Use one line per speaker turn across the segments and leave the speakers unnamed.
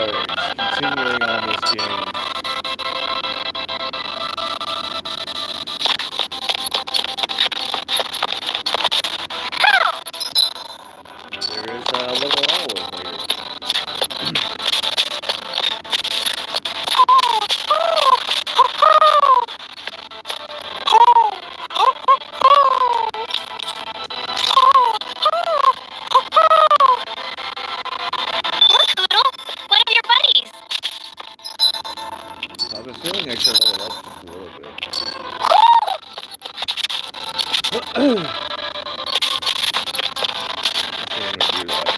stars. Continuing on this game. There is a little owl later. I have a feeling I should level up just a little bit. I think I'm gonna do that.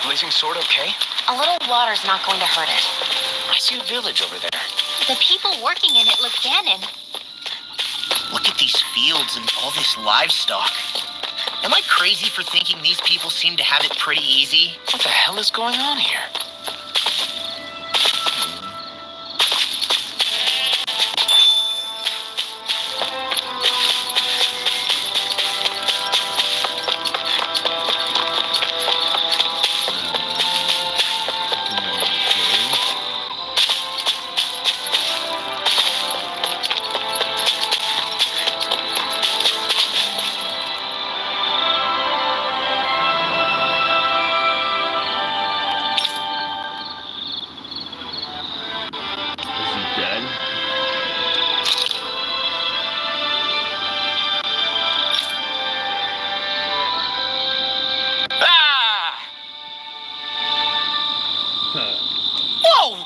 Blazing sword okay?
A little water's not going to hurt it.
I see a village over there.
The people working in it look Ganon.
Look at these fields and all this livestock. Am I crazy for thinking these people seem to have it pretty easy?
What the hell is going on here?
Whoa!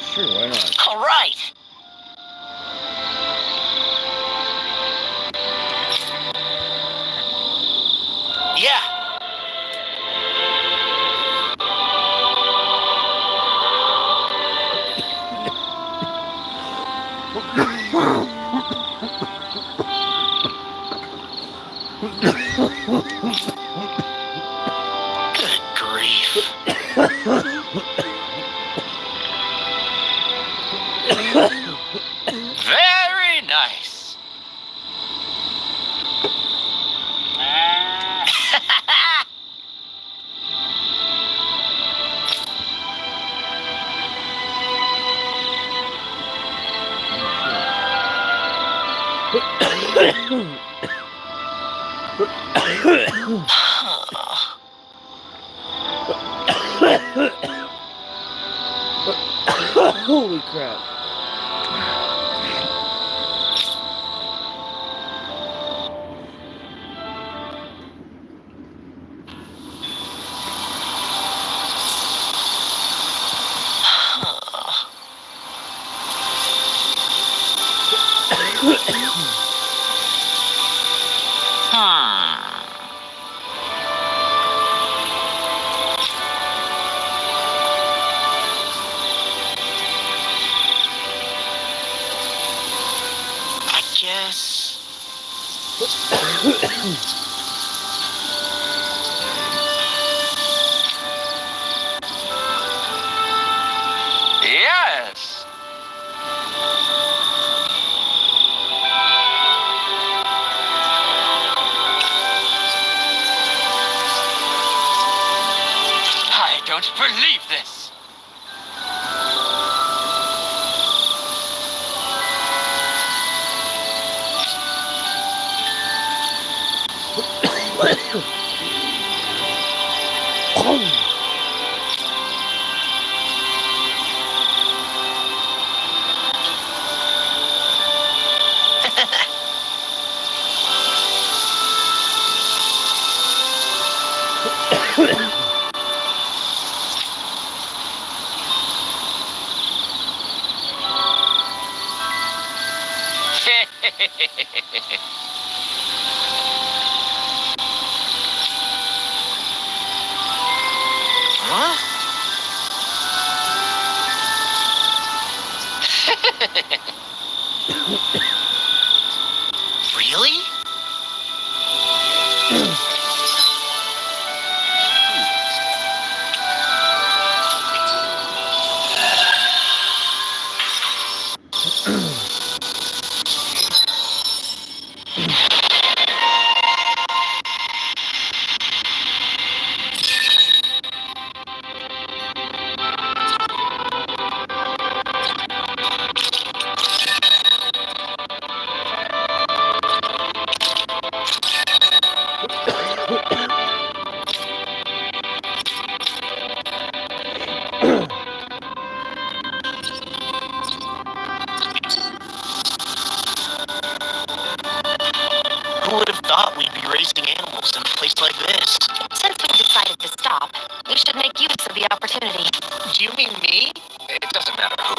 Sure, why not?
All right. Yeah. Good grief. Very nice.
Holy crap.
I guess.
Yes. I don't believe this.
Huh? Really? Who would have thought we'd be raising animals in a place like this?
Since we decided to stop, we should make use of the opportunity.
Do you mean me?
It doesn't matter who.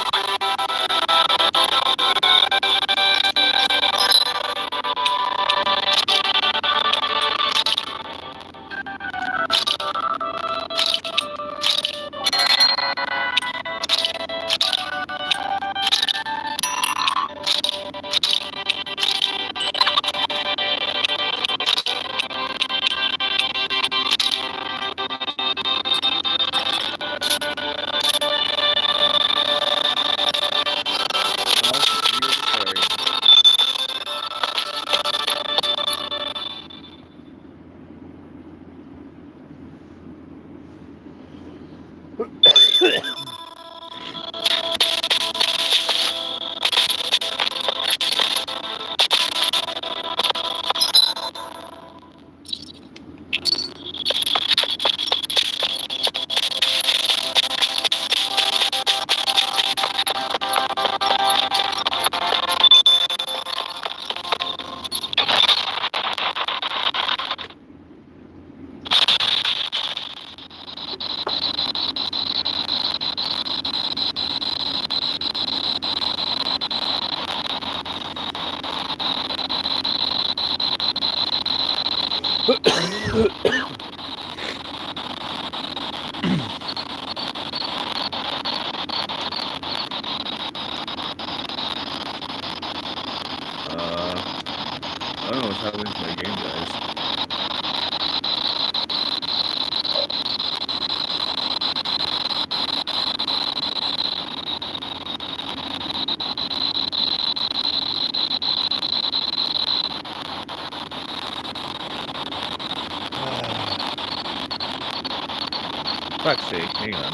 I don't know what's happening to my game, guys. Fuck's sake, hang on.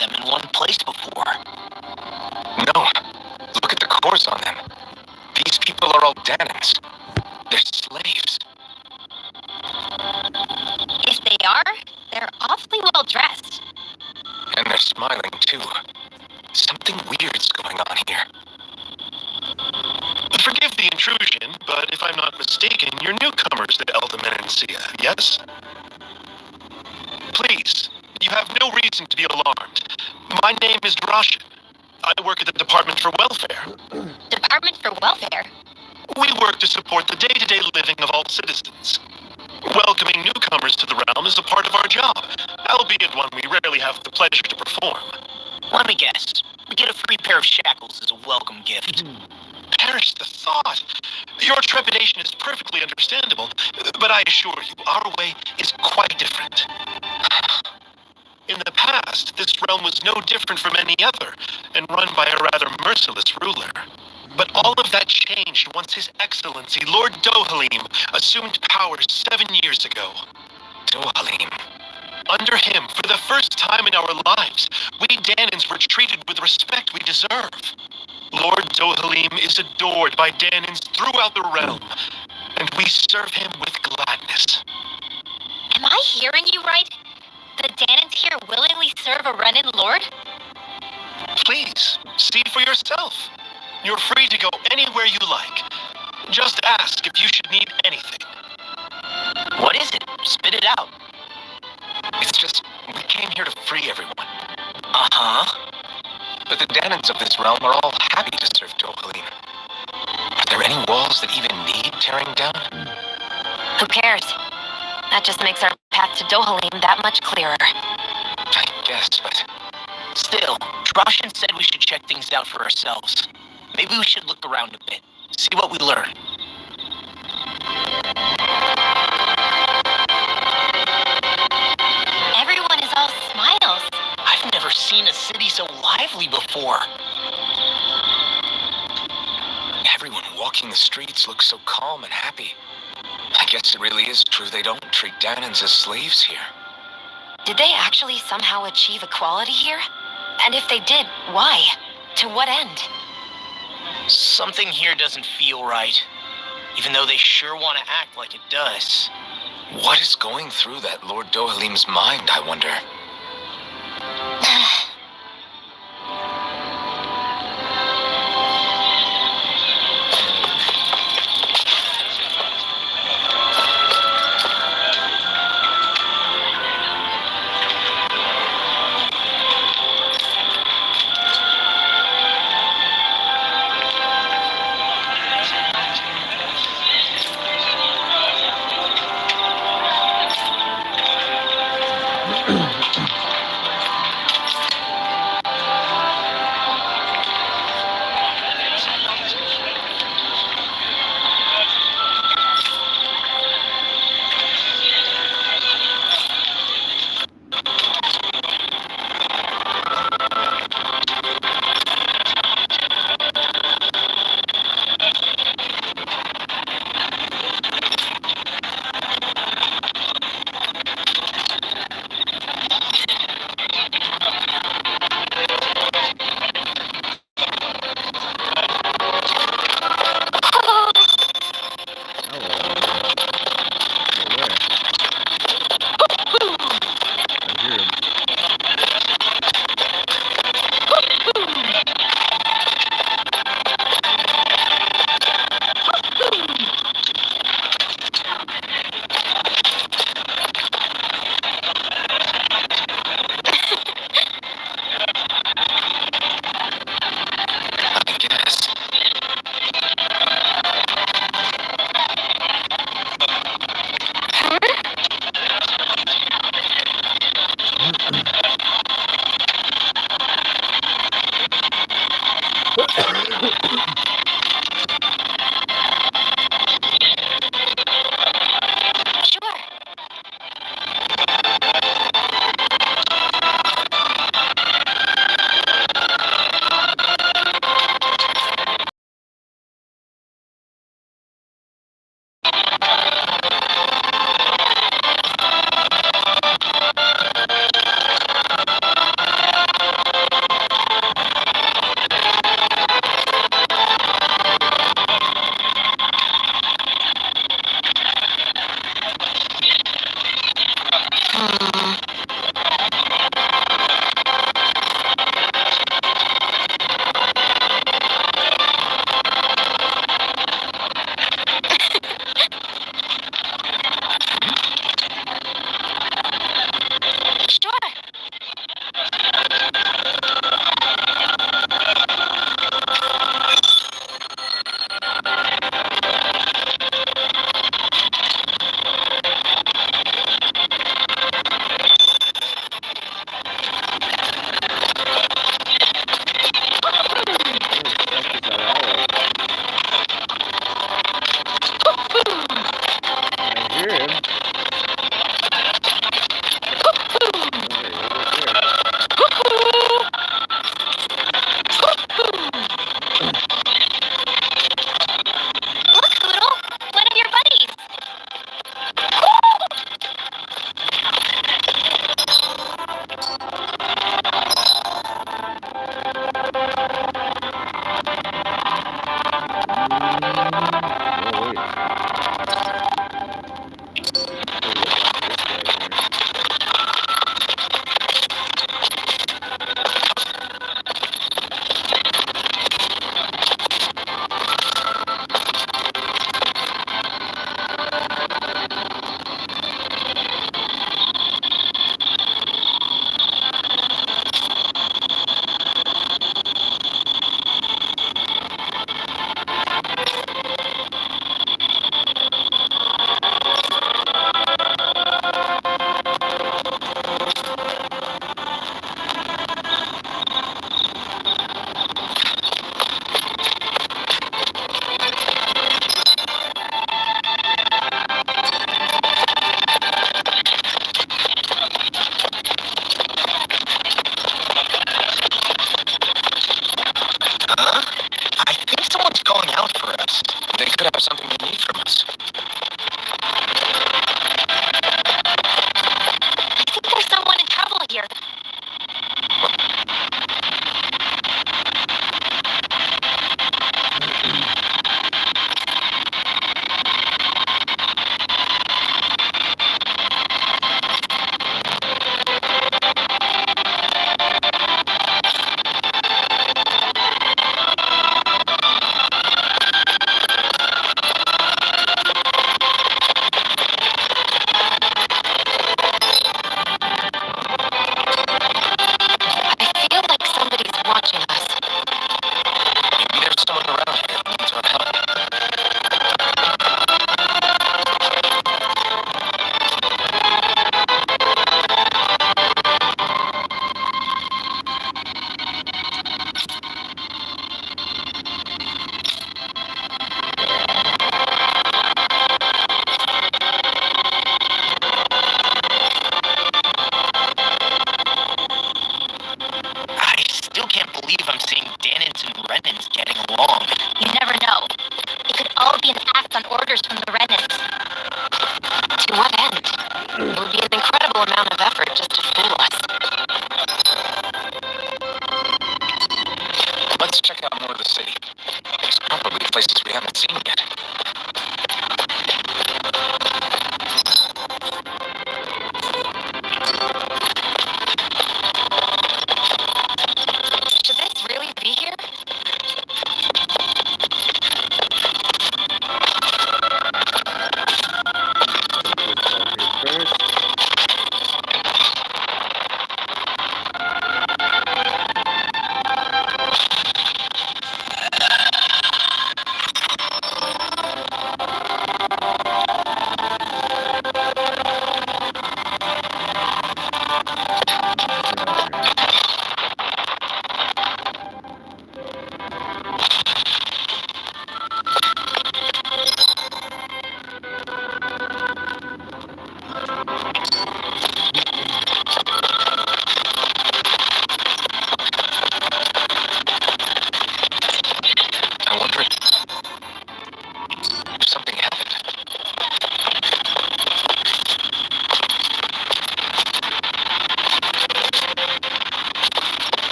of them in one place before.
No. Look at the cores on them. These people are all Danans. They're slaves.
If they are, they're awfully well dressed.
And they're smiling, too. Something weird's going on here.
Forgive the intrusion, but if I'm not mistaken, you're newcomers to Elda Menancia, yes? Please, you have no reason to be alarmed. My name is Roshan. I work at the Department for Welfare.
Department for Welfare?
We work to support the day-to-day living of all citizens. Welcoming newcomers to the realm is a part of our job, albeit one we rarely have the pleasure to perform.
Let me guess. We get a free pair of shackles as a welcome gift.
Perish the thought. Your trepidation is perfectly understandable, but I assure you, our way is quite different. In the past, this realm was no different from any other, and run by a rather merciless ruler. But all of that changed once His Excellency, Lord Dohalim, assumed power 7 years ago.
Dohalim.
Under him, for the first time in our lives, we Danans were treated with respect we deserve. Lord Dohalim is adored by Danans throughout the realm, and we serve him with gladness.
Am I hearing you right? The Danans here willingly serve a Renan lord?
Please, see for yourself. You're free to go anywhere you like. Just ask if you should need anything.
What is it? Spit it out.
It's just, we came here to free everyone.
Uh-huh.
But the Danans of this realm are all happy to serve Dohalim. Are there any walls that even need tearing down?
Who cares? That just makes our path to Dohalim that much clearer.
I guess, but...
Still, Roshan said we should check things out for ourselves. Maybe we should look around a bit, see what we learn.
Everyone is all smiles.
I've never seen a city so lively before.
Everyone walking the streets looks so calm and happy. I guess it really is true they don't treat Danans as slaves here.
Did they actually somehow achieve equality here? And if they did, why? To what end?
Something here doesn't feel right, even though they sure want to act like it does.
What is going through that Lord Dohalim's mind, I wonder?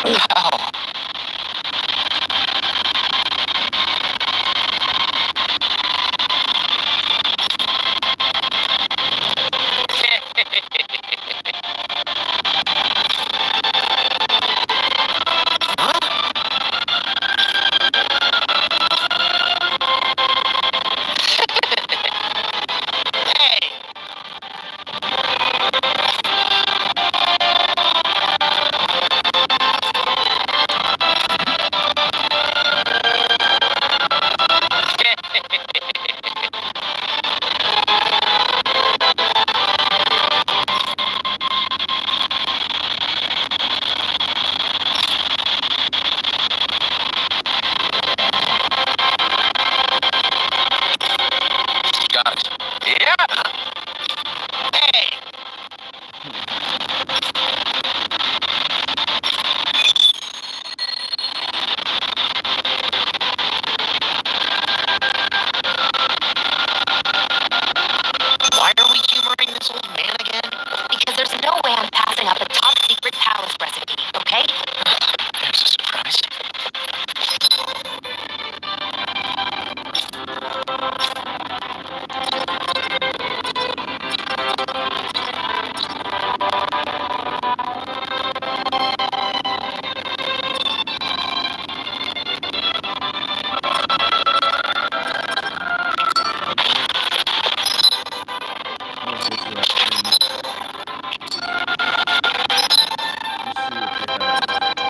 Wow.
Hey!
Got it. Yeah.
Hey! Why are we humoring this old man again?
Because there's no way I'm passing up a top secret palace recipe, okay?
There's a surprise.
Let's get to that thing. Let's see what they have.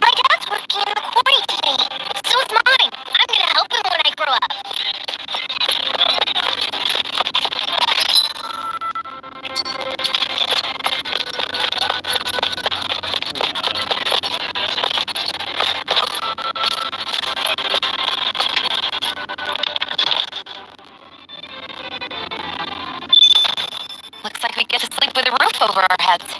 My dad's working in the quarry today. So is mine. I'm gonna help him when I grow up. Looks like we get to sleep with a roof over our heads.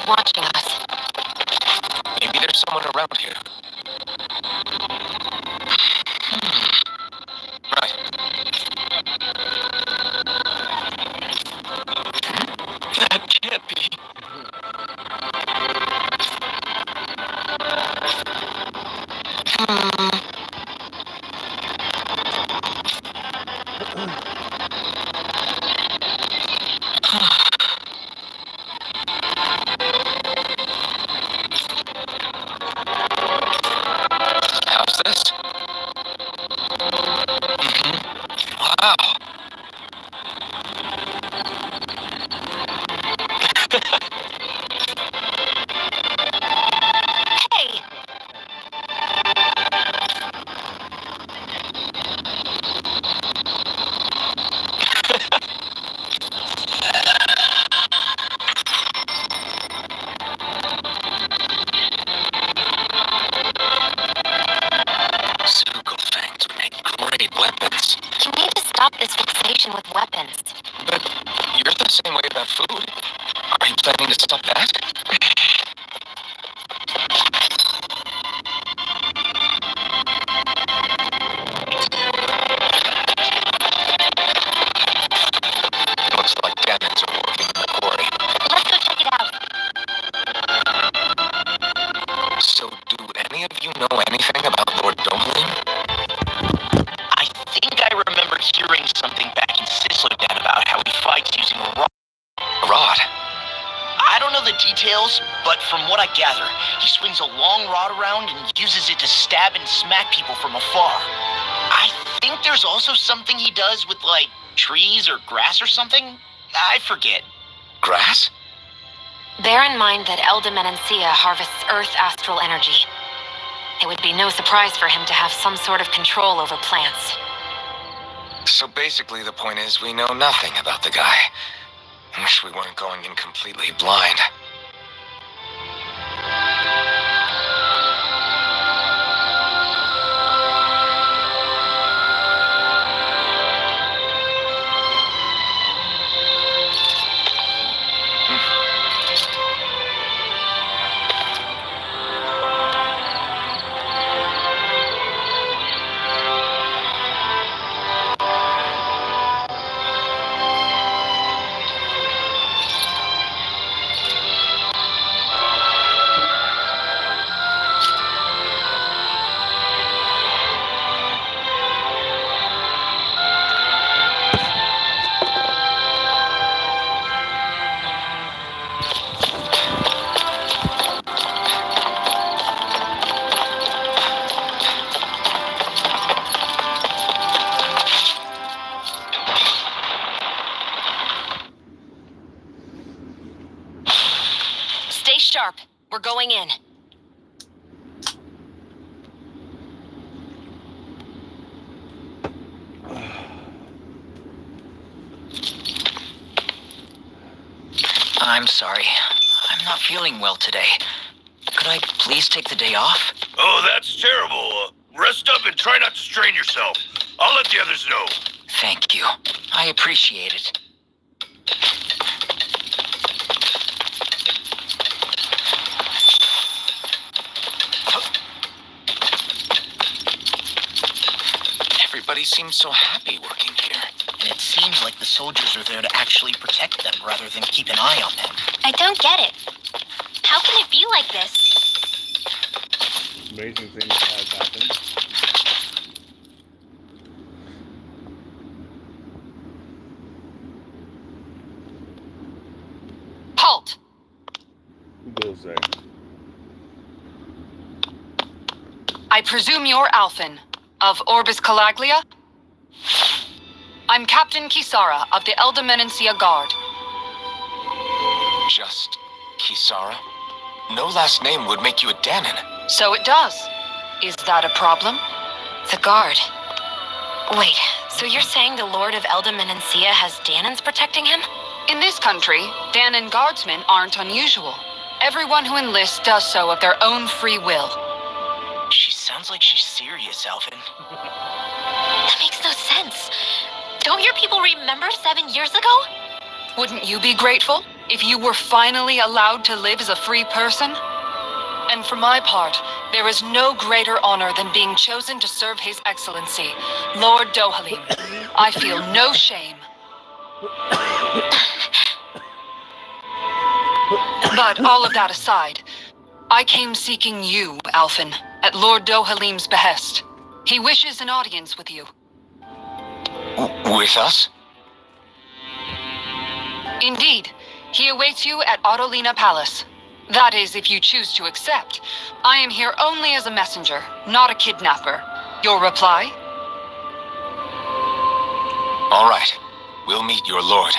watching us.
Maybe there's someone around here. Right. That can't be. How's this? Wow.
Hey!
Zuko fangs would make great weapons.
You need to stop this fixation with weapons.
But you're the same way about food. Are you planning to stop that? Looks like Denons are working in the quarry.
Let's go check it out.
So, do any of you know anything about Lord Domelin?
I think I remember hearing something back in Sislodan about how he fights using a rod.
A rod?
I don't know the details, but from what I gather, he swings a long rod around and uses it to stab and smack people from afar. I think there's also something he does with, like, trees or grass or something. I forget.
Grass?
Bear in mind that Elda Menancia harvests Earth astral energy. It would be no surprise for him to have some sort of control over plants.
So basically the point is we know nothing about the guy. I wish we weren't going in completely blind.
Stay sharp. We're going in.
I'm sorry. I'm not feeling well today. Could I please take the day off?
Oh, that's terrible. Rest up and try not to strain yourself. I'll let the others know.
Thank you. I appreciate it.
Everybody seems so happy working here.
And it seems like the soldiers are there to actually protect them rather than keep an eye on them.
I don't get it. How can it be like this?
Amazing things have happened.
Halt!
Who goes there?
I presume you're Alphen, of Orbis Calaglia? I'm Captain Kisara of the Elda Menancia Guard.
Just Kisara? No last name would make you a Danon.
So it does. Is that a problem?
The guard. Wait, so you're saying the Lord of Elda Menancia has Danons protecting him?
In this country, Danon guardsmen aren't unusual. Everyone who enlists does so of their own free will.
She sounds like she's serious, Alphen.
That makes no sense. Don't your people remember 7 years ago?
Wouldn't you be grateful? if you were finally allowed to live as a free person? And for my part, there is no greater honor than being chosen to serve His Excellency, Lord Dohalim. I feel no shame. But all of that aside, I came seeking you, Alphen, at Lord Dohalim's behest. He wishes an audience with you.
With us?
Indeed, he awaits you at Autolina Palace. That is, if you choose to accept. I am here only as a messenger, not a kidnapper. Your reply?
All right. We'll meet your lord.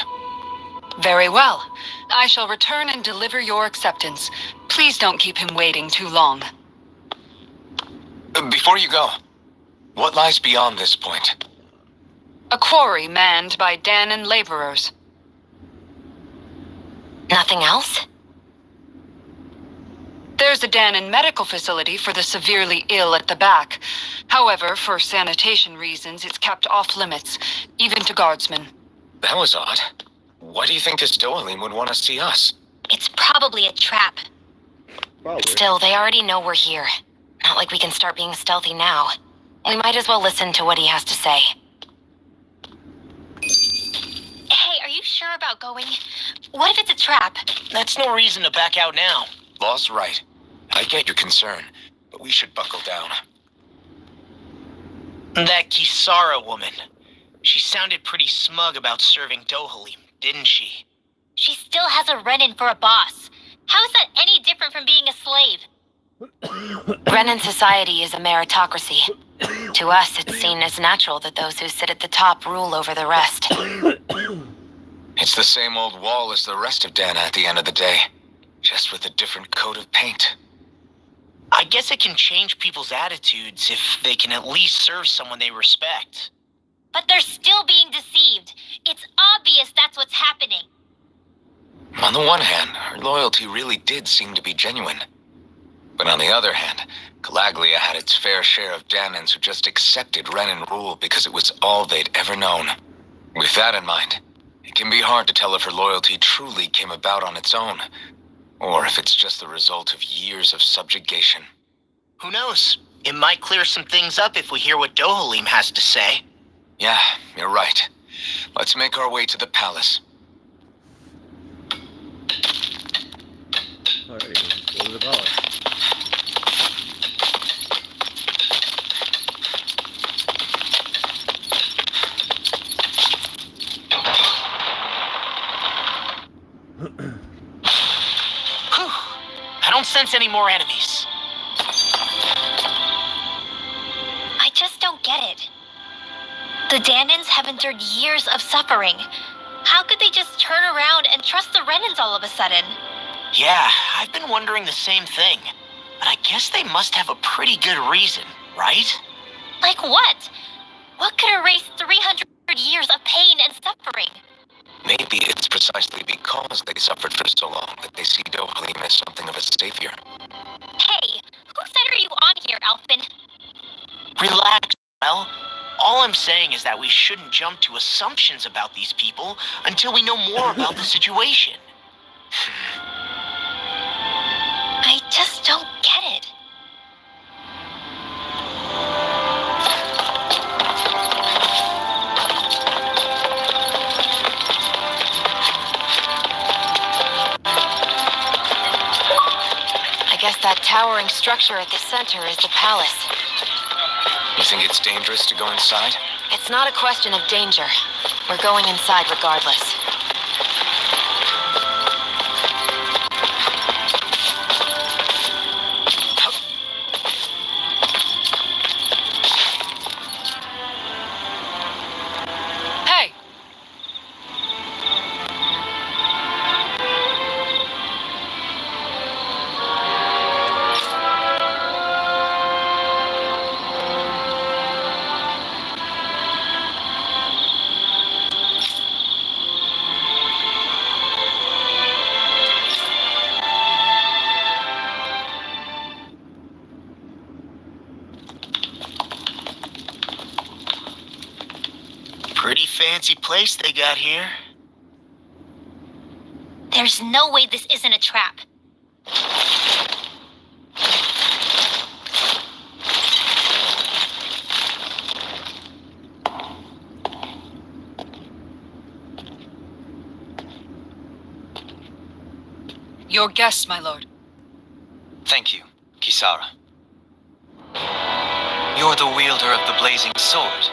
Very well. I shall return and deliver your acceptance. Please don't keep him waiting too long.
Before you go, what lies beyond this point?
A quarry manned by Danan laborers.
Nothing else?
There's a Danan medical facility for the severely ill at the back. However, for sanitation reasons, it's kept off limits, even to guardsmen.
That was odd. Why do you think this Dohalim would want to see us?
It's probably a trap.
Probably.
Still, they already know we're here. Not like we can start being stealthy now. We might as well listen to what he has to say. Hey, are you sure about going? What if it's a trap?
That's no reason to back out now.
Law's right. I get your concern, but we should buckle down.
That Kisara woman. She sounded pretty smug about serving Dohalim, didn't she?
She still has a Renan for a boss. How is that any different from being a slave? Renan society is a meritocracy. To us, it's seen as natural that those who sit at the top rule over the rest.
It's the same old wall as the rest of Dana at the end of the day, just with a different coat of paint.
I guess it can change people's attitudes if they can at least serve someone they respect.
But they're still being deceived. It's obvious that's what's happening.
On the one hand, her loyalty really did seem to be genuine. But on the other hand, Calaglia had its fair share of Danans who just accepted Renan rule because it was all they'd ever known. With that in mind, it can be hard to tell if her loyalty truly came about on its own, or if it's just the result of years of subjugation.
Who knows? It might clear some things up if we hear what Dohalim has to say.
Yeah, you're right. Let's make our way to the palace.
Alrighty, let's go to the palace.
Whew. I don't sense any more enemies.
I just don't get it. The Danans have endured years of suffering. How could they just turn around and trust the Renans all of a sudden?
Yeah, I've been wondering the same thing. But I guess they must have a pretty good reason, right?
Like what? What could erase 300 years of pain and suffering?
Maybe it's precisely because they suffered for so long that they see Dohalim as something of a savior.
Hey, whose side are you on here, Alphen?
Relax, well. All I'm saying is that we shouldn't jump to assumptions about these people until we know more about the situation.
I just don't get it. I guess that towering structure at the center is the palace.
You think it's dangerous to go inside?
It's not a question of danger. We're going inside regardless.
Hey!
Pretty fancy place they got here.
There's There's no way this isn't a trap.
Your guest, my lord.
Thank you, Kisara. You're the wielder of the blazing sword,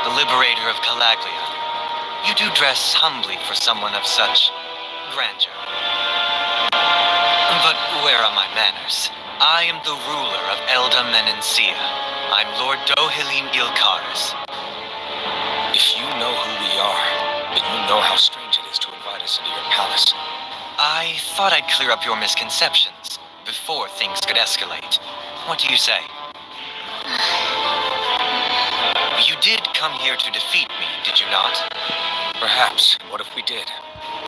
the liberator of Calaglia. You do dress humbly for someone of such grandeur. But where are my manners? I am the ruler of Elda Menencia. I'm Lord Dohalim Ilkaris.
If you know who we are, then you know how strange it is to invite us into your palace.
I thought I'd clear up your misconceptions before things could escalate. What do you say? You did come here to defeat me, did you not?
Perhaps. What if we did?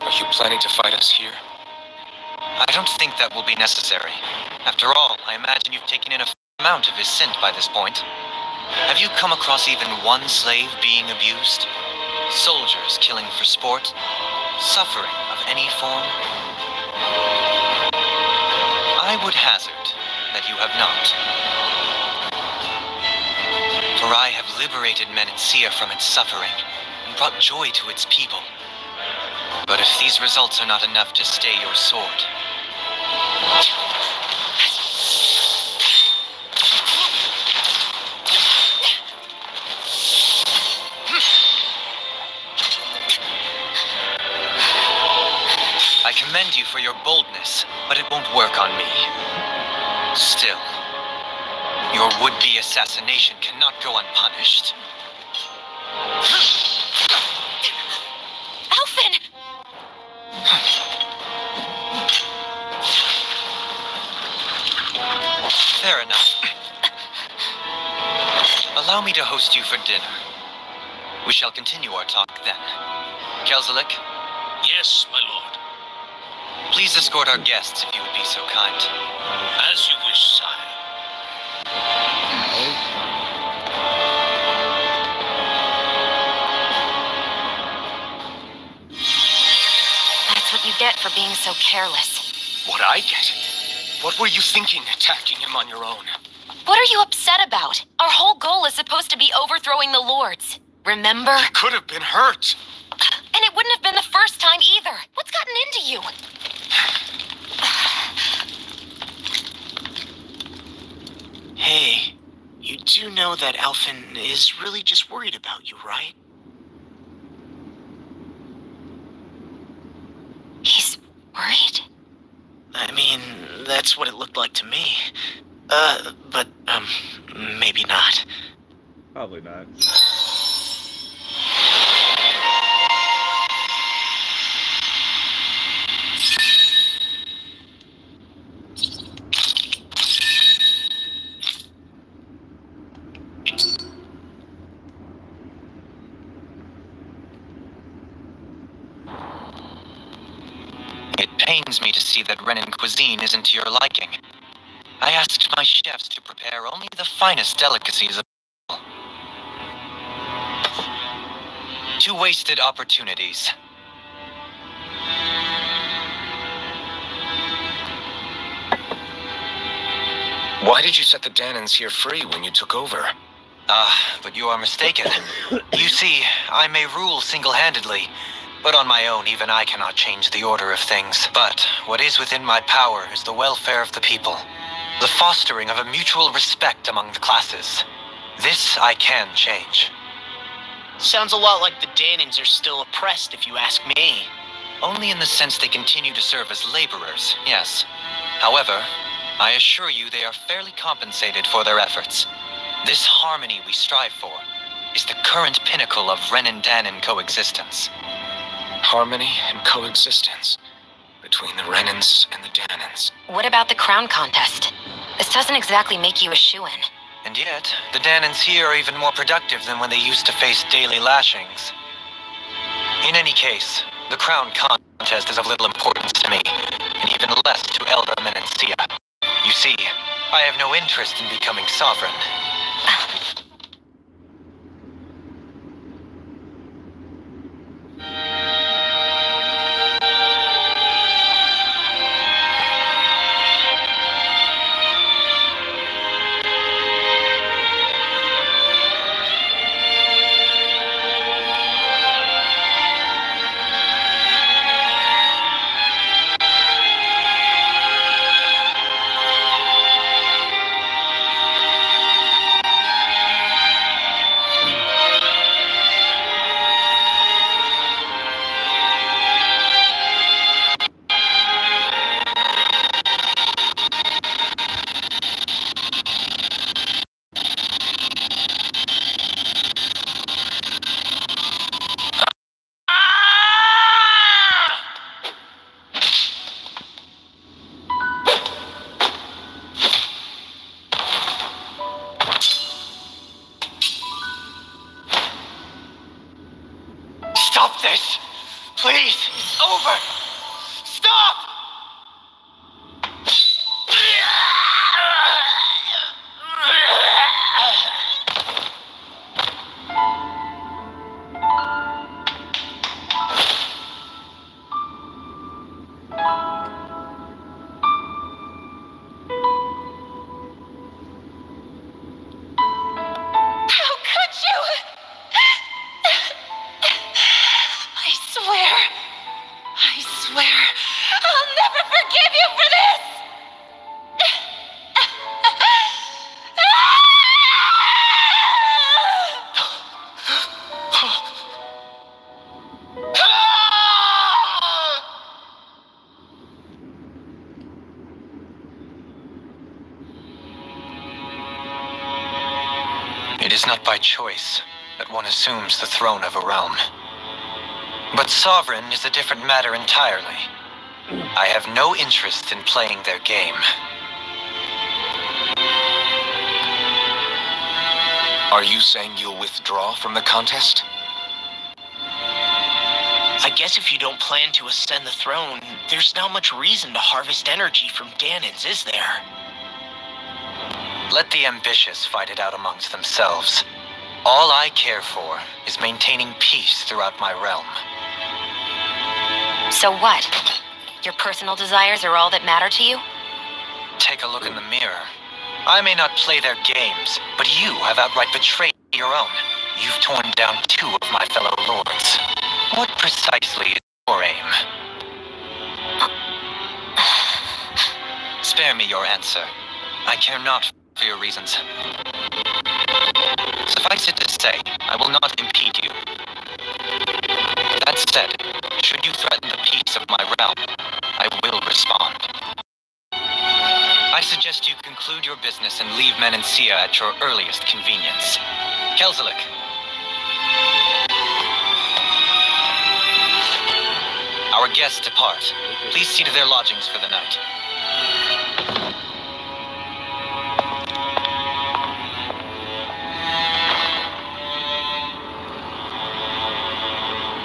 Are you planning to fight us here?
I don't think that will be necessary. After all, I imagine you've taken in a amount of his scent by this point. Have you come across even one slave being abused? Soldiers killing for sport? Suffering of any form? I would hazard that you have not. For I have liberated Menencia from its suffering and brought joy to its people. But if these results are not enough to stay your sword, I commend you for your boldness, but it won't work on me. Still, your would-be assassination cannot go unpunished.
Alphen!
Fair enough. Allow me to host you for dinner. We shall continue our talk then. Kelzelik,
Yes, my lord.
please escort our guests if you would be so kind.
As you wish, sire.
That's what you get for being so careless.
What I get? What were you thinking, attacking him on your own?
What are you upset about? Our whole goal is supposed to be overthrowing the lords. Remember?
He could have been hurt.
And it wouldn't have been the first time either. What's gotten into you?
Hey, you do know that Alphen is really just worried about you, right?
He's worried?
I mean, that's what it looked like to me. But maybe not.
Probably not.
It pains me to see that Renan cuisine isn't to your liking. I asked my chefs to prepare only the finest delicacies available. 2 wasted opportunities.
Why did you set the Danans here free when you took over?
But you are mistaken. You see, I may rule single-handedly, but on my own, even I cannot change the order of things. But what is within my power is the welfare of the people, the fostering of a mutual respect among the classes. This I can change.
Sounds a lot like the Danans are still oppressed, if you ask me.
Only in the sense they continue to serve as laborers, yes. However, I assure you they are fairly compensated for their efforts. This harmony we strive for is the current pinnacle of Renan-Danan coexistence.
Harmony and coexistence between the Renans and the Danans.
What about the crown contest? This doesn't exactly make you a shoo-in.
And yet, the Danans here are even more productive than when they used to face daily lashings. In any case, the crown contest is of little importance to me, and even less to Elder Menencia. You see, I have no interest in becoming sovereign. over! Stop!
How could you? I swear, I'll never forgive you for this!
It is not by choice that one assumes the throne of a realm. But sovereign is a different matter entirely. I have no interest in playing their game.
Are you saying you'll withdraw from the contest?
I guess if you don't plan to ascend the throne, there's not much reason to harvest energy from Ganons, is there?
Let the ambitious fight it out amongst themselves. All I care for is maintaining peace throughout my realm.
So what? Your personal desires are all that matter to you?
Take a look in the mirror. I may not play their games, but you have outright betrayed your own. You've torn down 2 of my fellow lords. What precisely is your aim? Spare me your answer. I care not for your reasons. Suffice it to say, I will not impede you. That said, should you threaten the peace of my realm, I will respond. I suggest you conclude your business and leave Menancia at your earliest convenience. Kelzelik. Our guests depart. Please see to their lodgings for the night.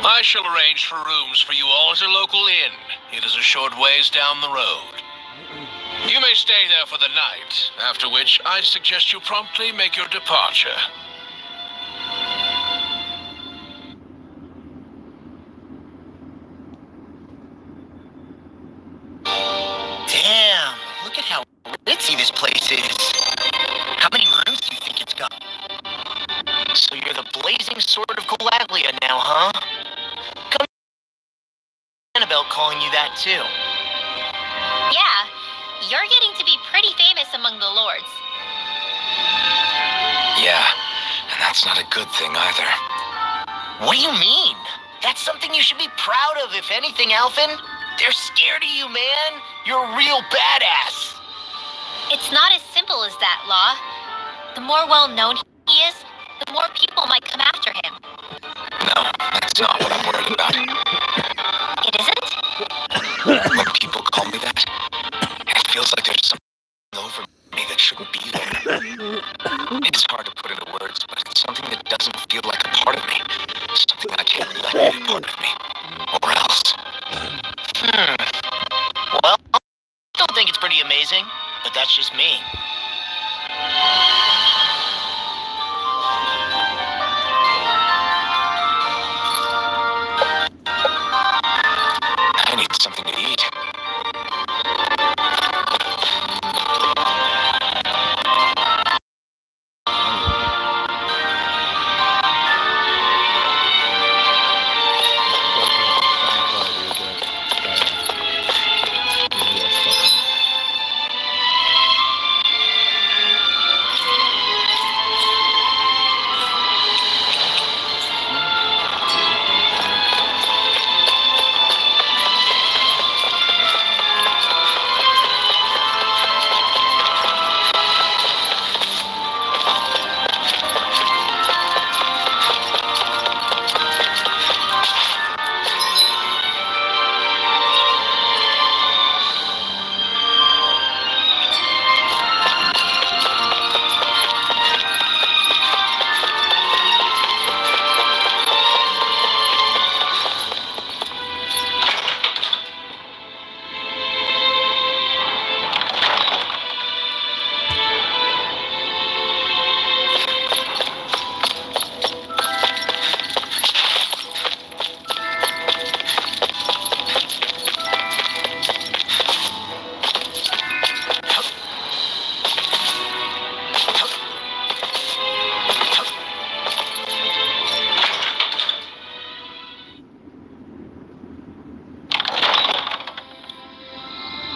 I shall arrange for rooms for you all at a local inn. It is a short ways down the road. You may stay there for the night, after which I suggest you promptly make your departure.
Damn, look at how ritzy this place is. How many rooms do you think it's got? So you're the blazing sword of Galaglia now, huh? Come Annabelle calling you that too.
Yeah, you're getting to be pretty famous among the lords.
Yeah, and that's not a good thing either.
What do you mean? That's something you should be proud of, if anything, Alphen. They're scared of you, man. You're a real badass.
It's not as simple as that, Law. The more well-known he is, the more people might come after him.
No, that's not what I'm worried about.
It isn't?
When people call me that, it feels like there's something over me that shouldn't be there. It's hard to put into words, but it's something that doesn't feel like a part of me. Something I can't let be a part of me. Or else.
Well, I still think it's pretty amazing, but that's just me.
I need something to eat.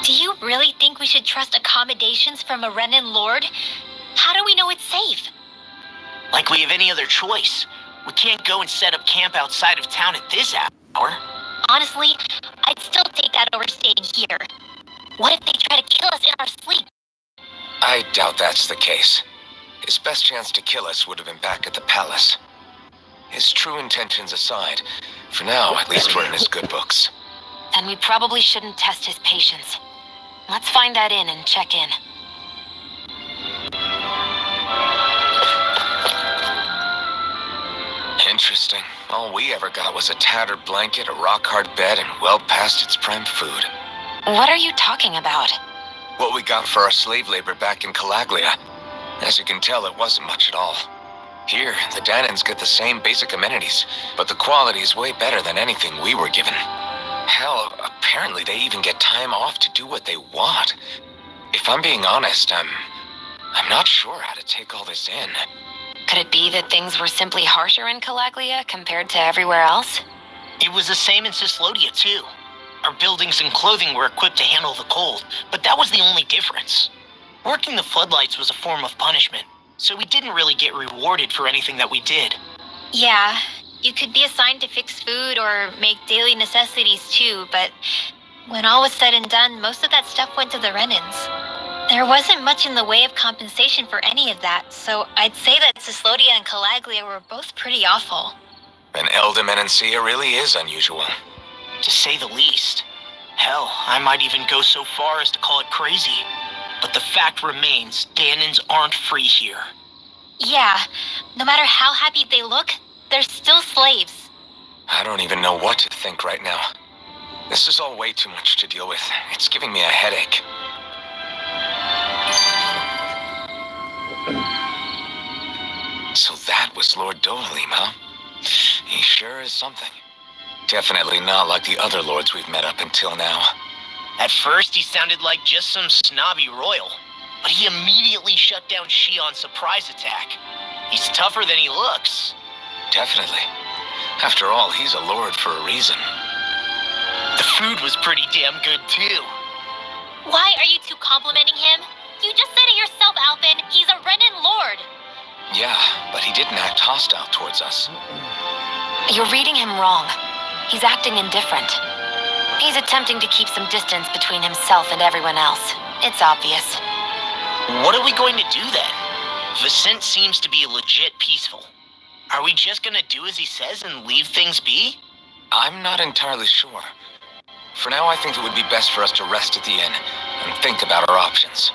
Do you really think we should trust accommodations from a Renan Lord? How do we know it's safe?
Like we have any other choice. We can't go and set up camp outside of town at this hour.
Honestly, I'd still take that over staying here. What if they try to kill us in our sleep?
I doubt that's the case. His best chance to kill us would have been back at the palace. His true intentions aside, for now, at least we're in his good books.
Then we probably shouldn't test his patience. Let's find that inn and check in.
Interesting. All we ever got was a tattered blanket, a rock-hard bed, and well past its prime food.
What are you talking about?
What we got for our slave labor back in Calaglia. As you can tell, it wasn't much at all. Here, the Danans get the same basic amenities, but the quality is way better than anything we were given. Hell, apparently they even get time off to do what they want. If I'm being honest, I'm not sure how to take all this in.
Could it be that things were simply harsher in Calaglia compared to everywhere else?
It was the same in Cislodia, too. Our buildings and clothing were equipped to handle the cold, but that was the only difference. Working the floodlights was a form of punishment, so we didn't really get rewarded for anything that we did.
Yeah, you could be assigned to fix food or make daily necessities too, but when all was said and done, most of that stuff went to the Renans. There wasn't much in the way of compensation for any of that, so I'd say that Cislodia and Calaglia were both pretty awful.
And Elda Menancia really is unusual.
To say the least. Hell, I might even go so far as to call it crazy. But the fact remains, Danans aren't free here.
Yeah, no matter how happy they look, they're still slaves.
I don't even know what to think right now. This is all way too much to deal with. It's giving me a headache. So that was Lord Dohalim, huh? He sure is something. Definitely not like the other lords we've met up until now.
At first, he sounded like just some snobby royal, but he immediately shut down Shion's surprise attack. He's tougher than he looks.
Definitely. After all, he's a lord for a reason.
The food was pretty damn good, too.
Why are you two complimenting him? You just said it yourself, Alvin. He's a Renan Lord.
Yeah, but he didn't act hostile towards us.
You're reading him wrong. He's acting indifferent. He's attempting to keep some distance between himself and everyone else. It's obvious.
What are we going to do then? Vicente seems to be legit peaceful. Are we just gonna do as he says and leave things be?
I'm not entirely sure. For now, I think it would be best for us to rest at the inn and think about our options.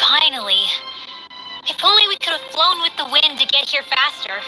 Finally. If only we could have flown with the wind to get here faster.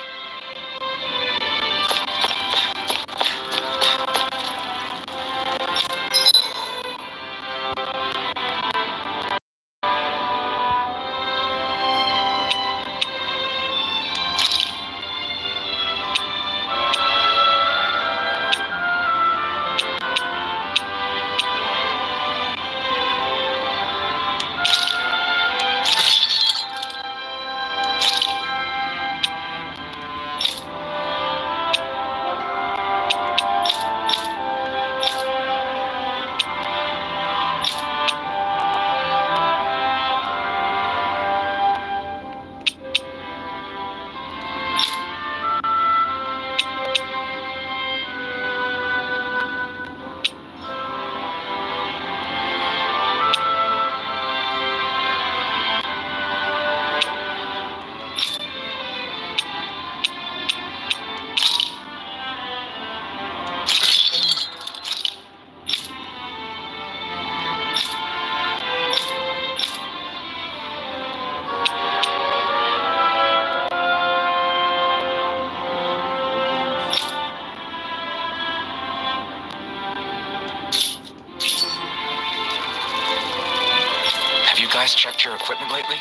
Checked your equipment lately?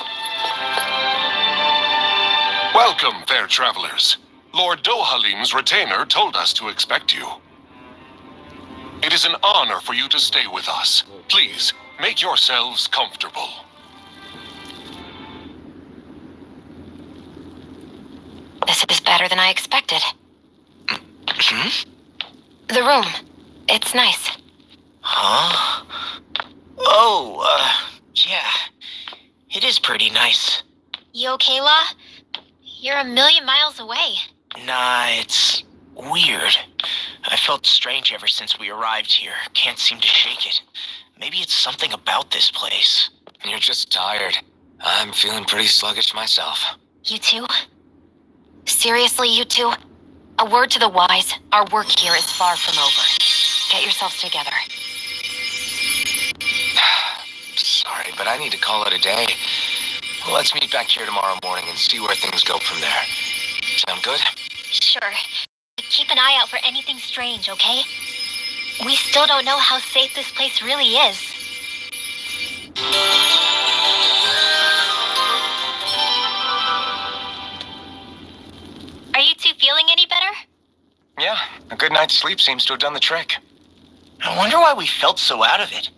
Welcome, fair travelers. Lord Dohalim's retainer told us to expect you.
It is an honor for you to stay with us. Please, make yourselves comfortable.
This is better than I expected.
Hmm?
The room. It's nice.
Huh? Oh, yeah. It is pretty nice.
You okay, La? You're a million miles away.
Nah, it's weird. I felt strange ever since we arrived here. Can't seem to shake it. Maybe it's something about this place.
You're just tired. I'm feeling pretty sluggish myself.
You too? Seriously, you two? A word to the wise, our work here is far from over. Get yourselves together.
Sorry, but I need to call it a day. Let's meet back here tomorrow morning and see where things go from there. Sound good?
Sure. Keep an eye out for anything strange, okay? We still don't know how safe this place really is. Are you two feeling any better?
Yeah, a good night's sleep seems to have done the trick.
I wonder why we felt so out of it.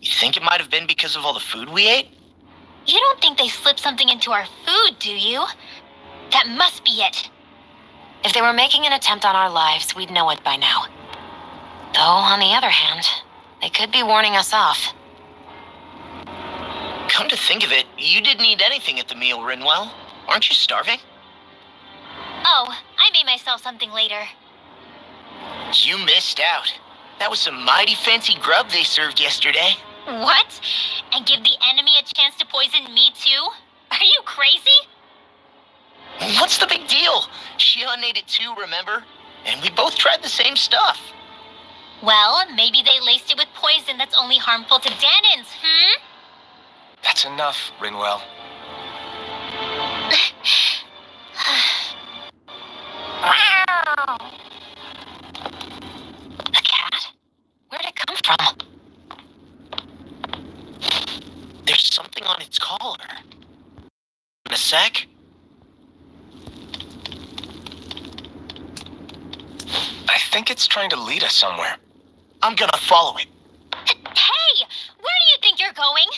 You think it might have been because of all the food we ate?
You don't think they slipped something into our food, do you? That must be it. If they were making an attempt on our lives, we'd know it by now. Though, on the other hand, they could be warning us off.
Come to think of it, you didn't eat anything at the meal, Rinwell. Aren't you starving?
Oh, I made myself something later.
You missed out. That was some mighty fancy grub they served yesterday.
What? And give the enemy a chance to poison me too? Are you crazy?
What's the big deal? Shion ate it too, remember? And we both tried the same stuff.
Well, maybe they laced it with poison that's only harmful to Danins,
That's enough, Rinwell.
A cat? Where'd it come from?
There's something on its collar. In a sec?
I think it's trying to lead us somewhere.
I'm gonna follow it.
Hey! Where do you think you're going?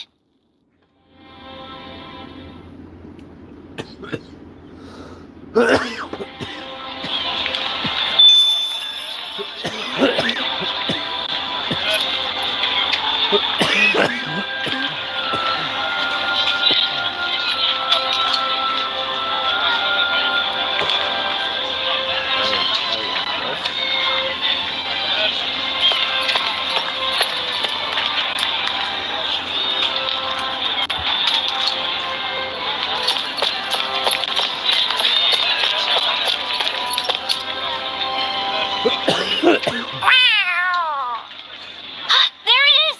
There it is!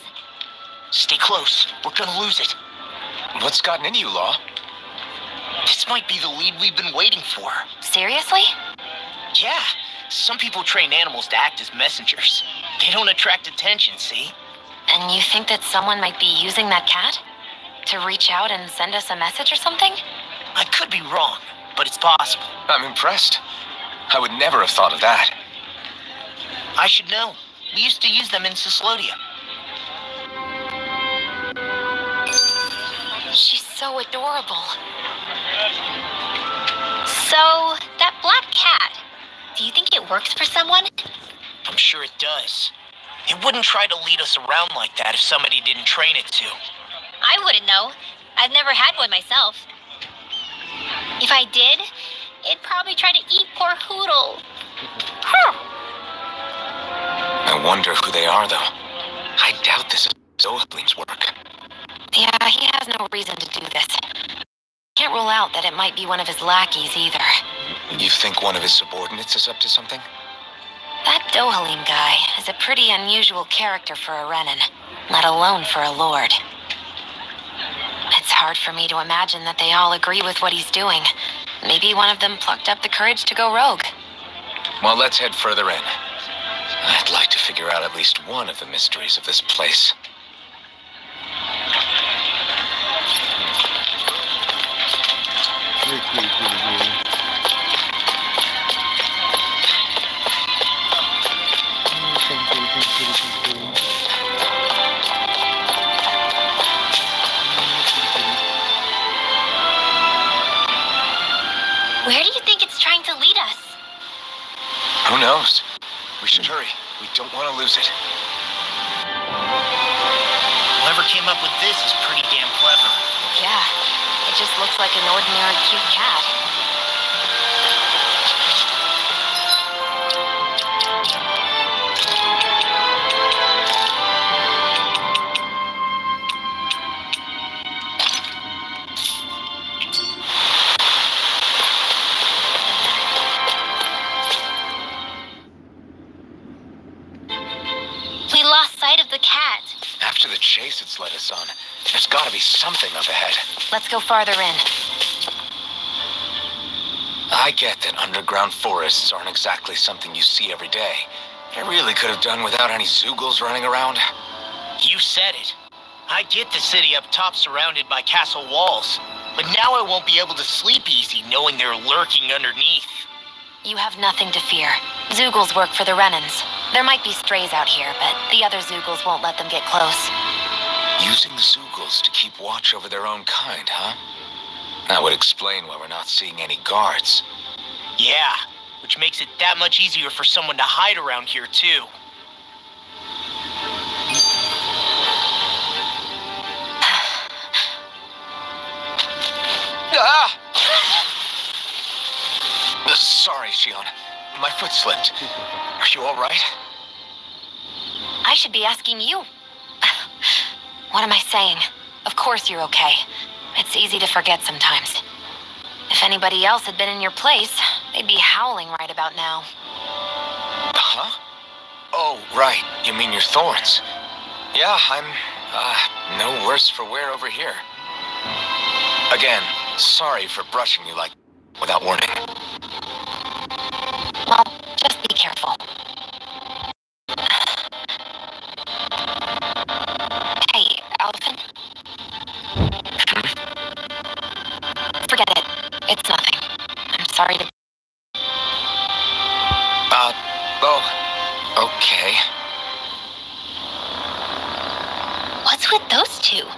Stay close. We're gonna lose it.
What's gotten into you, Law?
This might be the lead we've been waiting for.
Seriously?
Yeah, some people train animals to act as messengers. They don't attract attention, see?
And you think that someone might be using that cat? To reach out and send us a message or something?
I could be wrong, but it's possible.
I'm impressed. I would never have thought of that.
I should know. We used to use them in Cyslodia.
She's so adorable. So, that black cat, do you think it works for someone?
I'm sure it does. It wouldn't try to lead us around like that if somebody didn't train it to.
I wouldn't know. I've never had one myself. If I did, it'd probably try to eat poor Hoodle.
I wonder who they are, though. I doubt this is Zohalim's work.
Yeah, he has no reason to do this. Can't rule out that it might be one of his lackeys either.
You think one of his subordinates is up to something?
That Dohalim guy is a pretty unusual character for a Renin, let alone for a lord. It's hard for me to imagine that they all agree with what he's doing. Maybe one of them plucked up the courage to go rogue.
Well, let's head further in. I'd like to figure out at least one of the mysteries of this place.
Where do you think it's trying to lead us?
Who knows? We should hurry. We don't want to lose it.
Whoever came up with this is pretty damn clever.
Yeah, it just looks like an ordinary cute cat. We lost sight of the cat.
After the chase it's led us on, there's got to be something up ahead.
Let's go farther in.
I get that underground forests aren't exactly something you see every day. I really could have done without any Zoogles running around.
You said it. I get the city up top surrounded by castle walls, but now I won't be able to sleep easy knowing they're lurking underneath.
You have nothing to fear. Zoogles work for the Renans. There might be strays out here, but the other Zoogles won't let them get close.
Using the Zoogles to keep watch over their own kind, huh? That would explain why we're not seeing any guards.
Yeah, which makes it that much easier for someone to hide around here too.
Ah! Sorry, Shion. My foot slipped. Are you all right?
I should be asking you. What am I saying? Of course you're okay. It's easy to forget sometimes. If anybody else had been in your place, they'd be howling right about now.
Huh? Oh, right. You mean your thorns. Yeah, I'm, no worse for wear over here. Again, sorry for brushing you like without warning.
Well, just be careful. Hey, Elephant? Forget it. It's nothing. I'm sorry to...
Oh, okay.
What's with those two?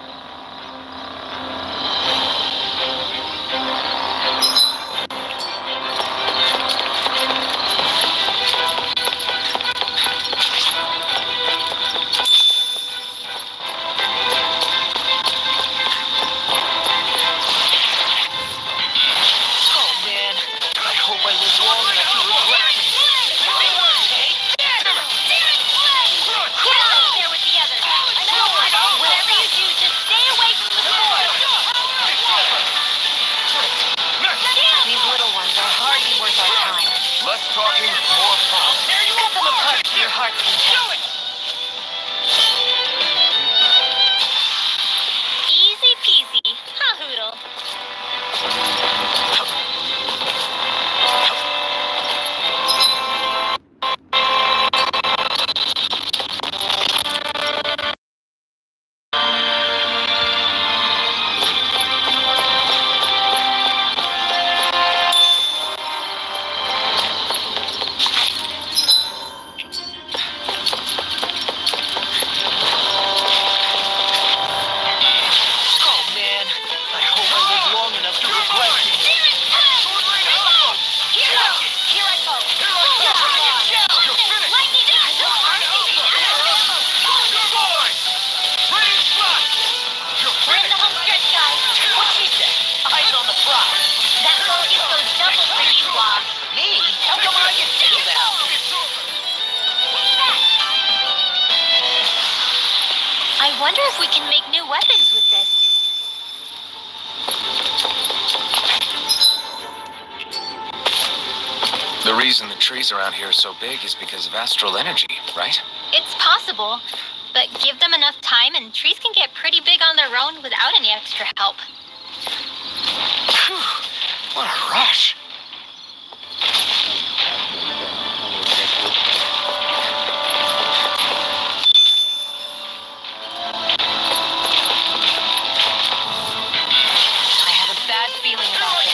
Less talking, more fun.
Cut them apart to your heart's content. Easy peasy. Ha hoodle. I wonder if we can make new weapons with this.
The reason the trees around here are so big is because of astral energy, right?
It's possible, but give them enough time and trees can get pretty big on their own without any extra help.
Phew, what a rush.
I have a bad feeling about this.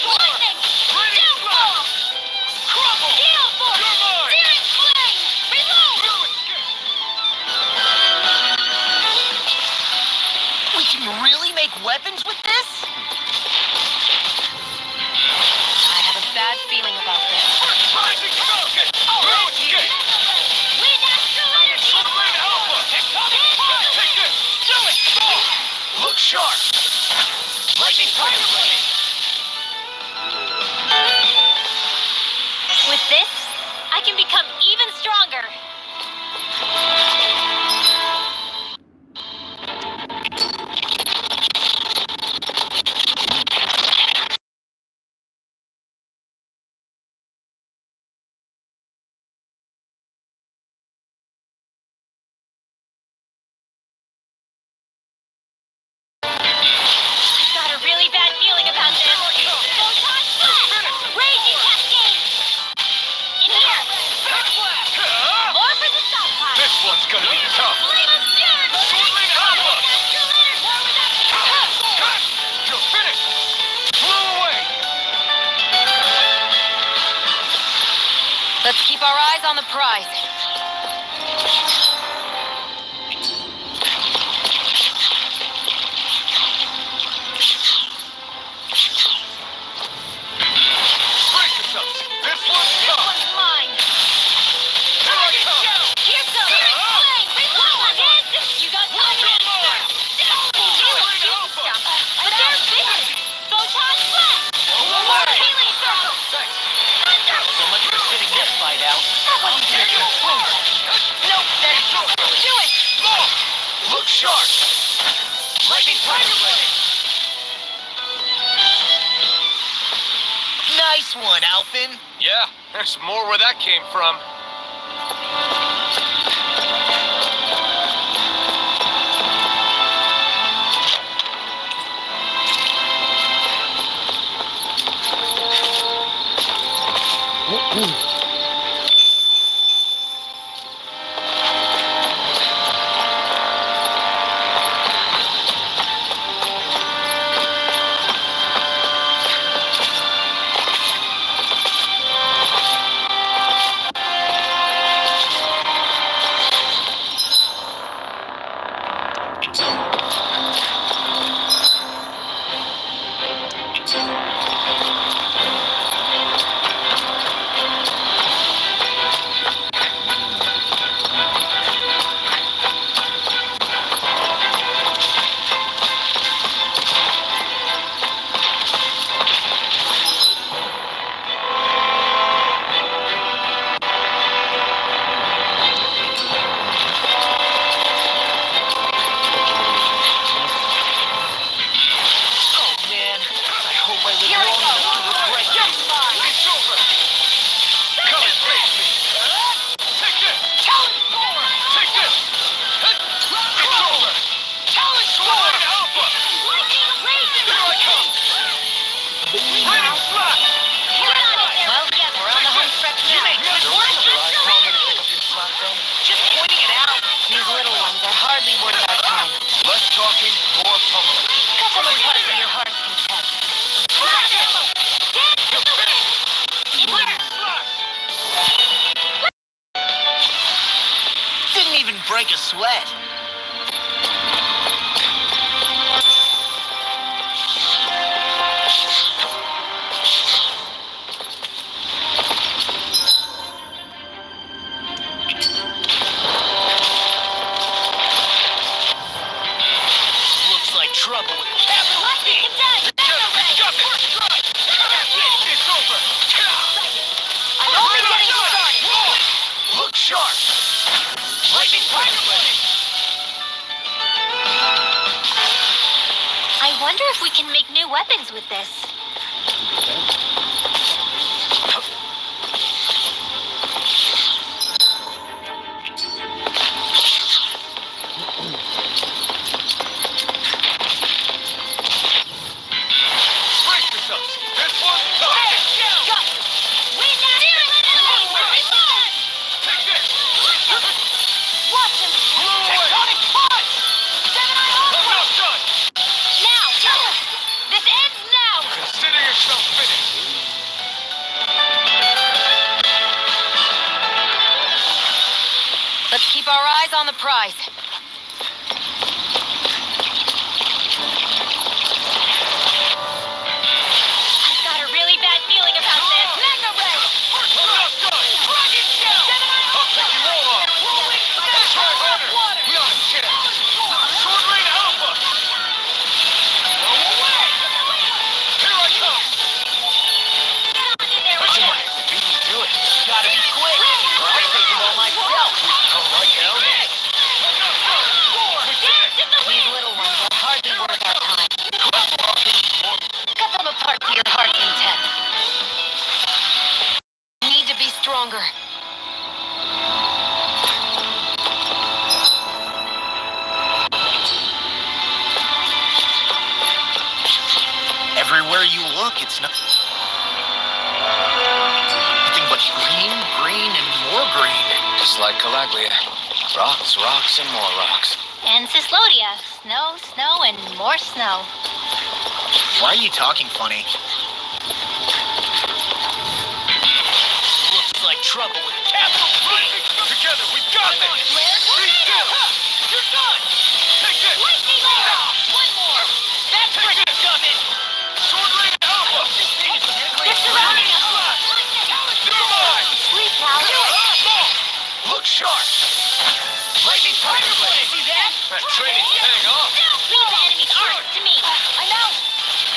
Lightning! Downfall! Crumble! Gale force! Searing flame! Reload!
weapons with this?
I have a bad feeling about this.
Rising Falcon! Escape!
Wind Astrolator!
Submarine Alpha! Take this! Do it!
Look sharp! Lightning Pirate Blade!
With this, I can become even stronger. I've got a really bad feeling about this. Photon Blast! Raging Cascade! In here! More for the stockpile!
This one's gonna be tough!
Flame of Fury!
Swirling Alpha!
Astrolator! More without
You're finished! Blew away!
Let's keep our eyes on the prize.
Brace yourselves! This one's
This
tough!
one's mine.
Here I come!
Here's the flame! Reload! You got time!
Swirling Alpha!
But they're bigger! Photon Blast! More healing circle!
So much for sitting this fight out.
That wasn't very good.
Nope, that's
Do it!
Look sharp! Lightning Pirate Blade! Nice one, Alphin.
Yeah, there's more where that came from.
Oh man, I hope I live
Here I
long
go!
enough to regret
You're
this.
mine!
It's over! Come and face me! Take this! Take this! It's over! Swirling Alpha!
Lightning Raging!
Here I come! Raining Flash!
Well,
We're on the home stretch now. You make good work. Just pointing it out.
These little ones are hardly worth our time.
Less talking, more pummeling.
Cut them apart to your heart's content.
Didn't even break a sweat. Looks like trouble with capital T.
It's over!
I'm only getting started.
Look sharp. Lightning Pirate Blade.
I wonder if we can make new weapons with this.
Brace yourselves! This one's tough!
Wind Astrolator!
Take this!
Watch him!
Blew away!
Tectonic punch.
Gemini
I'm
Alpha!
not done!
Now! This ends now!
Consider yourself finished!
Let's keep our eyes on the prize.
Everywhere you look, it's nothing but green, green, and more green.
Just like Calaglia. Rocks, rocks, and more rocks.
And Cyslodia. Snow, snow, and more snow.
Why are you talking funny? Looks like trouble with capital T.
Together, we've got this! Be still!
You're done!
Take this!
Lightning Law! One more!
That's pretty good!
Sword Rain Alpha!
They're surrounding us!
Never mind!
Sleep, pal.
Look sharp!
Lightning Tiger Blade! See that?
That training's paying off!
Leave the enemy's arc to me. I know.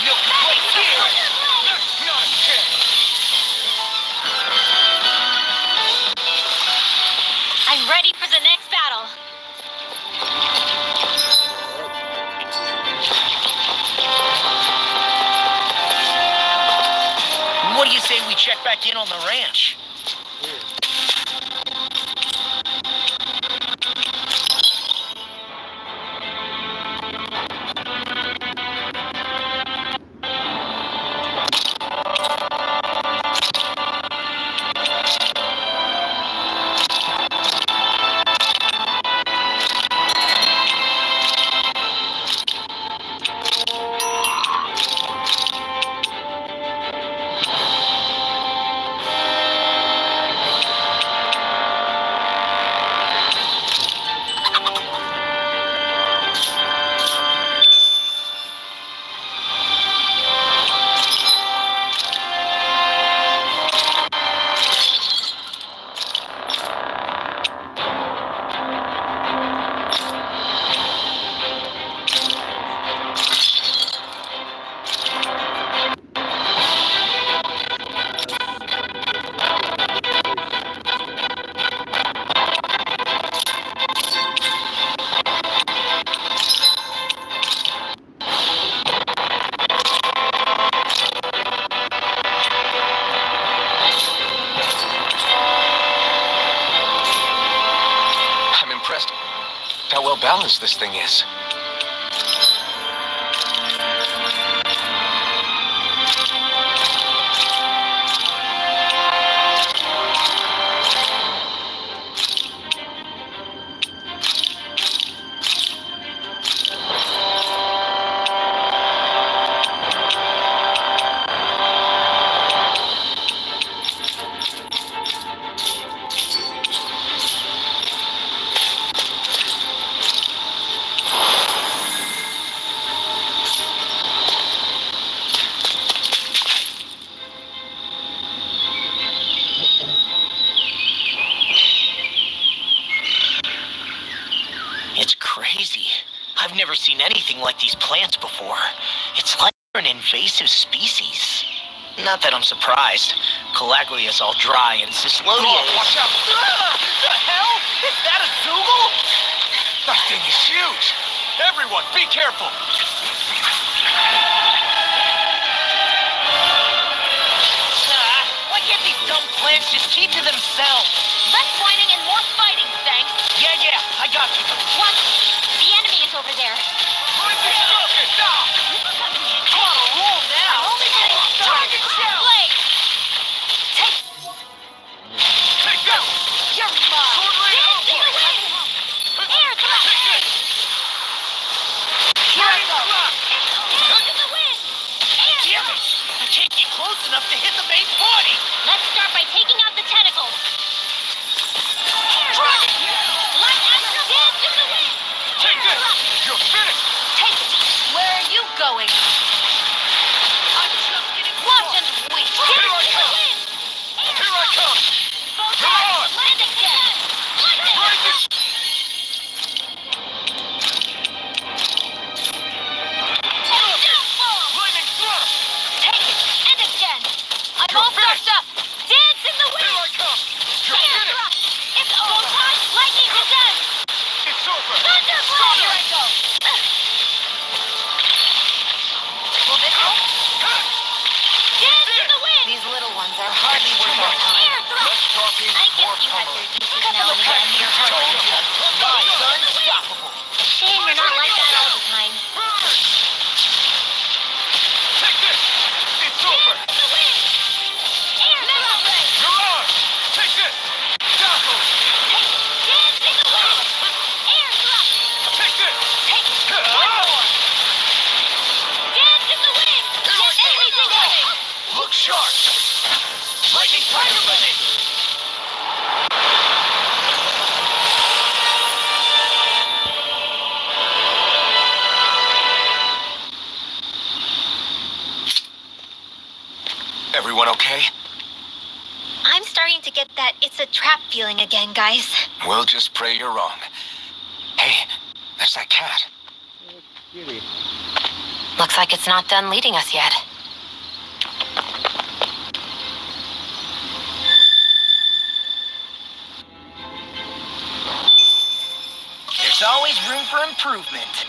No place here!
Not a chance!
I'm ready for the next battle.
What do you say we check back in on the ranch?
How well balanced this thing is.
It's crazy. I've never seen anything like these plants before. It's like they're an invasive species. Not that I'm surprised. Calaglia's all dry and Cyslodia is...
Watch out!
The hell? Is that a Zoogle?
That thing is huge! Everyone, be careful!
Why can't these dumb plants just keep to themselves?
Less whining and more fighting, thanks.
Yeah, I got you.
What? The enemy is over there.
Lightning Rocket, now!
I'm on a roll now.
Only getting started. Blade. Take
Take that!
your mom.
Sword Rain
Dance in the
Alpha!
wind. Air thrust.
Take this!
Here I go.
Blast!
Dance in the wind. Air
Damn it! I can't get close enough to hit the main body.
Let's start by taking out the tentacles. Air
Dragon!
thrust. Light astral dance in the wind.
Take
Air
this!
thrust.
You're finished!
Take it. Where are you going?
I'm just getting
Watch and wait.
Here I
Dance in the
come.
wind. Air
Here I come!
Both
Come
sides.
on.
Land again. Lightning.
Lightning! Lightning thrust!
Take it. And again. I'm
You're
all
finished.
started up. Dance in the
Here I
wind.
come! You're
Air
finished!
thrust. It's over. Lightning descent.
It's over!
Thunderbolt. Here I go. Will this help? Dance in the wind.
These little ones are hardly worth our time.
Air thrust.
Less talking,
I
more
guess you had
pummeling.
your juices now and again. You're hard.
Mine's unstoppable.
Shame you're not like that all the time.
Take this!
get that it's a trap feeling again, guys.
We'll just pray you're wrong. Hey, there's that cat.
Kitty.
Looks like it's not done leading us yet.
There's always room for improvement.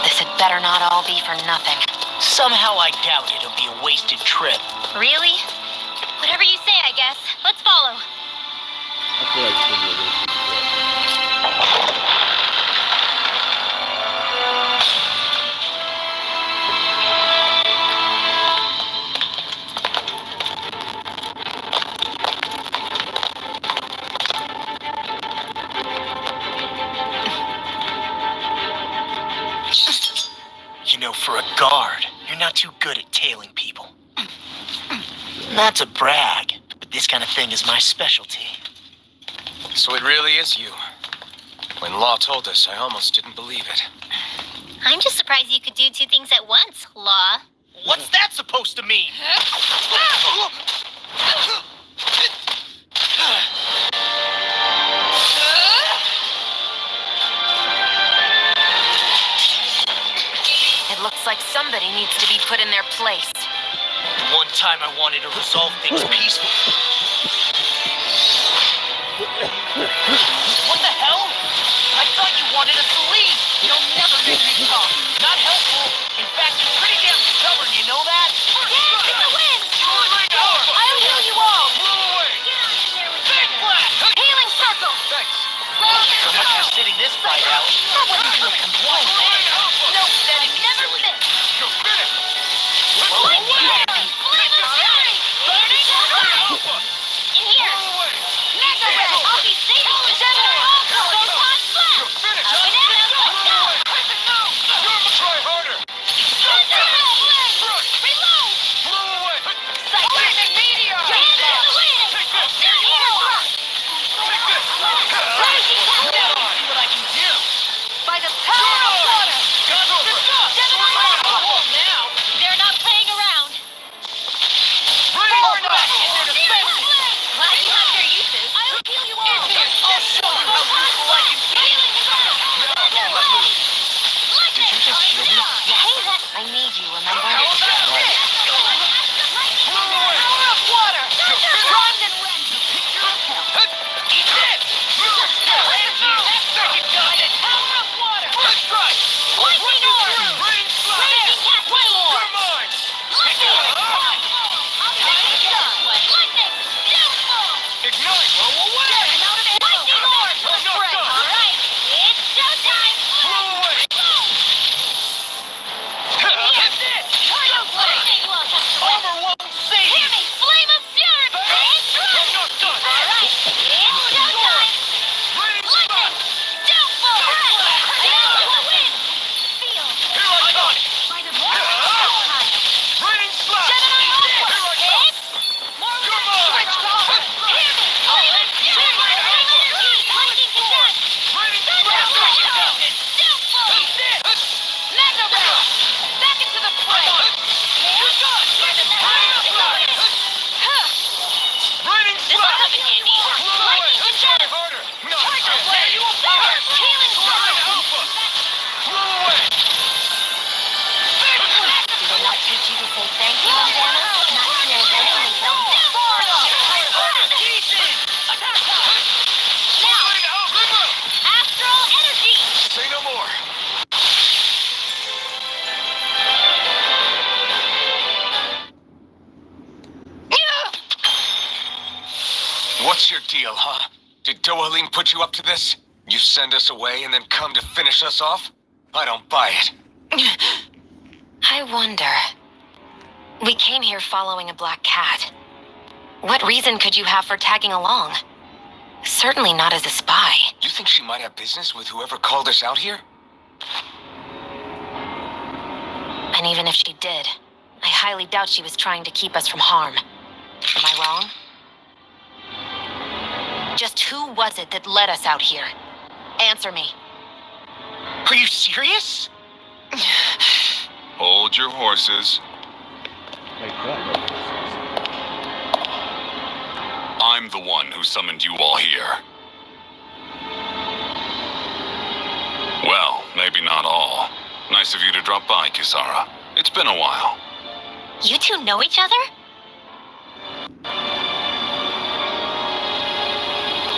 This had better not all be for nothing.
Somehow I doubt it'll be a wasted trip.
Really? Whatever you say, I guess. Let's follow.
I feel like it's gonna be a wasted trip.
You know, for a guard, you're not too good at tailing people. Not to brag, but this kind of thing is my specialty.
So it really is you. When Law told us, I almost didn't believe it.
I'm just surprised you could do two things at once, Law.
What's that supposed to mean?
It looks like somebody needs to be put in their place.
One time I wanted to resolve things peacefully. What the hell? I thought you wanted us to leave. You'll never make me talk. Not helpful. In fact, you're pretty damn stubborn, you know that?
Dance in the wind!
I'll heal you all! Big blast!
Healing circle!
So much for sitting this fight out. I wasn't gonna complain. Nope, that'd be silly.
Flame of fury! Burning hot! In here! Mega Red! I'll be safe! Gemini Alpha! Photon Slash! Up and down!
Try harder!
Thunder Red! Reload! Cyclonic Meteor! Hand in the wind! Air Rock! Raging Captain!
See what I can do.
By the power of water! Gemini Alpha!
Now!
They're not playing around!
Burn back in their defense!
Glad you have your uses. I'll heal you all!
I'll show you how useful I can be!
Did you just heal me?
I need you, remember?
How about this? Power of water! Primed and ready! Eat this! Second gun! Power of water! First strike!
Lightning orb!
Raging slash!
Raging Cascade!
You're mine!
Lightning! I'll take the shot! Lightning! Downfall!
Ignite! Blow away!
Lightning orb! All right, it's showtime!
Blow away! Get this!
Lightning will have to win.
Armor won't save
Hear
you!
me! Flame of fury!
I'm not done!
All right, it's showtime!
Raging
Lightning! Downfall! Down will win! Feel
Here I come!
by the more showtime!
Raging slash!
Gemini
Eat this!
Alpha!
Here I come!
More
You're mine!
switch power! Hear me! Flame of fury! Lightning to death!
Raging
Thunder
slash!
Lightning!
Downfall!
Eat this! Mega Ray! Back into the fray!
You're done! Raging
This will
slash!
come in handy. Lightning to death!
Harder! No!
Charge
Away!
away!
You will burn!
Healing
Raging
circle!
alpha! Blow away!
Did they not teach you to say thank you, Indiana? Not here, then anything. Now, astral energy!
Say no more. What's your deal, huh? Did Dohalim put you up to this? You send us away and then come to finish us off? I don't buy it.
I wonder. We came here following a black cat. What reason could you have for tagging along? Certainly not as a spy.
You think she might have business with whoever called us out here?
And even if she did, I highly doubt she was trying to keep us from harm. Am I wrong? Just who was it that led us out here? Answer me.
Are you serious?
Hold your horses. My God.
I'm the one who summoned you all here. Well, maybe not all. Nice of you to drop by, Kisara. It's been a while.
You two know each other?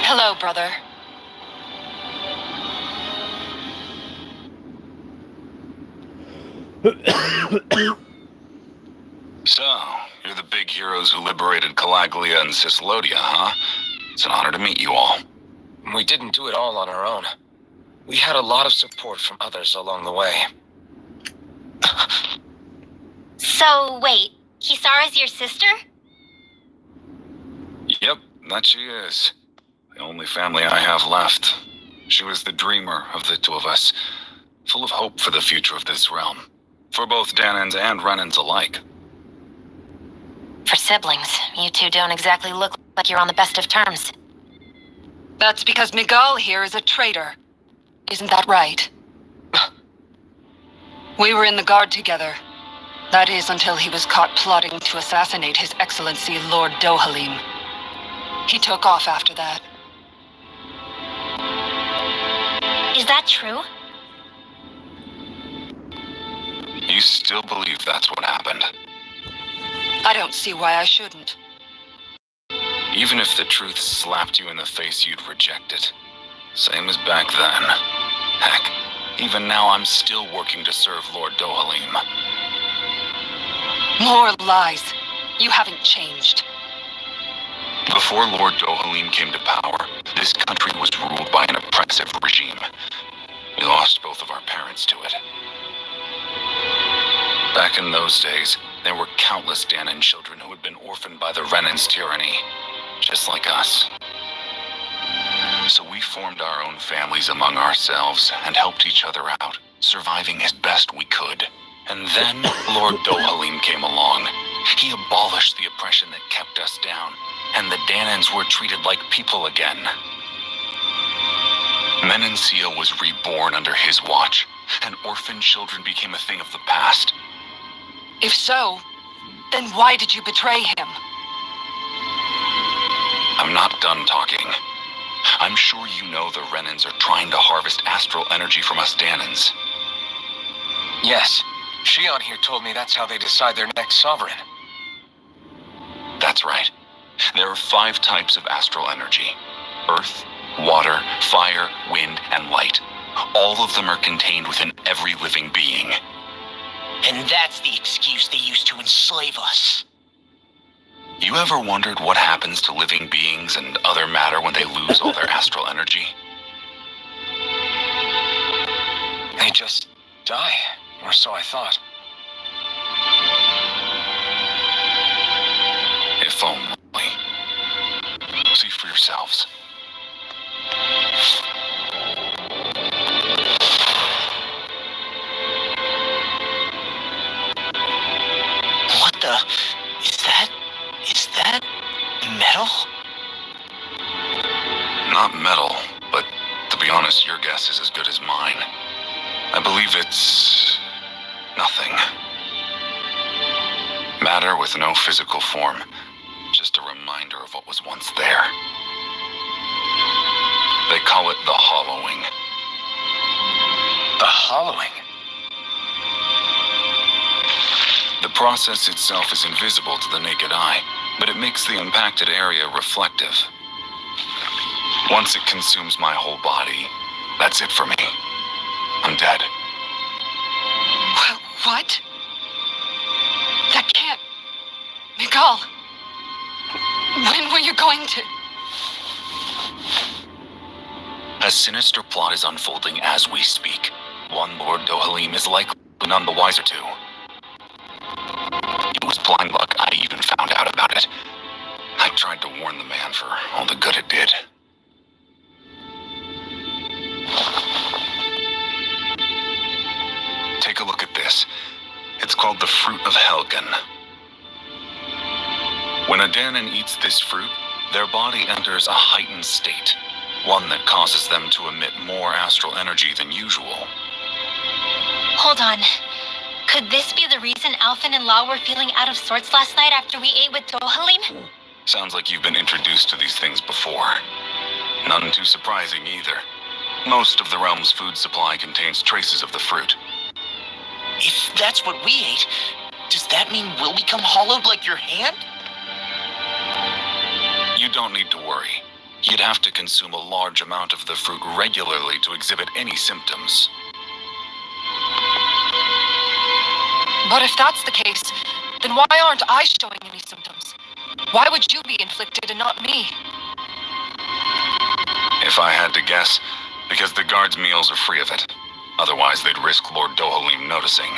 Hello, brother.
So, you're the big heroes who liberated Calaglia and Cislodia, huh? It's an honor to meet you all.
We didn't do it all on our own. We had a lot of support from others along the way.
So, wait, Kisara's your sister?
Yep, that she is. The only family I have left. She was the dreamer of the two of us, full of hope for the future of this realm. For both Danans and Renans alike.
For siblings, you two don't exactly look like you're on the best of terms.
That's because Miguel here is a traitor. Isn't that right? We were in the Guard together. That is, until he was caught plotting to assassinate His Excellency Lord Dohalim. He took off after that.
Is that true?
You still believe that's what happened?
I don't see why I shouldn't.
Even if the truth slapped you in the face, you'd reject it. Same as back then. Heck, even now I'm still working to serve Lord Dohalim.
More lies. You haven't changed.
Before Lord Dohalim came to power, this country was ruled by an oppressive regime. We lost both of our parents to it. Back in those days, there were countless Danan children who had been orphaned by the Renan's tyranny, just like us. So we formed our own families among ourselves and helped each other out, surviving as best we could. And then Lord Dohalim came along. He abolished the oppression that kept us down, and the Danans were treated like people again. Menancia was reborn under his watch, and orphan children became a thing of the past.
If so, then why did you betray him?
I'm not done talking. I'm sure you know the Renans are trying to harvest astral energy from us Danans.
Yes, Shion here told me that's how they decide their next sovereign.
That's right. There are 5 types of astral energy. Earth, water, fire, wind, and light. All of them are contained within every living being.
And that's the excuse they use to enslave us.
You ever wondered what happens to living beings and other matter when they lose all their astral energy?
They just die, or so I thought.
If only. See for yourselves.
What the? Is that metal?
Not metal, but to be honest, your guess is as good as mine. I believe it's nothing. Matter with no physical form. Just a reminder of what was once there. They call it the hollowing.
The hollowing?
The process itself is invisible to the naked eye, but it makes the impacted area reflective. Once it consumes my whole body, that's it for me. I'm dead.
What? That can't... Miguel, when were you going to...
A sinister plot is unfolding as we speak. One Lord Dohalim is likely none the wiser to. It was blind luck I even found out about it. I tried to warn the man for all the good it did. Take a look at this. It's called the Fruit of Helgen. When a Danan eats this fruit, their body enters a heightened state, one that causes them to emit more astral energy than usual.
Hold on. Could this be the reason Alphen and Law were feeling out of sorts last night after we ate with Dohalim?
Sounds like you've been introduced to these things before. None too surprising either. Most of the realm's food supply contains traces of the fruit.
If that's what we ate, does that mean we'll become hollowed like your hand?
You don't need to worry. You'd have to consume a large amount of the fruit regularly to exhibit any symptoms.
But if that's the case, then why aren't I showing any symptoms? Why would you be inflicted and not me?
If I had to guess, because the guards' meals are free of it. Otherwise, they'd risk Lord Dohalim noticing.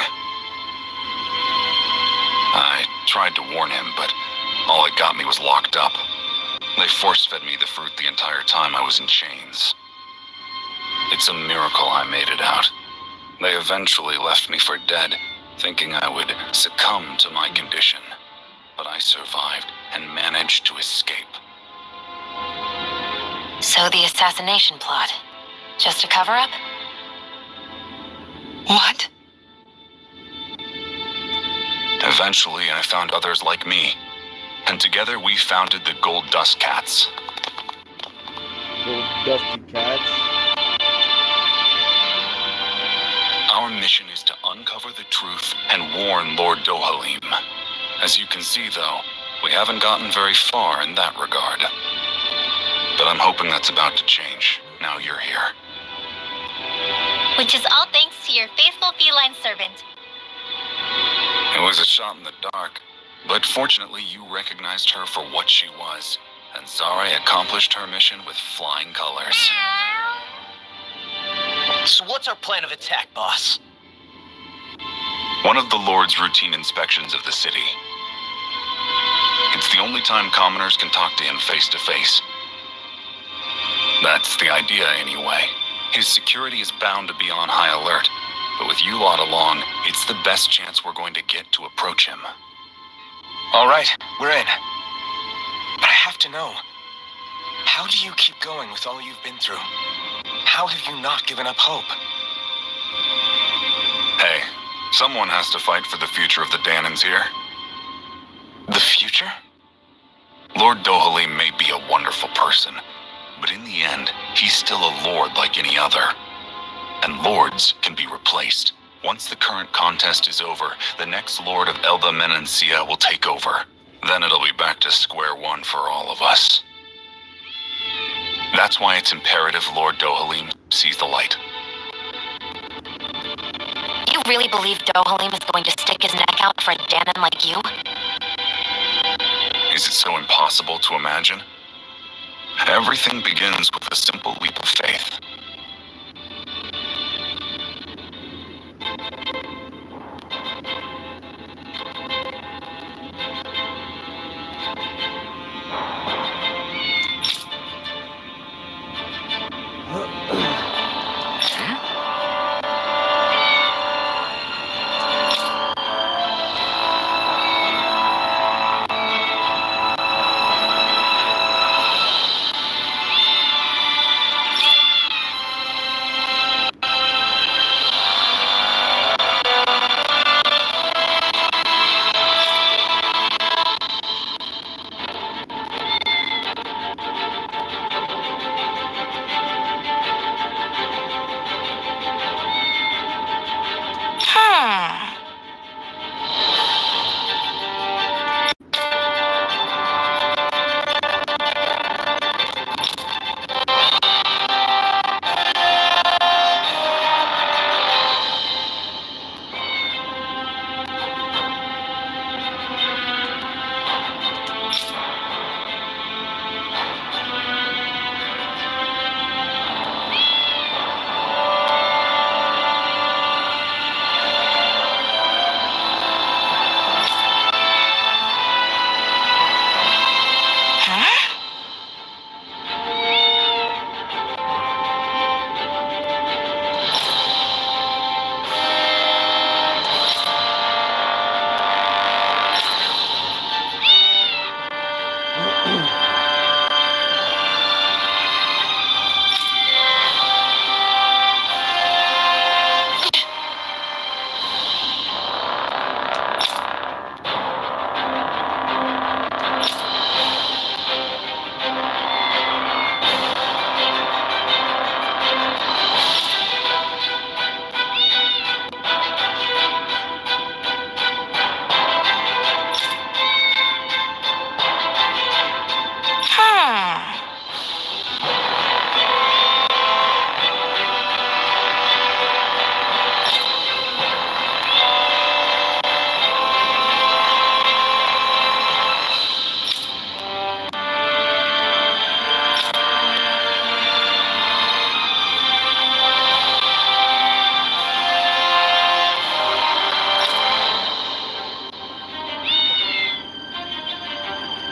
I tried to warn him, but all it got me was locked up. They force-fed me the fruit the entire time I was in chains. It's a miracle I made it out. They eventually left me for dead, thinking I would succumb to my condition. But I survived and managed to escape.
So the assassination plot. Just a cover-up?
What?
Eventually, I found others like me. And together we founded the Gold Dust Cats.
Gold Dusty Cats.
Our mission is to uncover the truth and warn Lord Dohalim. As you can see, though, we haven't gotten very far in that regard. But I'm hoping that's about to change, now you're here.
Which is all thanks to your faithful feline servant.
It was a shot in the dark, but fortunately you recognized her for what she was, and Zare accomplished her mission with flying colors.
So what's our plan of attack, boss?
One of the Lord's routine inspections of the city. It's the only time commoners can talk to him face to face. That's the idea, anyway. His security is bound to be on high alert, but with you lot along, it's the best chance we're going to get to approach him.
All right, we're in. But I have to know, how do you keep going with all you've been through? How have you not given up hope?
Hey, someone has to fight for the future of the Danans here.
The future?
Lord Dohalim may be a wonderful person, but in the end, he's still a lord like any other. And lords can be replaced. Once the current contest is over, the next lord of Elba Menancia will take over. Then it'll be back to square one for all of us. That's why it's imperative Lord Dohalim sees the light.
You really believe Dohalim is going to stick his neck out for a Danon like you?
Is it so impossible to imagine? Everything begins with a simple leap of faith.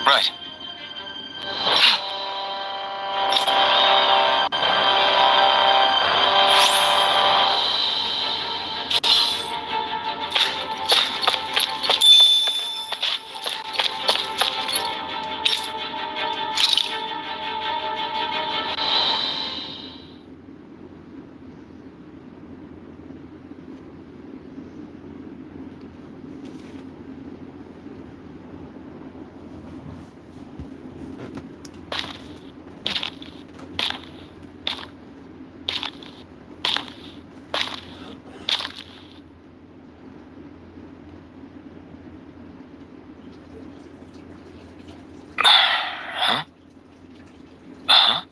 Right. Huh? Uh-huh.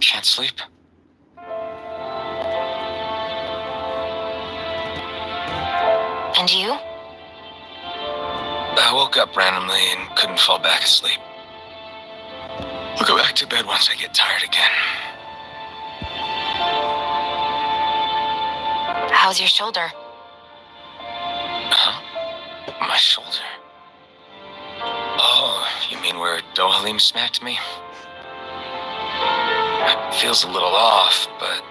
Can't sleep?
And you?
I woke up randomly and couldn't fall back asleep. I'll go back to bed once I get tired again.
How's your shoulder?
Huh? My shoulder. Oh, you mean where Dohalim smacked me? It feels a little off, but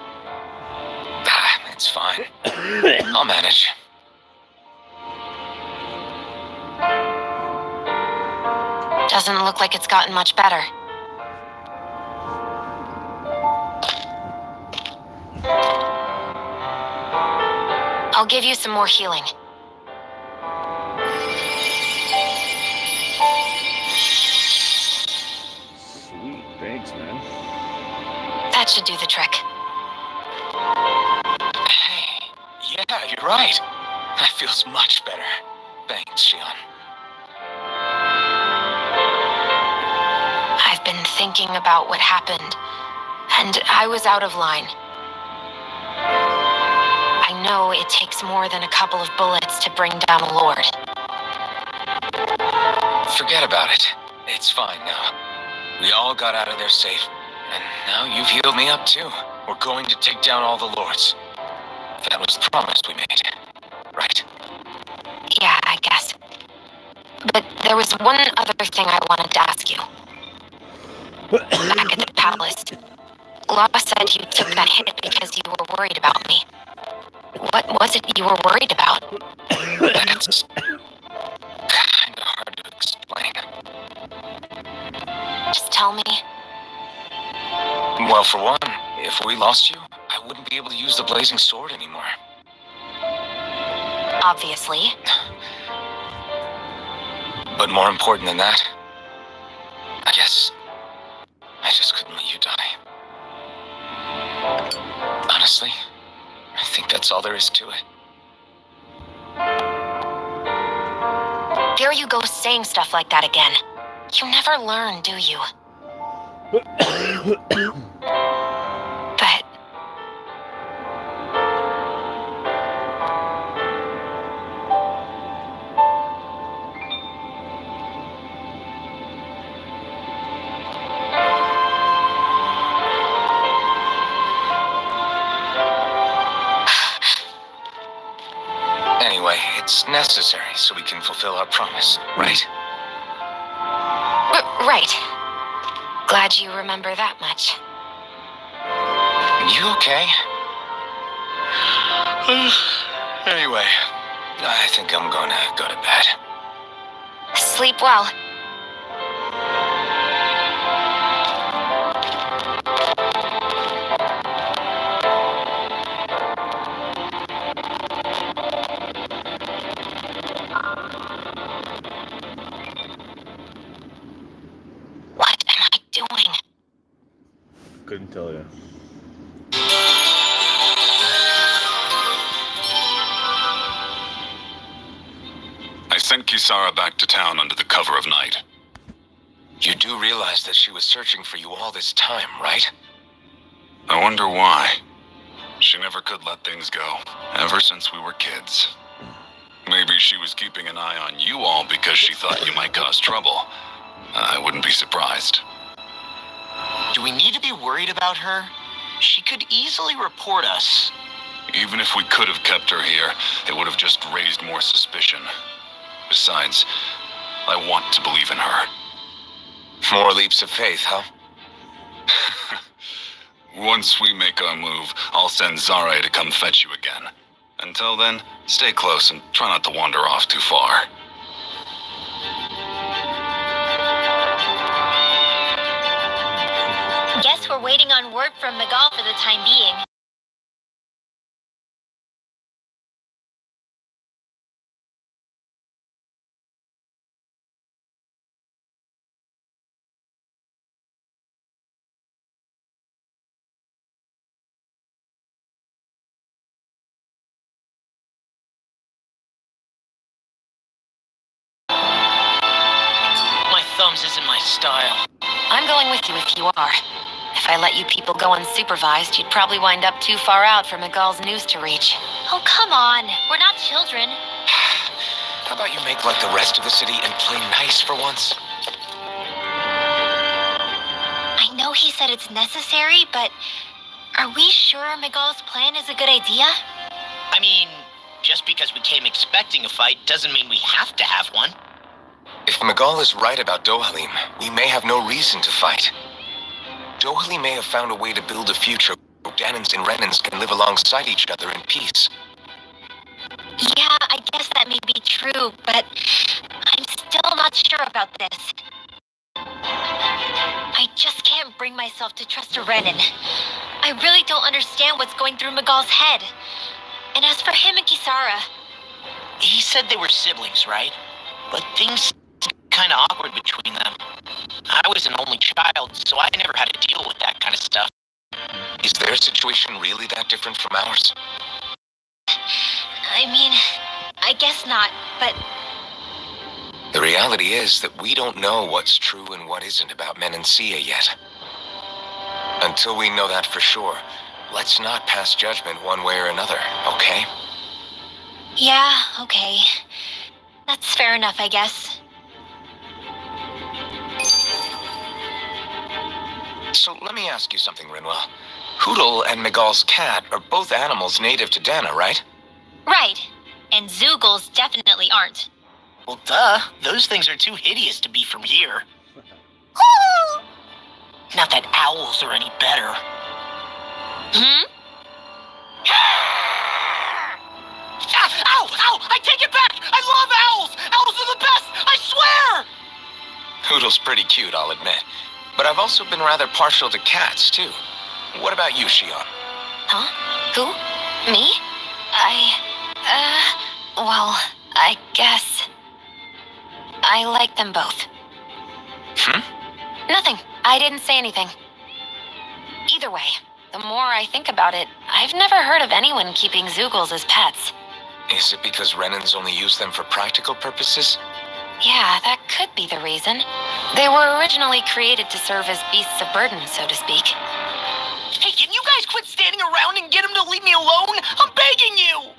it's fine. I'll manage.
Doesn't look like it's gotten much better. I'll give you some more healing.
Sweet, thanks, man.
That should do the trick.
Hey, yeah, you're right. That feels much better. Thanks, Shion.
I've been thinking about what happened, and I was out of line. I know it takes more than a couple of bullets to bring down a lord.
Forget about it. It's fine now. We all got out of there safe, and now you've healed me up too. We're going to take down all the lords. That was the promise we made, right?
Yeah, I guess. But there was one other thing I wanted to ask you. Back at the palace, Law said you took that hit because you were worried about me. What was it you were worried about?
That's kind of hard to explain.
Just tell me.
Well, for one, if we lost you, I wouldn't be able to use the blazing sword anymore.
Obviously.
But more important than that, I guess I just couldn't let you die. Honestly, I think that's all there is to it.
There you go saying stuff like that again. You never learn, do you? But...
Anyway, it's necessary so we can fulfill our promise, right?
Right. Glad you remember that much.
You okay? Anyway, I think I'm gonna go to bed.
Sleep well. What am I doing?
Couldn't tell you.
I sent Kisara back to town under the cover of night.
You do realize that she was searching for you all this time, right?
I wonder why. She never could let things go, ever since we were kids. Maybe she was keeping an eye on you all because she thought you might cause trouble. I wouldn't be surprised.
Do we need to be worried about her? She could easily report us.
Even if we could have kept her here, it would have just raised more suspicion. Besides, I want to believe in her.
More leaps of faith, huh?
Once we make our move, I'll send Zare to come fetch you again. Until then, stay close and try not to wander off too far.
Guess we're waiting on word from Miguel for the time being.
My thumbs isn't my style.
I'm going with you if you are. If I let you people go unsupervised, you'd probably wind up too far out for Miguel's news to reach. Oh, come on. We're not children.
How about you make like the rest of the city and play nice for once?
I know he said it's necessary, but are we sure Miguel's plan is a good idea?
I mean, just because we came expecting a fight doesn't mean we have to have one.
If Miguel is right about Dohalim, we may have no reason to fight. Dohalim may have found a way to build a future where Danans and Renans can live alongside each other in peace.
Yeah, I guess that may be true, but I'm still not sure about this. I just can't bring myself to trust a Renan. I really don't understand what's going through Miguel's head. And as for him and Kisara,
He said they were siblings, right? But things seemed kind of awkward between them. I was an only child, so I never had to deal with that kind of stuff.
Is their situation really that different from ours?
I mean, I guess not, but
The reality is that we don't know what's true and what isn't about Menancia yet. Until we know that for sure, let's not pass judgment one way or another, okay?
yeah, okay. That's fair enough, I guess.
So let me ask you something, Rinwell. Hoodle and Miguel's cat are both animals native to Dana, right?
Right. And Zoogles definitely aren't.
Well, duh. Those things are too hideous to be from here. Not that owls are any better.
Hmm?
Ow! Ow! I take it back! I love owls! Owls are the best! I swear!
Hoodle's pretty cute, I'll admit. But I've also been rather partial to cats, too. What about you, Shion?
Huh? Who? Me? Well, I guess I like them both. Nothing. I didn't say anything. Either way, the more I think about it, I've never heard of anyone keeping Zoogles as pets.
Is it because Renans only use them for practical purposes?
Yeah, that could be the reason. They were originally created to serve as beasts of burden, so to speak.
Hey, can you guys quit standing around and get him to leave me alone? I'm begging you!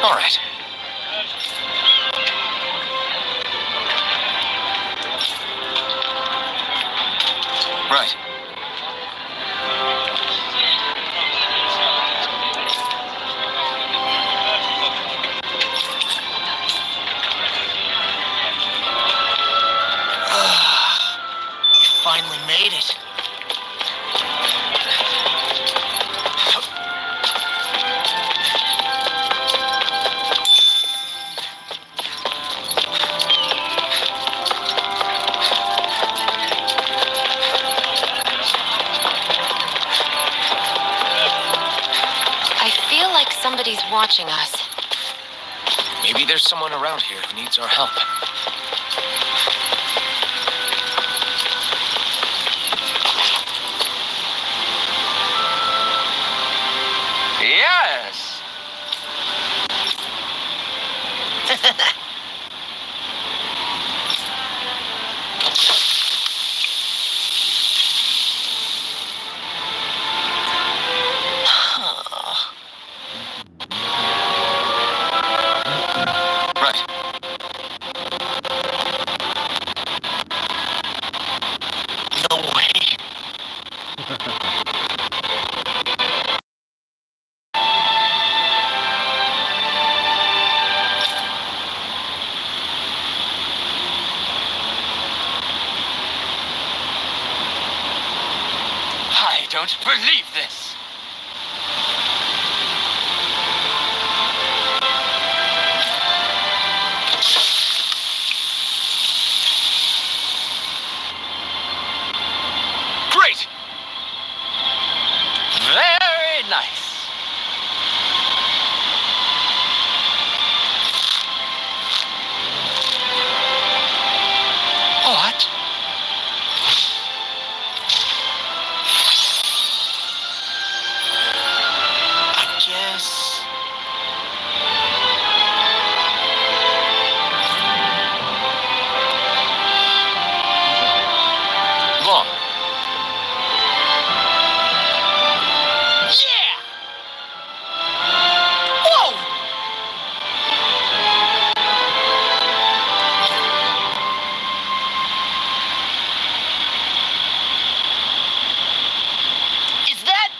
All right. Right.
You finally made it.
like somebody's watching us.
Maybe there's someone around here who needs our help.
Yes!
Right.
No way. I don't believe this.
Great!
Very nice. What? I guess.
Law.
Yeah! Whoa! Is that?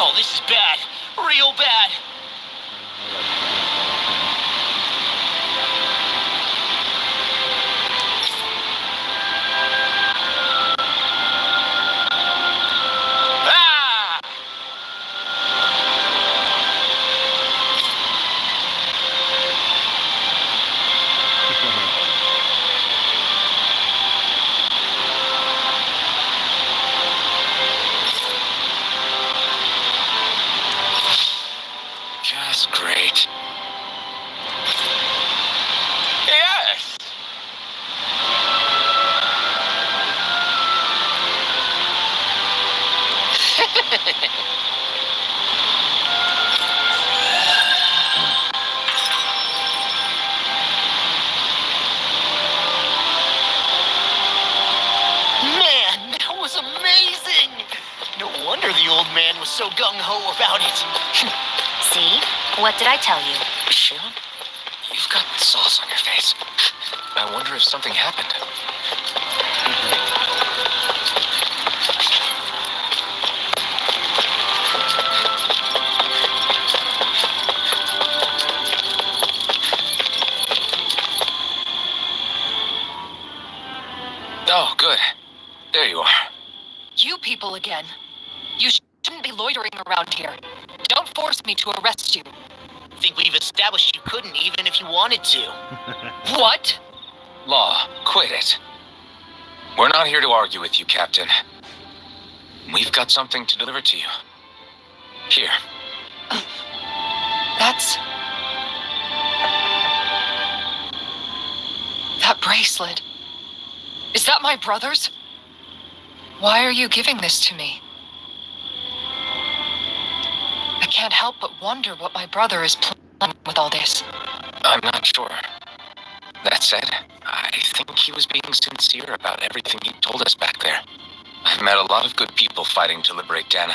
Oh, this is bad. Real bad. Ah!
Just great.
Yes! Man, that was amazing! No wonder the old man was so gung-ho about it.
See? What did I tell you?
Sharon, you've got sauce on your face. I wonder if something happened. Oh, good. There you are.
You people again. You shouldn't be loitering around here. Don't force me to arrest you.
Think we've established you couldn't even if you wanted to.
What?
Law, quit it. We're not here to argue with you, Captain. We've got something to deliver to you. Here.
That's... That bracelet. Is that my brother's? Why are you giving this to me? I can't help but wonder what my brother is planning with all this.
I'm not sure. That said, I think he was being sincere about everything he told us back there. I've met a lot of good people fighting to liberate Dana.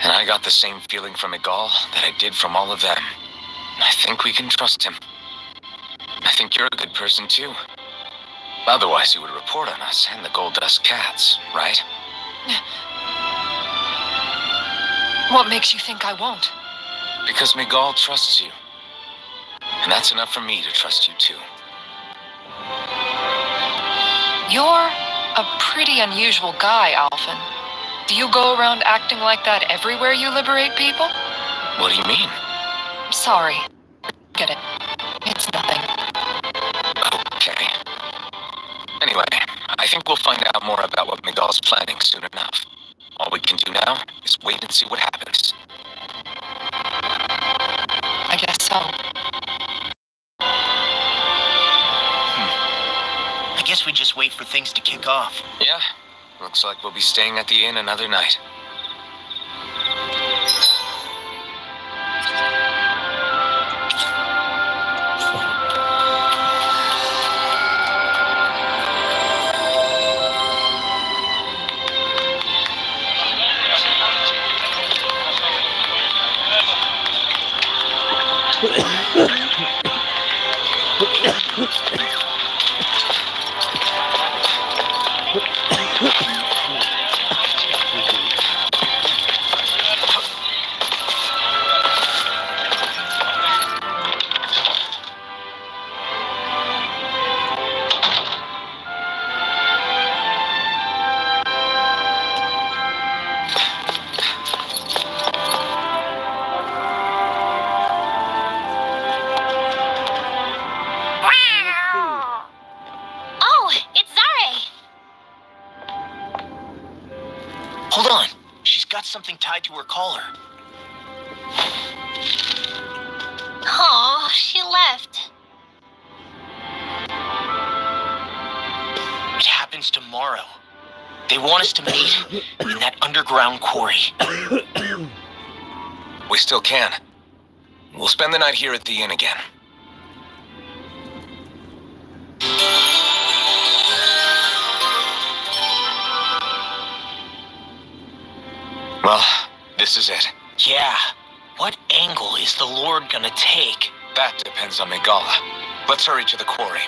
And I got the same feeling from Igal that I did from all of them. I think we can trust him. I think you're a good person too. Otherwise he would report on us and the Gold Dust Cats, right?
What makes you think I won't?
Because Miguel trusts you. And that's enough for me to trust you too.
You're a pretty unusual guy, Alphen. Do you go around acting like that everywhere you liberate people?
What do you mean?
Sorry. Get it. It's nothing.
Okay. Anyway, think we'll find out more about what Miguel's planning soon enough. All we can do now is wait and see what happens.
I guess so.
I guess we just wait for things to kick off.
Yeah, looks like we'll be staying at the inn another night.
Oh, it's Zare!
Hold on. She's got something tied to her collar.
Oh, she left.
It happens tomorrow. They want us to meet in that underground quarry.
We still can. We'll spend the night here at the inn again. Well, this is it.
Yeah. What angle is the Lord gonna take?
That depends on Migala. Let's hurry to the quarry.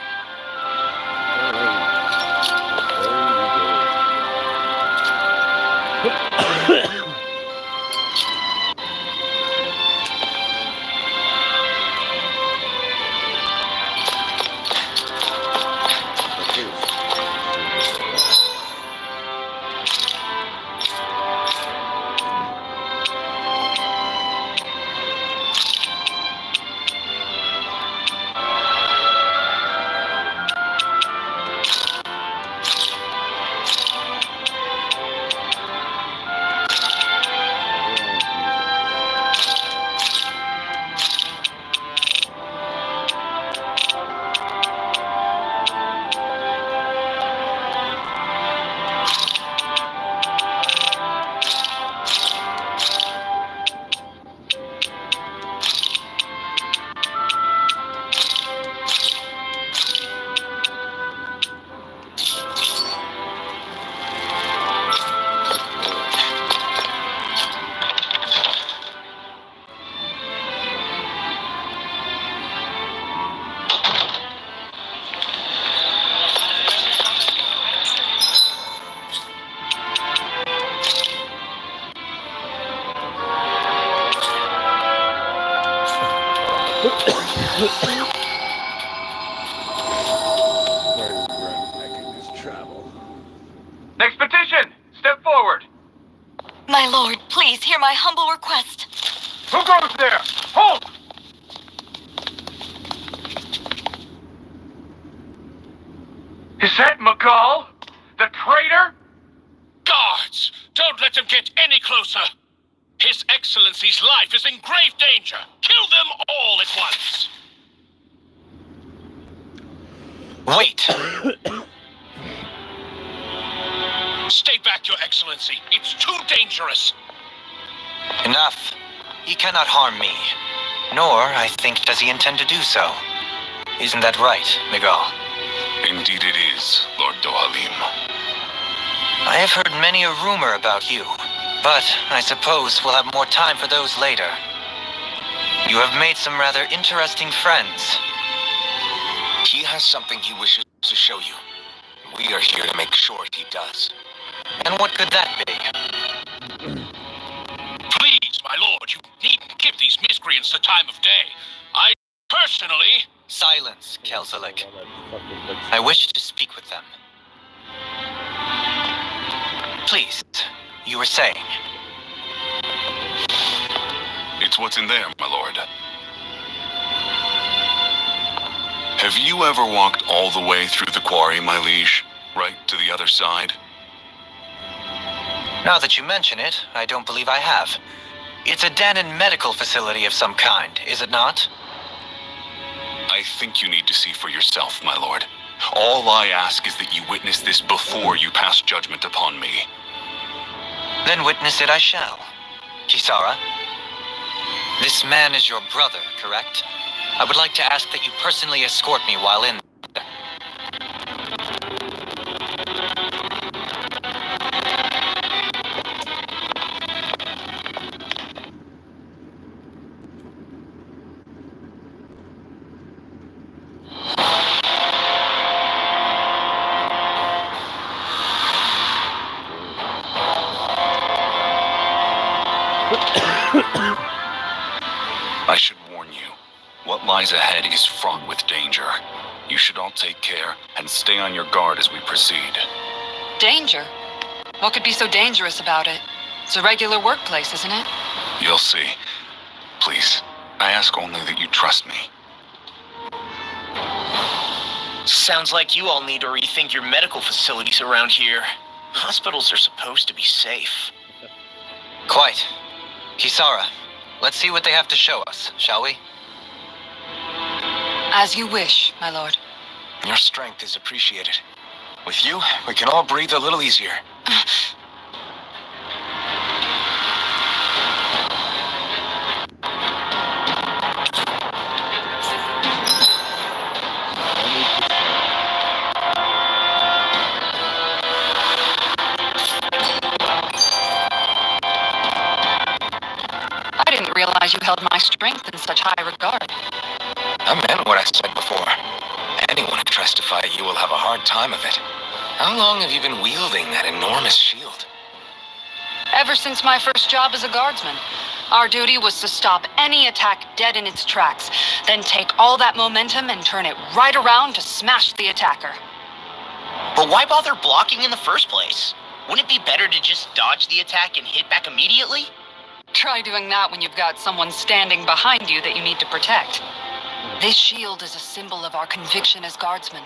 Next petition! Step forward!
My lord, please hear my humble request.
Who goes there? Halt! Is that Miguel? The traitor?
Guards! Don't let him get any closer! His Excellency's life is in grave danger! Kill them all at once!
Wait!
Stay back, Your Excellency. It's too dangerous.
Enough. He cannot harm me. Nor, I think, does he intend to do so. Isn't that right, Miguel?
Indeed it is, Lord Dohalim.
I have heard many a rumor about you, but I suppose we'll have more time for those later. You have made some rather interesting friends.
He has something he wishes to show you. We are here to make sure he does.
And what could that be?
Please, my lord, you needn't give these miscreants the time of day. I personally...
Silence, Kelzelik. I wish to speak with them. Please, you were saying.
It's what's in there, my lord. Have you ever walked all the way through the quarry, my liege? right to the other side?
Now that you mention it, I don't believe I have. It's a Danon medical facility of some kind, is it not?
I think you need to see for yourself, my lord. All I ask is that you witness this before you pass judgment upon me.
Then witness it I shall. Kisara, this man is your brother, correct? I would like to ask that you personally escort me while in there.
I should warn you, what lies ahead is fraught with danger. You should all take care and stay on your guard as we proceed.
Danger? What could be so dangerous about it? It's a regular workplace, isn't it?
You'll see. Please, I ask only that you trust me.
Sounds like you all need to rethink your medical facilities around here. Hospitals are supposed to be safe.
Quite. Kisara, let's see what they have to show us, shall we?
As you wish, my lord.
Your strength is appreciated. With you, we can all breathe a little easier.
I didn't realize you held my strength in such high regard.
I meant what I said before. Anyone who tries to fight you will have a hard time of it. How long have you been wielding that enormous shield?
Ever since my first job as a guardsman, our duty was to stop any attack dead in its tracks, then take all that momentum and turn it right around to smash the attacker.
But why bother blocking in the first place? Wouldn't it be better to just dodge the attack and hit back immediately?
Try doing that when you've got someone standing behind you that you need to protect. This shield is a symbol of our conviction as guardsmen.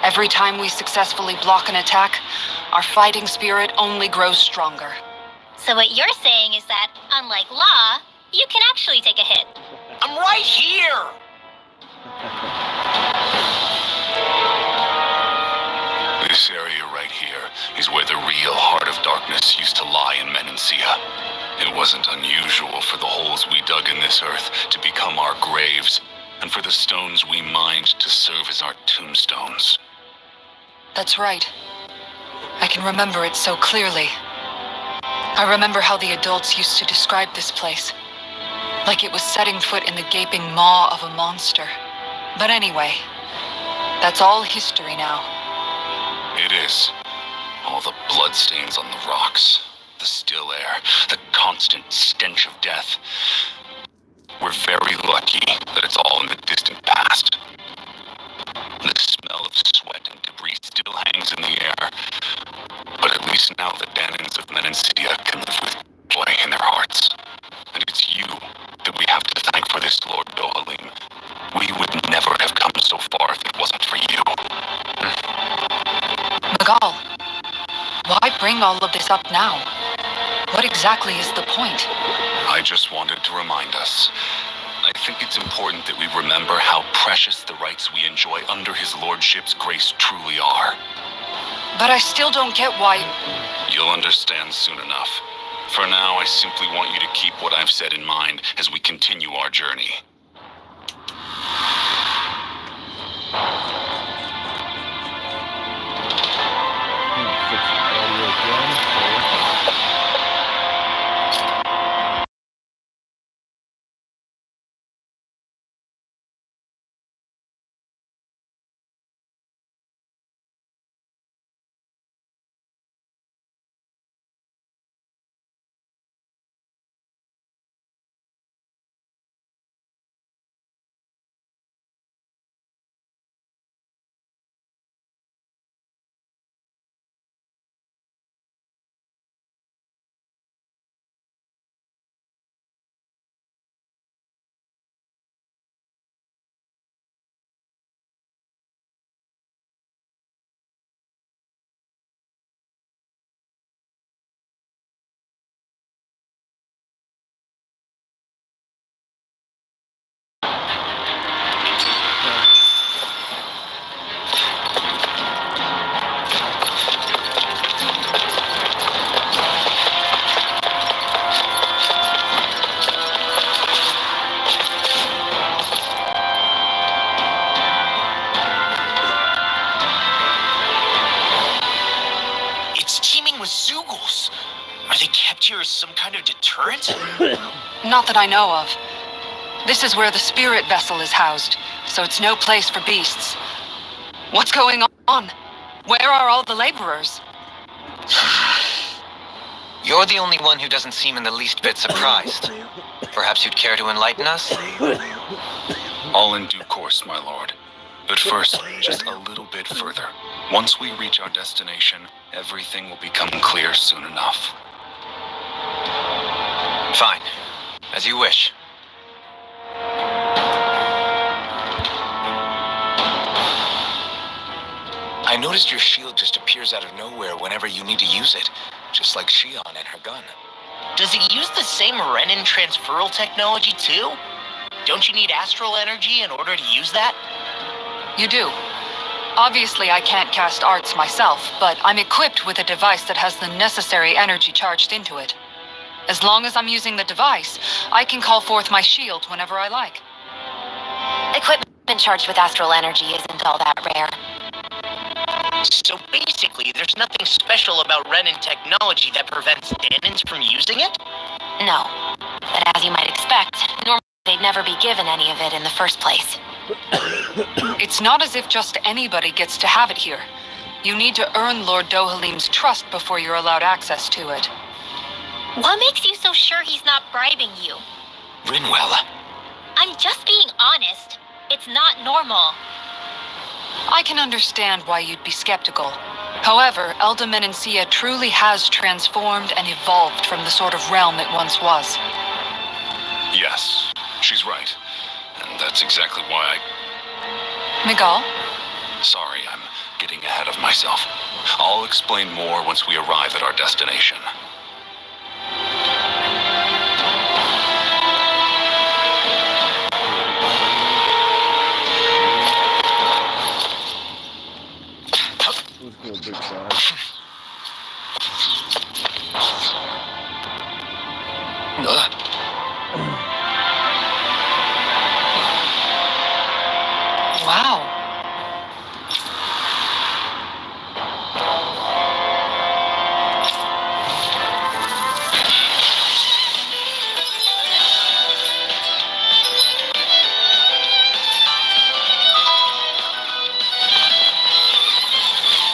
Every time we successfully block an attack, our fighting spirit only grows stronger.
So what you're saying is that, unlike Law, you can actually take a hit.
I'm right here!
This area right here is where the real heart of darkness used to lie in Menancia. It wasn't unusual for the holes we dug in this earth to become our graves, and for the stones we mined to serve as our tombstones.
That's right. I can remember it so clearly. I remember how the adults used to describe this place. Like it was setting foot in the gaping maw of a monster. But anyway, that's all history now.
It is. All the bloodstains on the rocks, the still air, the constant stench of death. We're very lucky that it's all in the distant past. The smell of sweat and debris still hangs in the air. But at least now the Danons of Menancia can live with joy in their hearts. And it's you that we have to thank for this, Lord Dohalim. We would never have come so far if it wasn't for you.
Magal, why bring all of this up now? What exactly is the point?
I just wanted to remind us. I think it's important that we remember how precious the rights we enjoy under his lordship's grace truly are.
But I still don't get why...
You'll understand soon enough. For now, I simply want you to keep what I've said in mind as we continue our journey.
with Zoogles. Are they kept here as some kind of deterrent?
Not that I know of. This is where the spirit vessel is housed, so it's no place for beasts. What's going on? Where are all the laborers?
You're the only one who doesn't seem in the least bit surprised. Perhaps you'd care to enlighten us?
All in due course, my lord. But first, just a little bit further. Once we reach our destination, everything will become clear soon enough.
Fine. As you wish.
I noticed your shield just appears out of nowhere whenever you need to use it, just like Shion and her gun.
Does it use the same Renin transferal technology too? Don't you need astral energy in order to use that?
You do. Obviously, I can't cast arts myself, but I'm equipped with a device that has the necessary energy charged into it. As long as I'm using the device, I can call forth my shield whenever I like.
Equipment charged with astral energy isn't all that rare.
So basically, there's nothing special about Renin technology that prevents Danins from using it?
No. But as you might expect, normally they'd never be given any of it in the first place.
It's not as if just anybody gets to have it here. You need to earn Lord Dohalim's trust before you're allowed access to it.
What makes you so sure he's not bribing you?
Rinwell.
I'm just being honest. It's not normal.
I can understand why you'd be skeptical. However, Elda Menancia truly has transformed and evolved from the sort of realm it once was.
Yes, she's right. And that's exactly why
Miguel?
Sorry, I'm getting ahead of myself. I'll explain more once we arrive at our destination.
Who's going big guy?
Wow.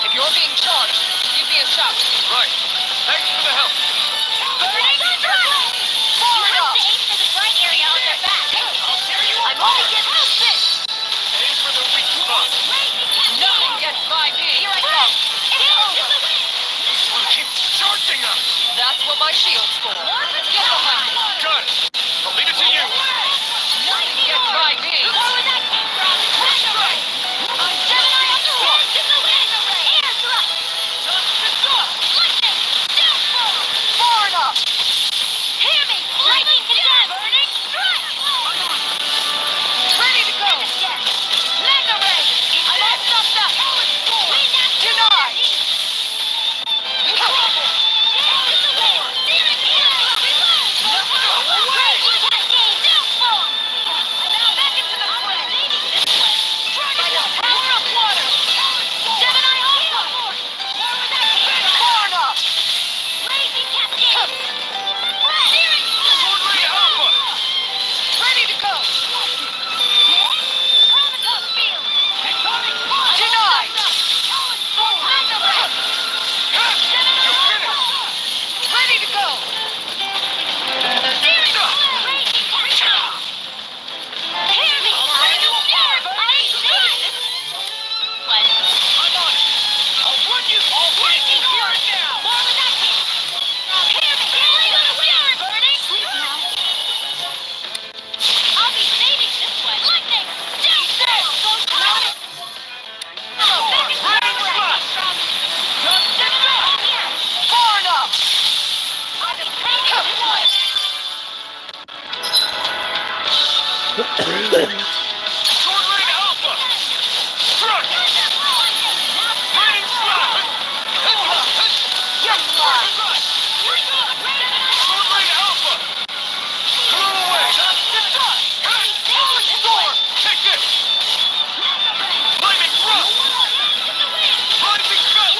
If you're being charged, give me a shout. Right. Thanks for the help.
I'm only getting this.
Aim for the weak spot.
Nothing gets by me.
Here I go.
This one keeps charging us.
That's what my shield's for. Get behind me.
Got it. I'll leave it to you.
Nothing gets by me. Far enough. Ready to go. I'm all stuffed up. Denied. Ready to go. Denied. Ready to go. Far enough.
Sword Rain Alpha. Struck. Rain Slap. Sword Rain Alpha. Throw away. Storm. Take this. Lightning Thrust. Lightning Belt.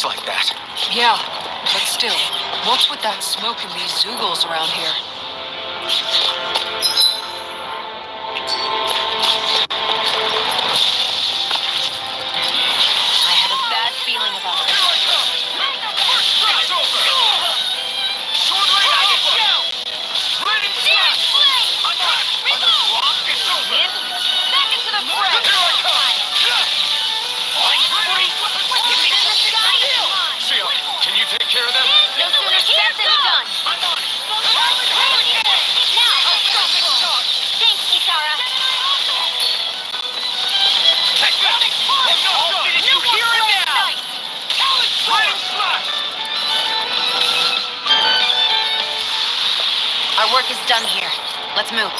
looks like that.
Yeah, but still, what's with that smoke and these Zoogles around here?
I had a bad feeling about it.
Can you take care of them?
No sooner said than done. Now, thanks, Kisara. Our work is done here. Let's move.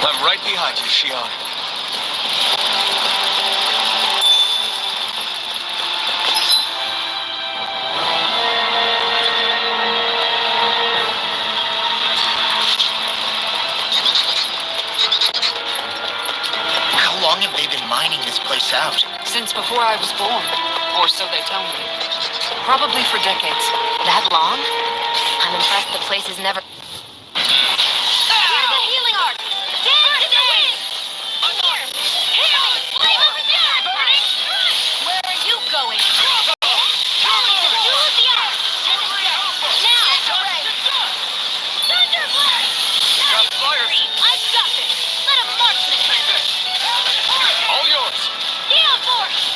I'm right behind you, Shion.
How long have they been mining this place out?
Since before I was born. Or so they tell me. Probably for decades.
That long? I'm impressed the place has never... Here's a healing arc! Dance to the wind! Here! Flame over there! Burning! Where are you going? Calling the jewel of the earth! Now! Thunder blast! Got fire! I've got this! Let a marksman handle it!
All yours.
Gale Force!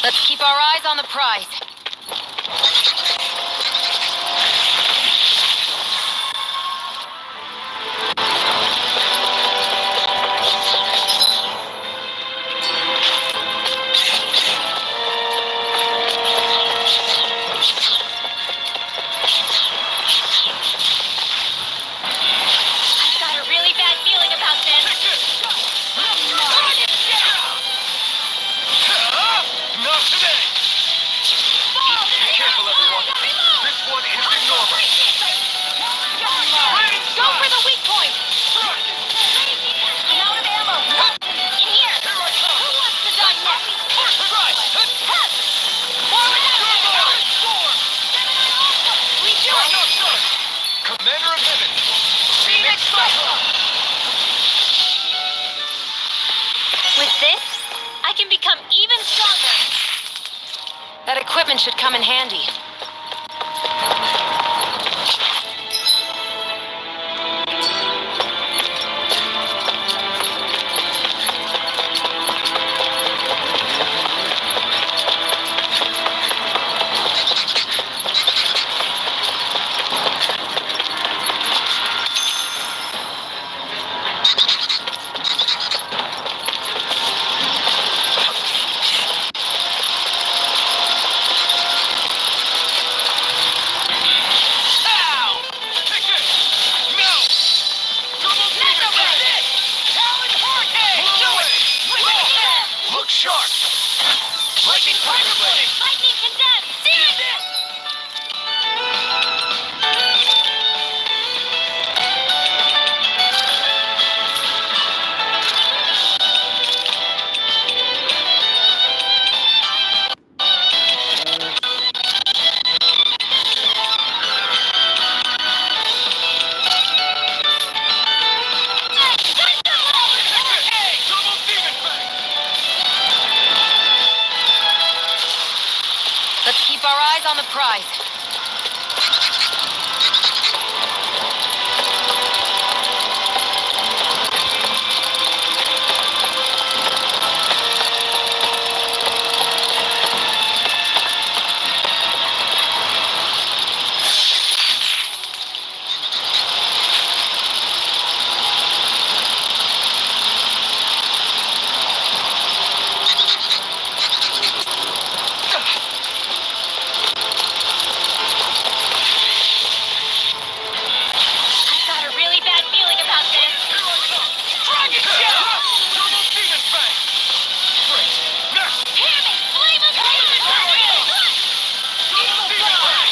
Let's keep our eyes on the prize. I've got a really bad feeling about this.
Not today. Be careful, everyone. This one isn't normal.
Go for the weak point! I'm out of ammo! In here! Who wants to die next? Hup! Forward action! We do it!
Commander of Heaven.
Phoenix Cyclone! With this, I can become even stronger. That equipment should come in handy.
Look sharp. Lightning Tiger Blade.
Lightning condemned! Searing it!
prize.
I've got a really bad feeling about this.
Dragon Shell! Turbo Demon Fang! Great! Next!
Damn it! Flame of Demon Scorpion!
Turbo Demon Fang!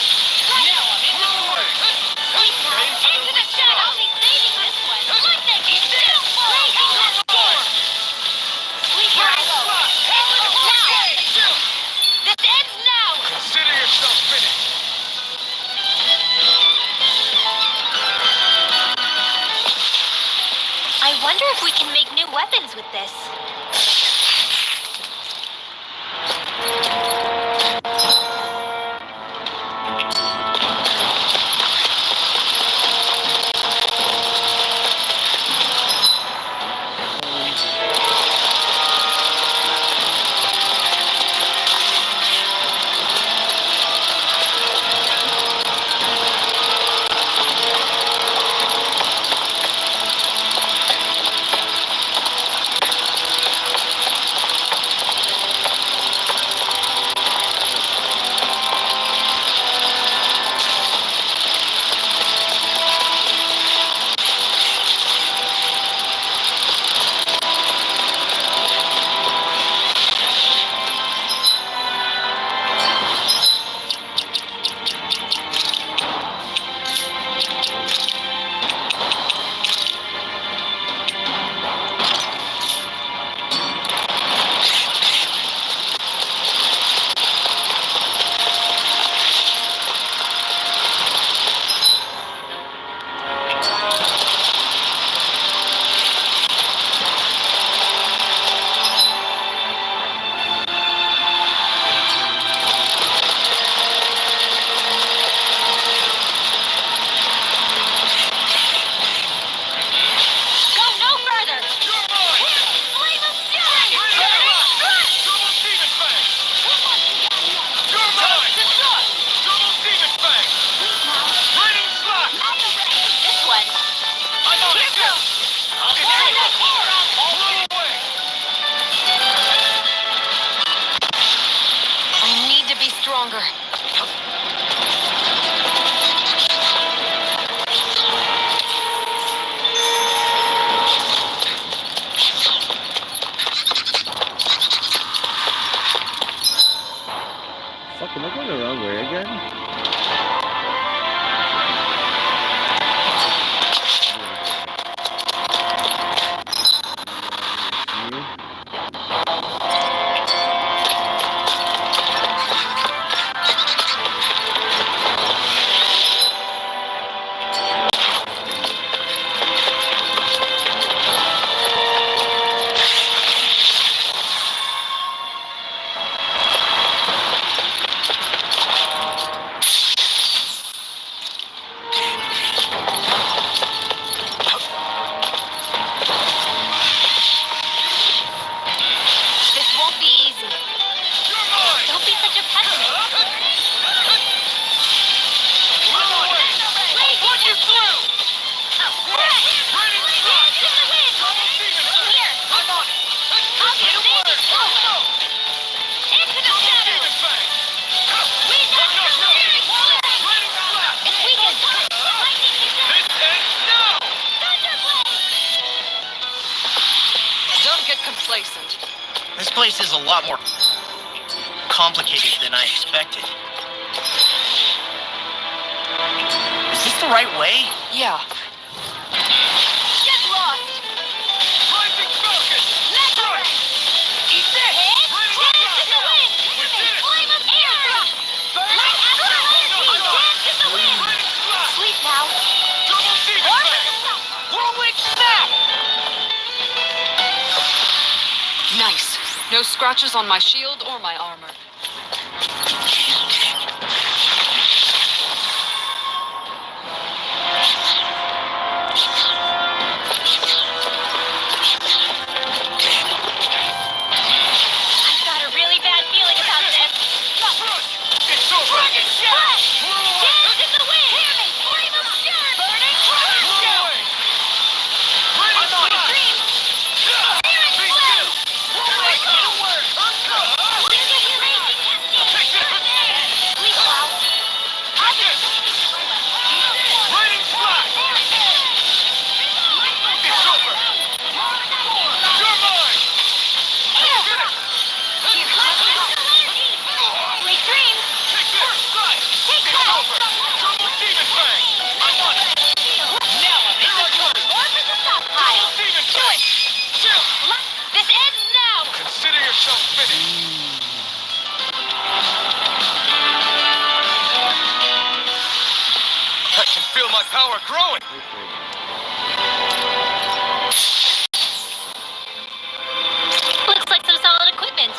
Now I'm in the forest. Into the shadow! I'll be saving this one. Lightning! Still blazing the storm! Sweet Drago! Now! This ends now!
Consider yourself finished!
I wonder if we can make new weapons with this. Go no further! Flame of Fury!
Turbo Demon Fang! You're mine! Turbo Demon Fang! Raining Slash!
This one.
I'm on it! I'll get all the way!
I need to be stronger.
Fuck, am I going the wrong way again?
This won't be easy. Don't be such a pessimist.
Put you through! Raining Slash!
Here.
I'm on it!
I'll get baby. Into the shadow.
Demon Fang!
We got you.
Raining Slash!
If we can lightning
This ends now!
Thunderblade.
Don't get complacent.
This place is a lot more complicated than I expected. Is this the right way?
Yeah.
Get lost.
Rising Falcon!
Let's go.
Eat this!
Dance in the wind. Flame of air drop. Light after energy. Dance in the wind. Sleep now.
Turbo Demon Fang!
Whirlwind snap.
Nice. No scratches on my shield or my armor.
yourself finished. I can feel my power growing.
Looks like some solid equipment.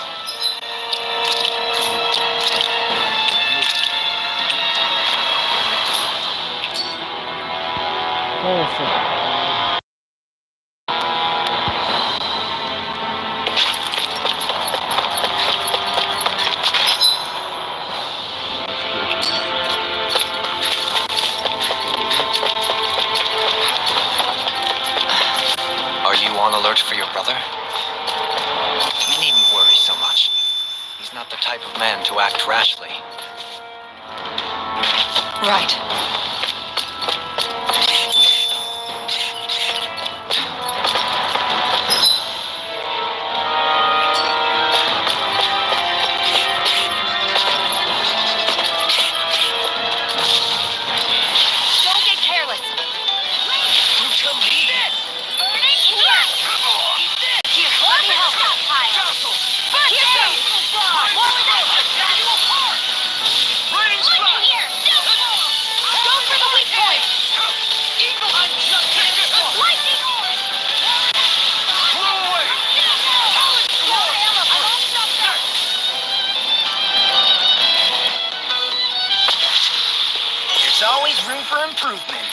Are you on alert for your brother? You needn't worry so much. He's not the type of man to act rashly.
Right.
Don't get careless.
To me?
Here, let me help.
Burning spot!
Here. Go for the weak point.
I'm just
Lightning.
Blow away.
There's always room for improvement.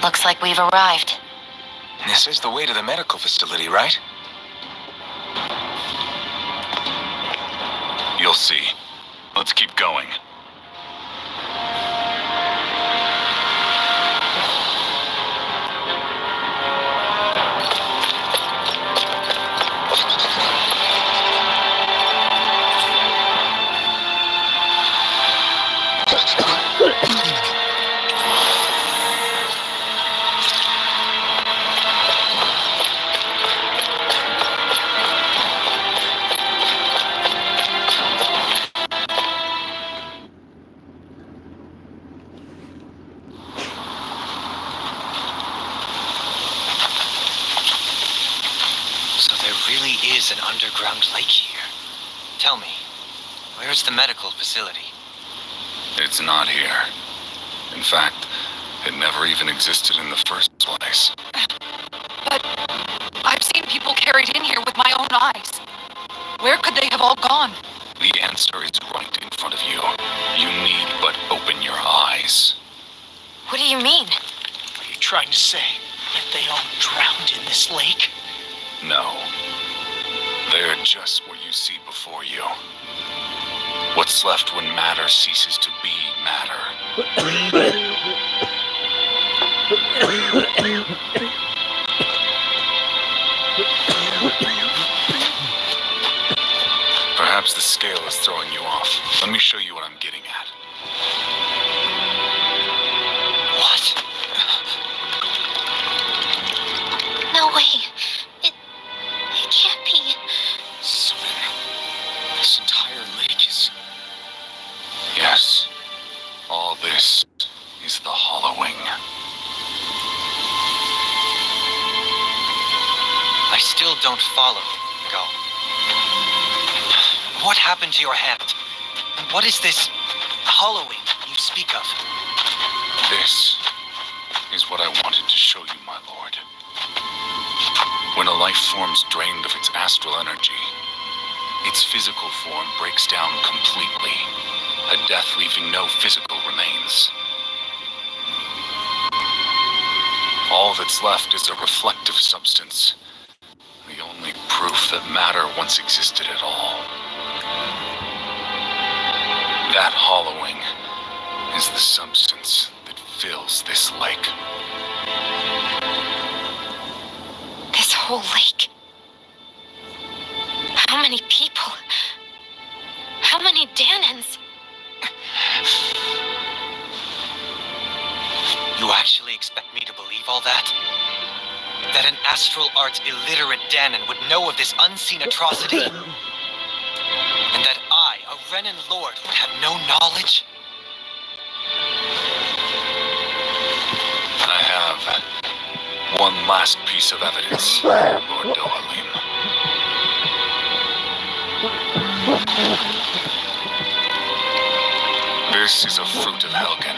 Looks like we've arrived.
This is the way to the medical facility, right?
You'll see. Let's keep going.
So there really is an underground lake here. Tell me, where's the medical facility?
It's not here. In fact, it never even existed in the first place.
But I've seen people carried in here with my own eyes. Where could they have all gone?
The answer is right in front of you. You need but open your eyes.
What do you mean?
Are you trying to say that they all drowned in this lake?
No. They're just what you see before you. What's left when matter ceases to be matter. Perhaps the scale is throwing you off. Let me show you what I'm getting at.
What?
No way. It can't be.
So then, this entire lake is...
Yes. All this is the hollowing.
I still don't follow. Go. What happened to your hand? And what is this hollowing you speak of?
This is what I wanted to show you, my lord. When a life form's drained of its astral energy, its physical form breaks down completely, a death leaving no physical remains. All that's left is a reflective substance, the only proof that matter once existed at all. That hollowing is the substance that fills this lake.
This whole lake. How many people? How many Danans?
honestly expect me to believe all that? That an astral arts illiterate Danon would know of this unseen atrocity? And that I, a Renan lord, would have no knowledge?
I have one last piece of evidence, Lord Dohalim. This is a fruit of Helgen.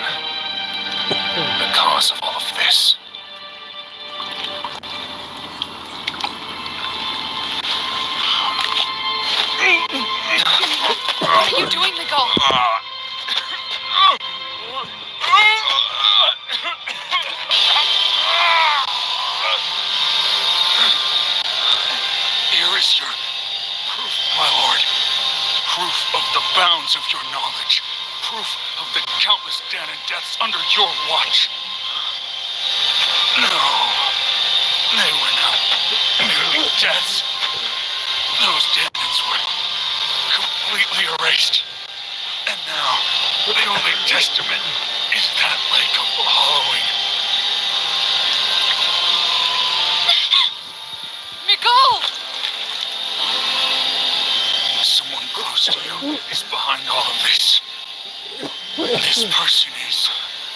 The cause of all of this.
What are you doing, Miguel?
Here is your proof, my lord. Proof of the bounds of your knowledge. Proof of the countless Danon deaths under your watch. No, they were not merely deaths. Those Danons were completely erased. And now, the only testament is that lake of hollowing.
Miguel!
Someone close to you is behind all of this. This person is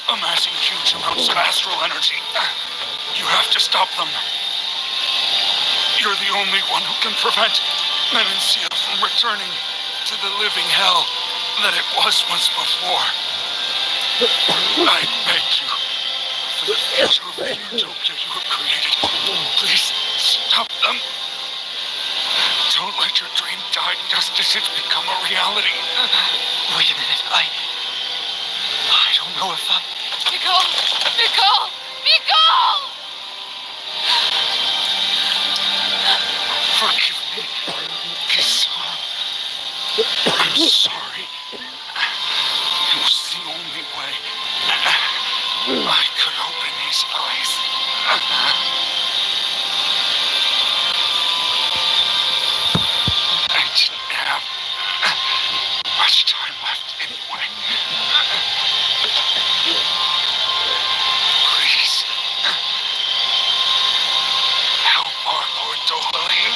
amassing huge amounts of astral energy. You have to stop them. You're the only one who can prevent Menencia from returning to the living hell that it was once before. I beg you, for the future of the utopia you have created, please stop them. Don't let your dream die just as it's become a reality.
Wait a minute, I don't know if I...
Miguel! Miguel! Miguel!
Forgive me, Kisara. I'm sorry. It was the only way I could open his eyes. I didn't have much time left anyway. Please, help our Lord Dohalim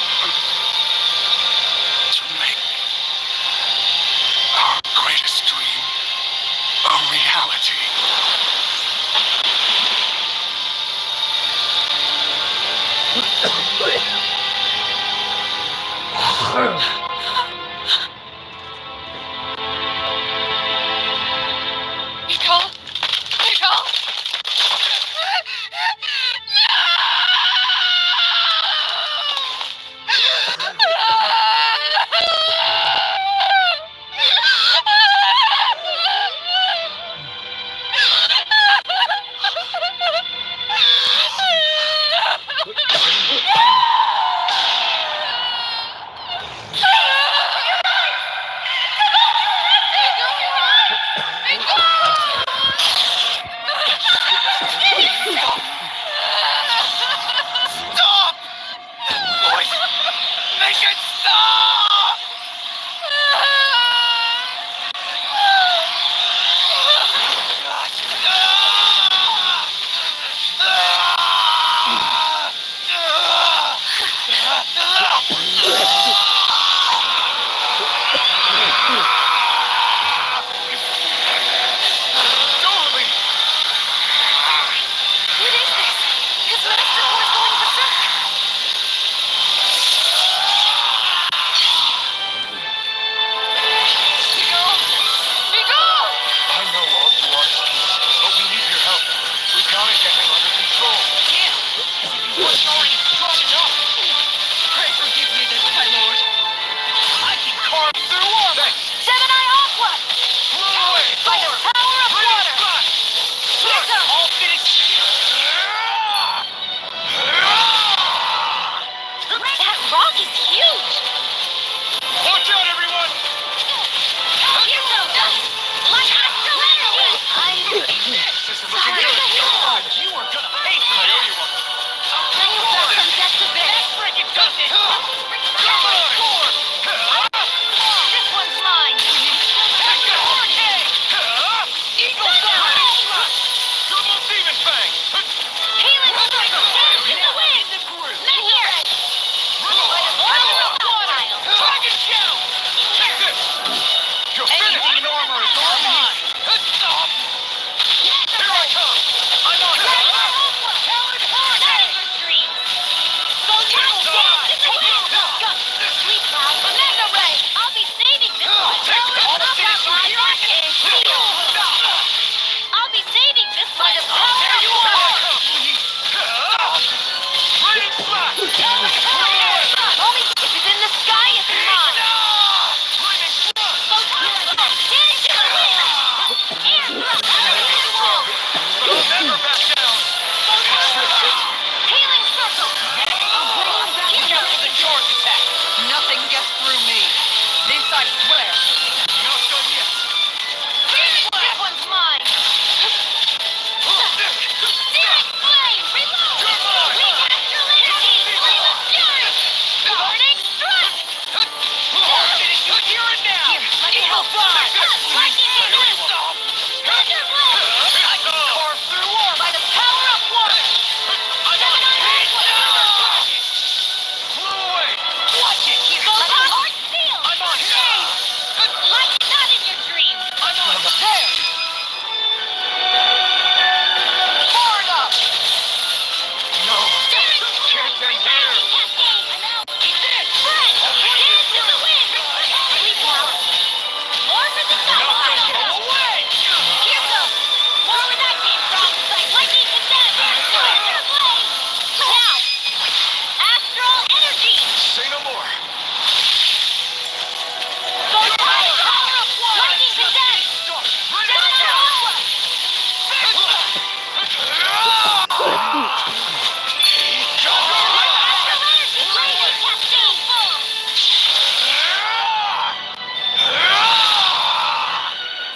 to make our greatest dream a reality.
Miguel! Miguel! No!
Run now!
Here, let me help. Lightning hit! Thunder blade!
I can carve through armor!
By the power of water!
Flew away! Watch it!
Here, let me heart steel!
I'm on it!
Light's not in your dreams!
I'm on it! There! Far enough! No! Can't end here!
He's it! Fred! Dance to the wind! More for the side!
Away!
Here goes! More where that came from! Lightning condensed! Thunder blade! Now! Astral energy!
Say no more!
Power of water! Lightning condensed! Thunder aqua! Astral energy laser cascade!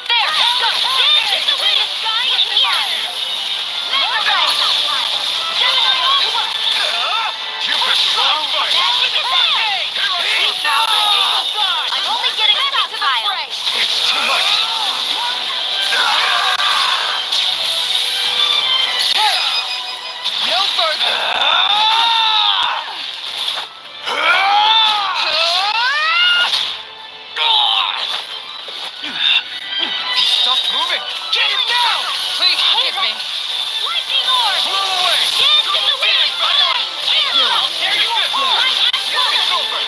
There! Go! Dance in the wind! Sky in here! Mega ray! Gemini aqua!
You picked the wrong fight!
Magic advance! I'm only getting stockpiled!
It's too much! No further! He stopped moving! Get him now!
Please forgive me.
Lightning orb!
Flew away!
Dance in the wind!
There you go! It's over!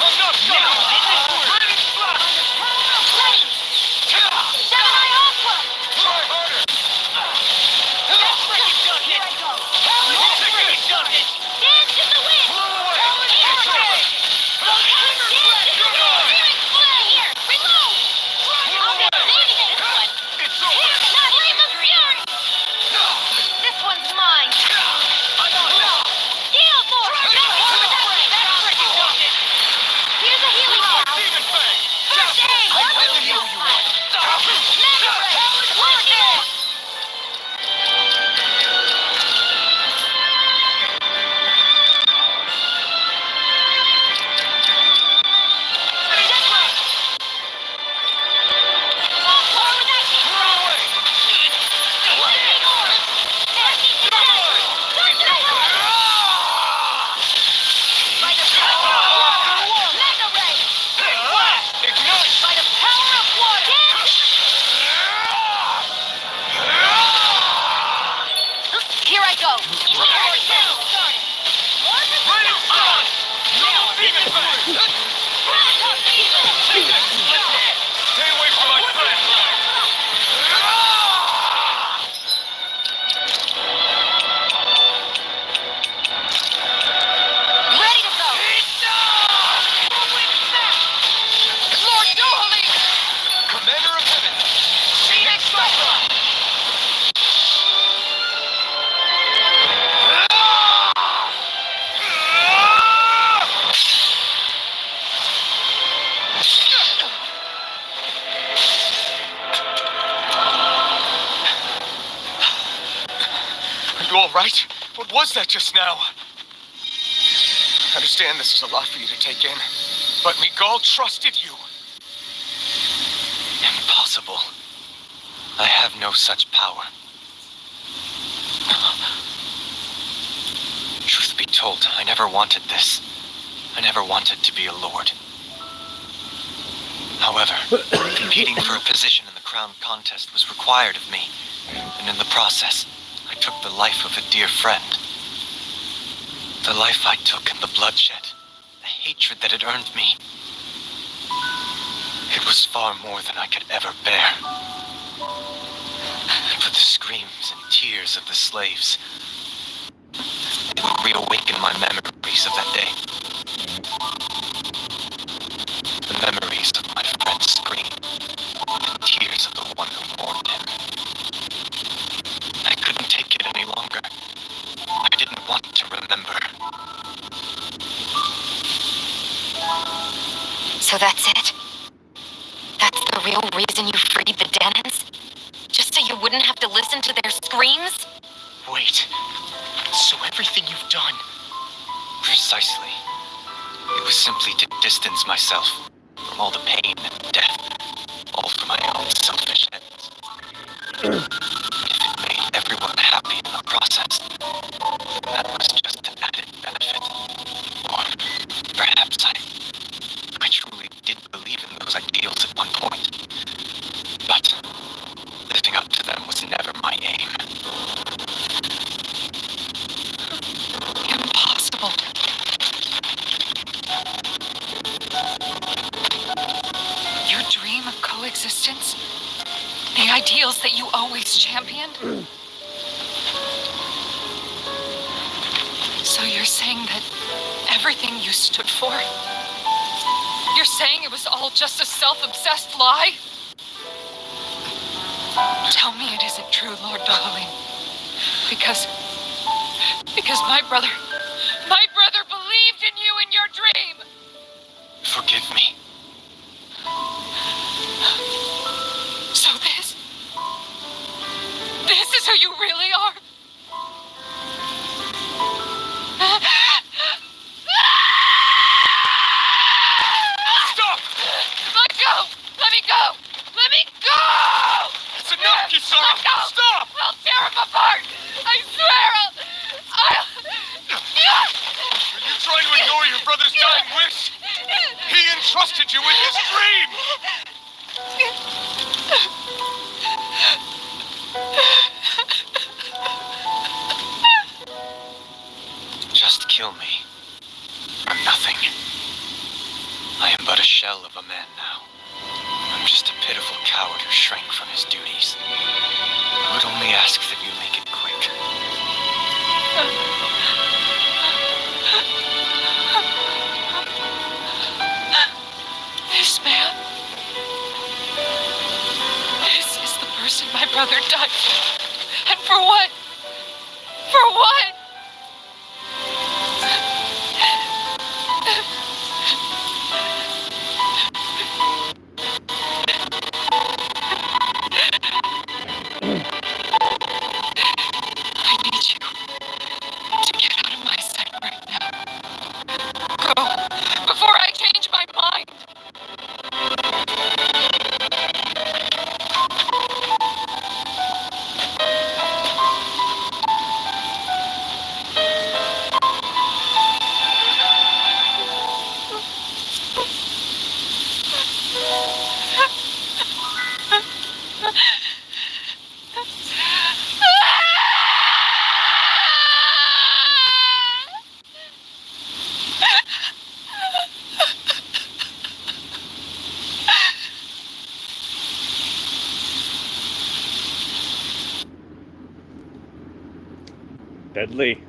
I'm not done! Burning blast!
Gemini aqua!
Try harder!
That's where you done it! Dance in the wind!
Flew away! It's over!
Dance in the wind! Here, reload! I'll be saving this one!
It's over!
Not leave of fury! This one's mine!
I'm on now!
Steel force! That's where you done it! Here's a healing now!
Demon Fang!
First aid!
I really knew you would!
Mega ray! Lightning! Here I go!
Stay away from my friend!
Ready to go!
Lord Dohaly! Commander of Heaven! Phoenix Cypher! Are you all right? What was that just now? I understand this is a lot for you to take in, but Miguel trusted you.
Impossible. I have no such power. Truth be told, I never wanted this. I never wanted to be a lord. However, competing for a position in the crown contest was required of me, and in the process, I took the life of a dear friend. The life I took and the bloodshed, the hatred that it earned me. It was far more than I could ever bear. But the screams and tears of the slaves, they would reawaken my memories of that day. The memories of my friend's scream, the tears of the one who mourned him. I couldn't take it any longer. I didn't want to remember.
So that's it? That's the real reason you freed the Denons? Just so you wouldn't have to listen to their screams?
Wait. So everything you've done...
Precisely. It was simply to distance myself from all the pain and death, all for my own selfish ends. If it made everyone happy in the process, that was just an added benefit. Or perhaps I truly did believe in those ideals at one point. But living up to them was never my aim.
Impossible. Your dream of coexistence? The ideals that you always championed? So you're saying that everything you stood for? You're saying it was all just a self-obsessed lie? Tell me it isn't true, Lord Dohalim. Because my brother believed in you in your dream!
Forgive me.
So this is who you really are?
Stop!
Let go! Let me go! Let me go!
It's enough, Kisara!
Let go!
Stop!
I'll tear him apart! I swear I'll...
Are you trying to ignore your brother's dying wish? He entrusted you with his dream!
Just kill me. I'm nothing. I am but a shell of a man now. I'm just a pitiful coward who shrank from his duties. I would only ask that you make it quick.
This man... This is the person my brother died for. And for what? For what? I need you to get out of my sight right now. Go, before I change my mind.
Deadly.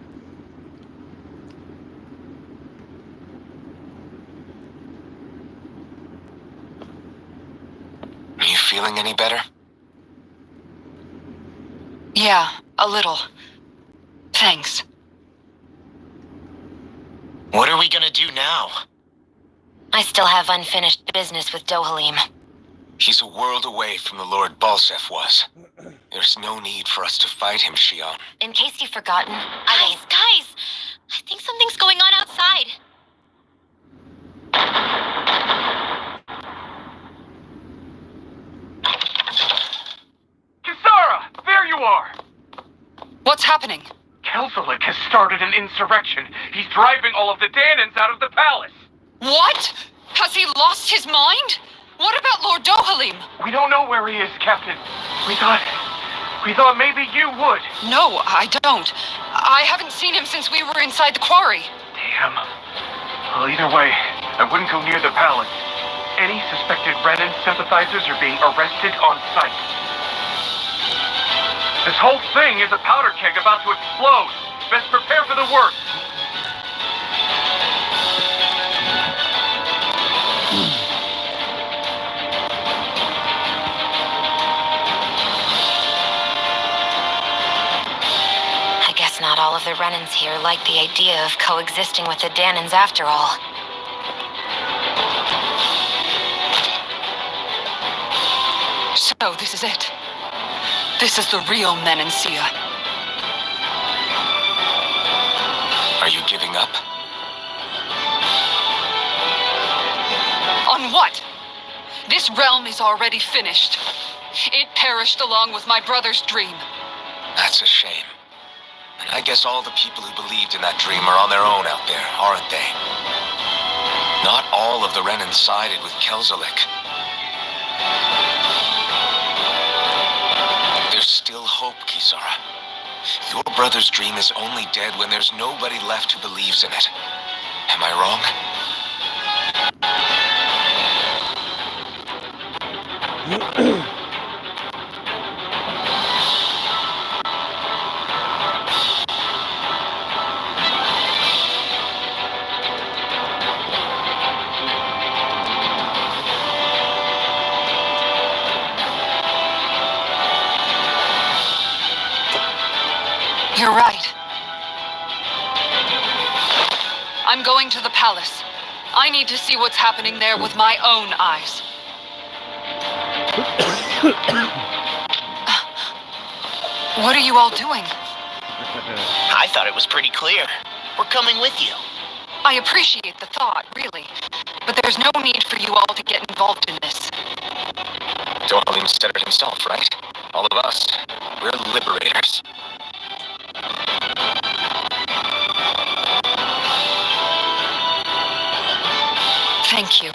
Are you feeling any better?
Yeah, a little. Thanks.
What are we gonna do now?
I still have unfinished business with Dohalim.
He's a world away from the Lord Balsef was. There's no need for us to fight him, Shion.
In case you've forgotten, Guys! I think something's going on outside.
Kisara! There you are!
What's happening?
Kelzelik has started an insurrection. He's driving all of the Danans out of the palace.
What? Has he lost his mind? What about Lord Dohalim?
We don't know where he is, Captain. We thought maybe you would.
No, I don't. I haven't seen him since we were inside the quarry.
Damn. Well, either way, I wouldn't go near the palace. Any suspected Renan sympathizers are being arrested on sight. This whole thing is a powder keg about to explode. Best prepare for the worst.
I guess not all of the Renans here like the idea of coexisting with the Danans after all.
So, this is it. This is the real Menancia.
Are you giving up?
Done what? This realm is already finished. It perished along with my brother's dream.
That's a shame. And I guess all the people who believed in that dream are on their own out there, aren't they? Not all of the Renan sided with Kelzelik. There's still hope, Kisara. Your brother's dream is only dead when there's nobody left who believes in it. Am I wrong?
You're right. I'm going to the palace. I need to see what's happening there with my own eyes. What are you all doing?
I thought it was pretty clear. We're coming with you.
I appreciate the thought, really. But there's no need for you all to get involved in this.
Dohalim said it himself, right? All of us. We're liberators.
Thank you.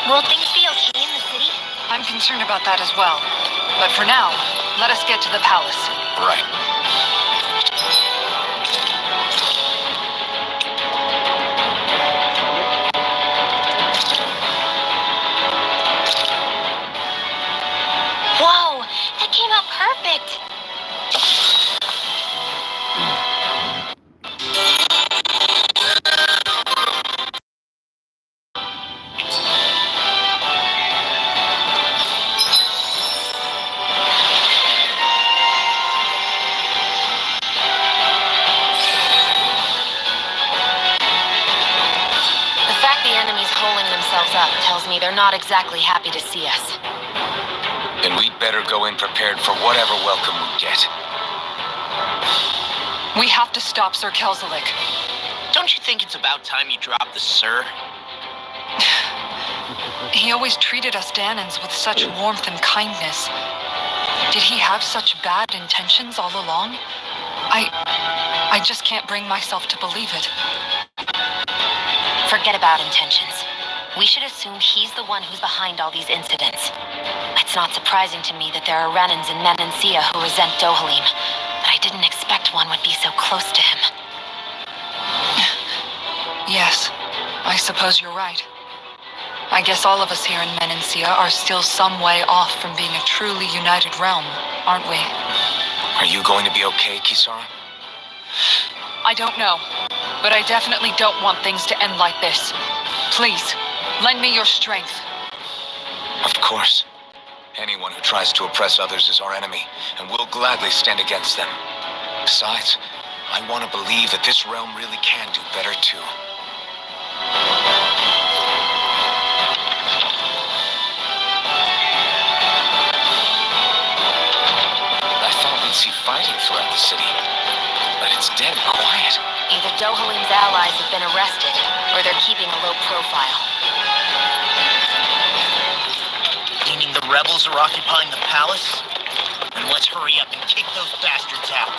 Will things be okay in the city?
I'm concerned about that as well. But for now, let us get to the palace.
Right.
Whoa, that came out perfect. The fact the enemy's holding themselves up tells me they're not exactly happy to see us.
Then we'd better go in prepared for whatever welcome we get.
We have to stop Sir Kelzelik.
Don't you think it's about time you drop the sir?
He always treated us Danans with such warmth and kindness. Did he have such bad intentions all along? I just can't bring myself to believe it.
Forget about intentions. We should assume he's the one who's behind all these incidents. It's not surprising to me that there are Renans in Menancia who resent Dohalim, but I didn't expect one would be so close to him.
Yes, I suppose you're right. I guess all of us here in Menancia are still some way off from being a truly united realm, aren't we?
Are you going to be okay, Kisara?
I don't know, but I definitely don't want things to end like this. Please, lend me your strength.
Of course. Anyone who tries to oppress others is our enemy, and we'll gladly stand against them. Besides, I want to believe that this realm really can do better too. I thought we'd see fighting throughout the city, but it's dead quiet.
Either Dohalim's allies have been arrested, or they're keeping a low profile.
Meaning the rebels are occupying the palace? Then let's hurry up and kick those bastards out.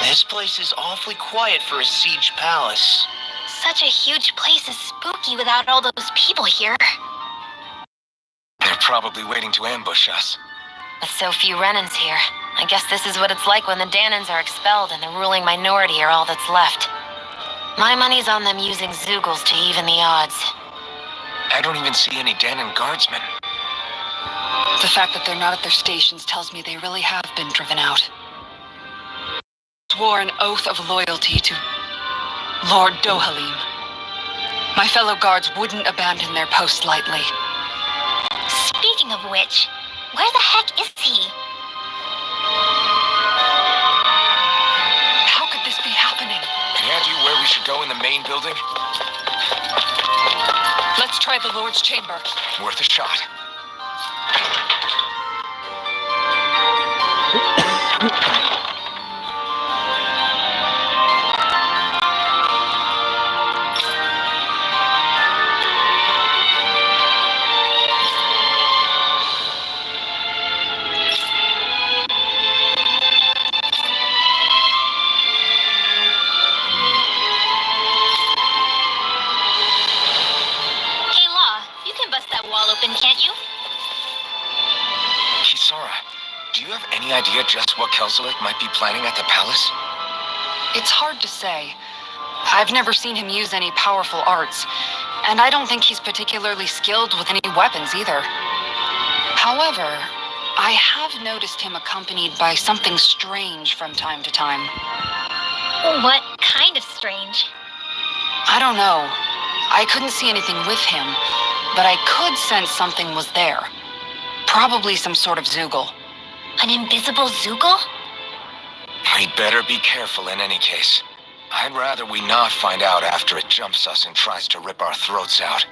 This place is awfully quiet for a siege palace.
Such a huge place is spooky without all those people here.
They're probably waiting to ambush us.
With so few Renans here, I guess this is what it's like when the Danans are expelled and the ruling minority are all that's left. My money's on them using Zeugles to even the odds.
I don't even see any Danan guardsmen.
The fact that they're not at their stations tells me they really have been driven out. Swore an oath of loyalty to Lord Dohalim. My fellow guards wouldn't abandon their post lightly.
Speaking of which, where the heck is he?
How could this be happening?
Any idea where we should go in the main building?
Let's try the Lord's chamber.
Worth a shot.
Can't you?
Kisara, do you have any idea just what Kelzelik might be planning at the palace?
It's hard to say. I've never seen him use any powerful arts, and I don't think he's particularly skilled with any weapons either. However, I have noticed him accompanied by something strange from time to time.
What kind of strange?
I don't know. I couldn't see anything with him, but I could sense something was there. Probably some sort of Zeugle.
An invisible Zeugle?
We'd better be careful in any case. I'd rather we not find out after it jumps us and tries to rip our throats out.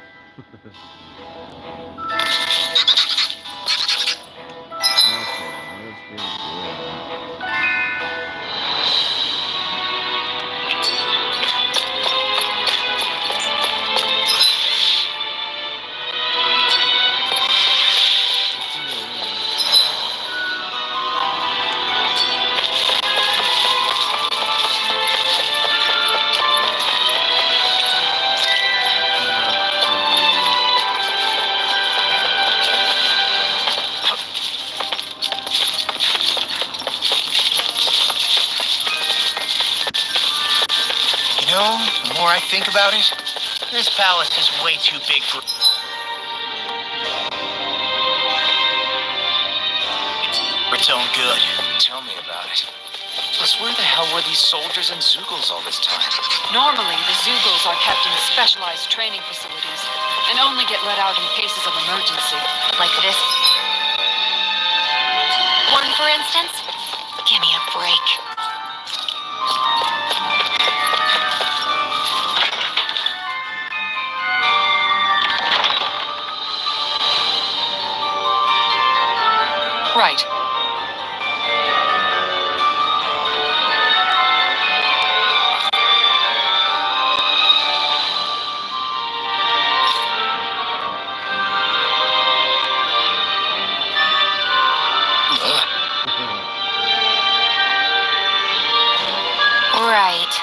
The more I think about it, this palace is way too big for its own good.
Tell me about it. Plus, where the hell were these soldiers and Zeugles all this time?
Normally, the Zeugles are kept in specialized training facilities and only get let out in cases of emergency.
Like this one, for instance? Give me a break.
Right.
Right.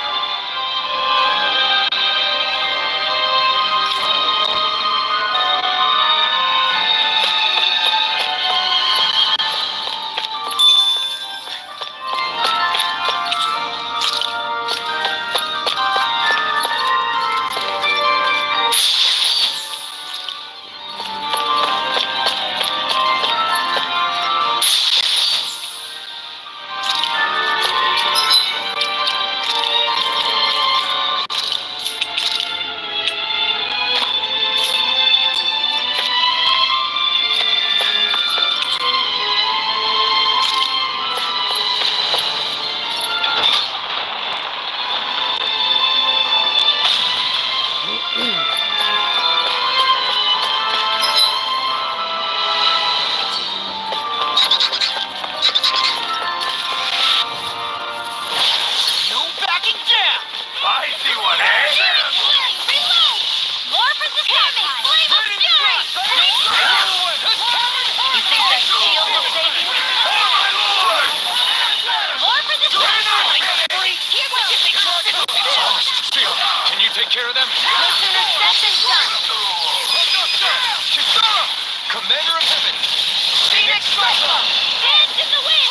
Dance in the wind!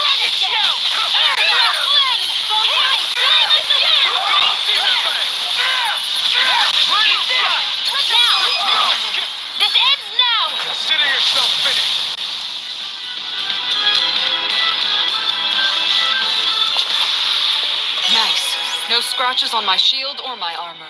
Now! This ends now!
Consider yourself finished.
Nice. No scratches on my shield or my armor.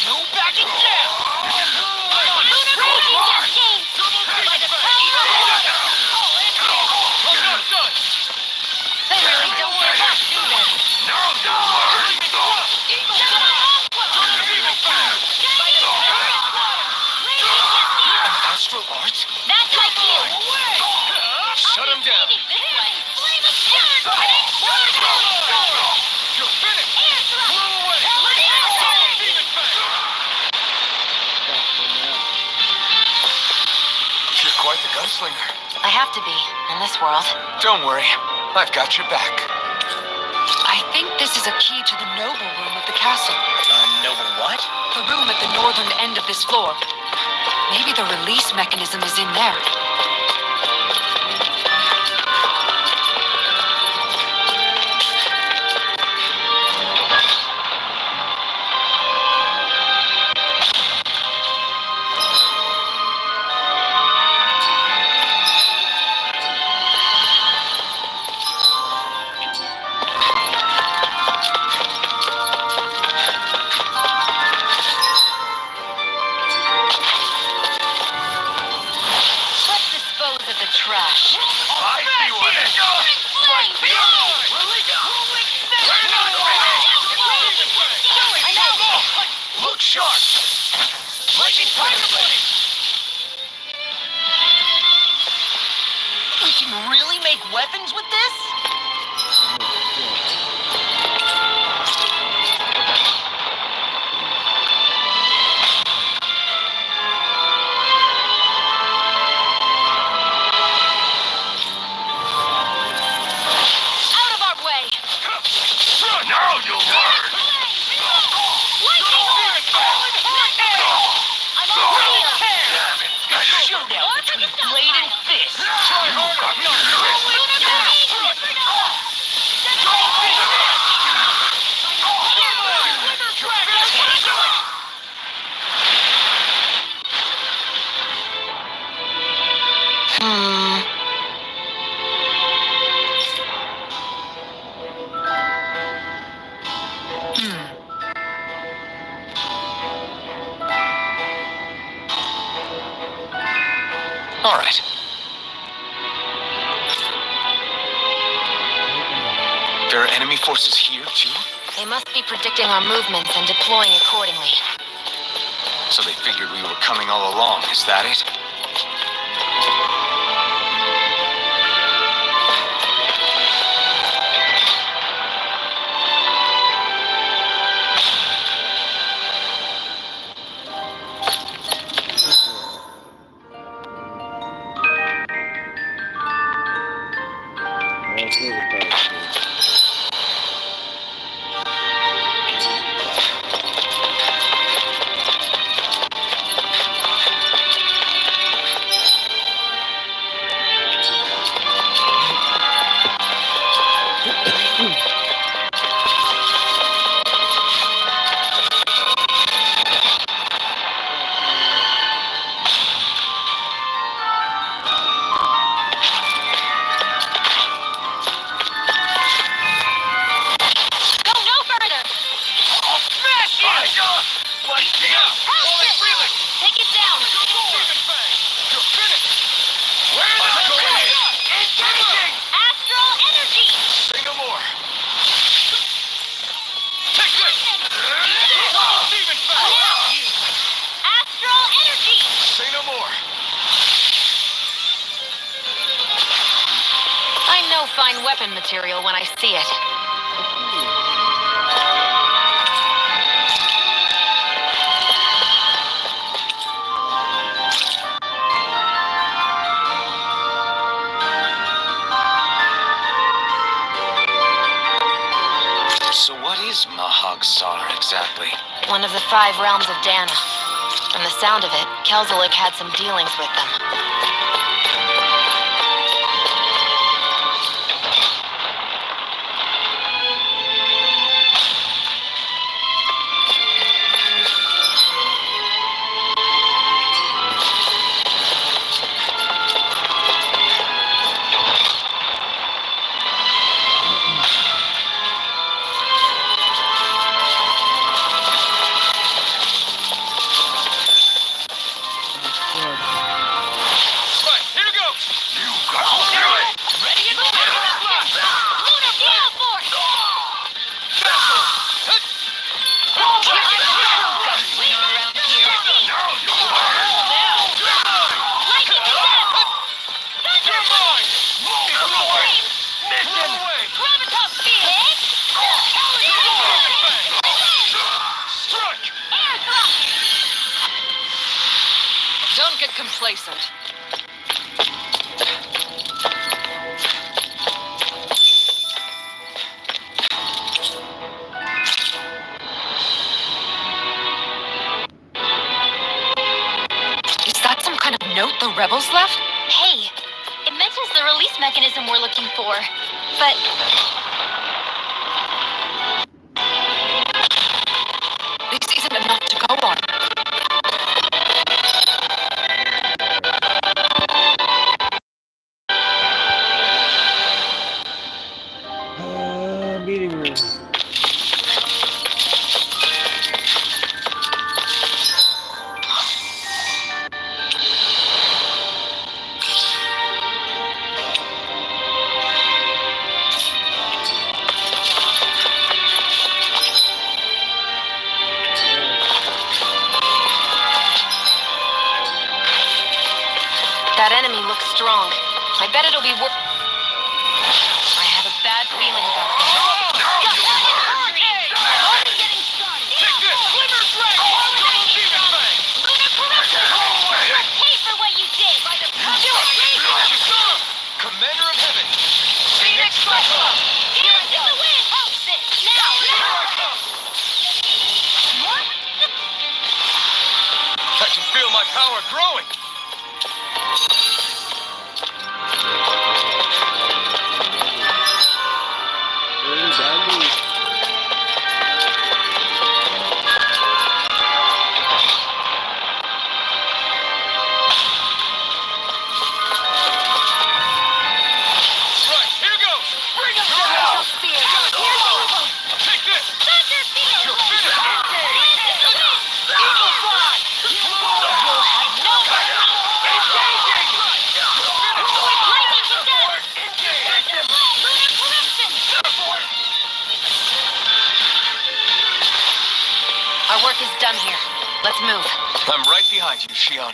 No backing down!
They really don't give up, do they?
Astral Arts?
That's my cue!
Shut him down. You're finished.
You're quite the gunslinger.
I have to be, in this world.
Don't worry, I've got your back.
I think this is a key to the noble room of the castle.
Noble what?
The room at the northern end of this floor. Maybe the release mechanism is in there.
Let's dispose of the trash.
I see what it
Look sharp! Lightning fireblade! We can really make weapons with this?
Out of our way!
Now you'll learn!
I'm all clear!
Showdown between blade and fist!
All right. There are enemy forces here, too?
They must be predicting our movements and deploying accordingly.
So they figured we were coming all along, is that it?
Fine weapon material when I see it.
exactly?
One of the 5 realms of Dana. From the sound of it, Kelzelik had some dealings with them.
Don't get complacent. Is that some kind of note the rebels left?
Hey, it mentions the release mechanism we're looking for, but
This isn't enough to go on.
Meeting room.
that enemy looks strong. I bet it'll be worth. I have a bad feeling about this.
Commander of Heaven!
Phoenix Cyclone! Here's the wind! Helps it! Now!
I can feel my power growing!
Our work is done here. Let's move.
I'm right behind you, Shion.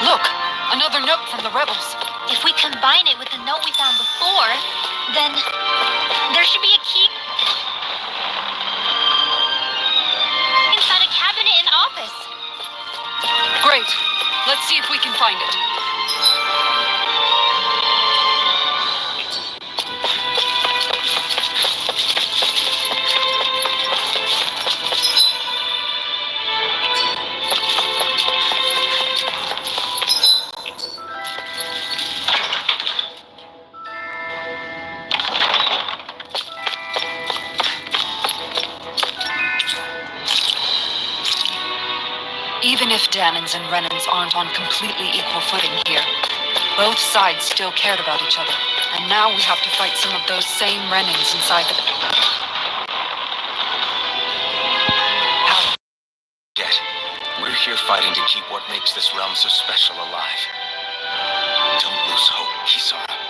Look, another note from the rebels.
If we combine it with the note we found before, then there should be a key inside a cabinet in office.
Great. Let's see if we can find it. Even if Danans and Renans aren't on completely equal footing here, both sides still cared about each other. And now we have to fight some of those same Renans inside the...
How? Yet, we're here fighting to keep what makes this realm so special alive. Don't lose hope, Kisara.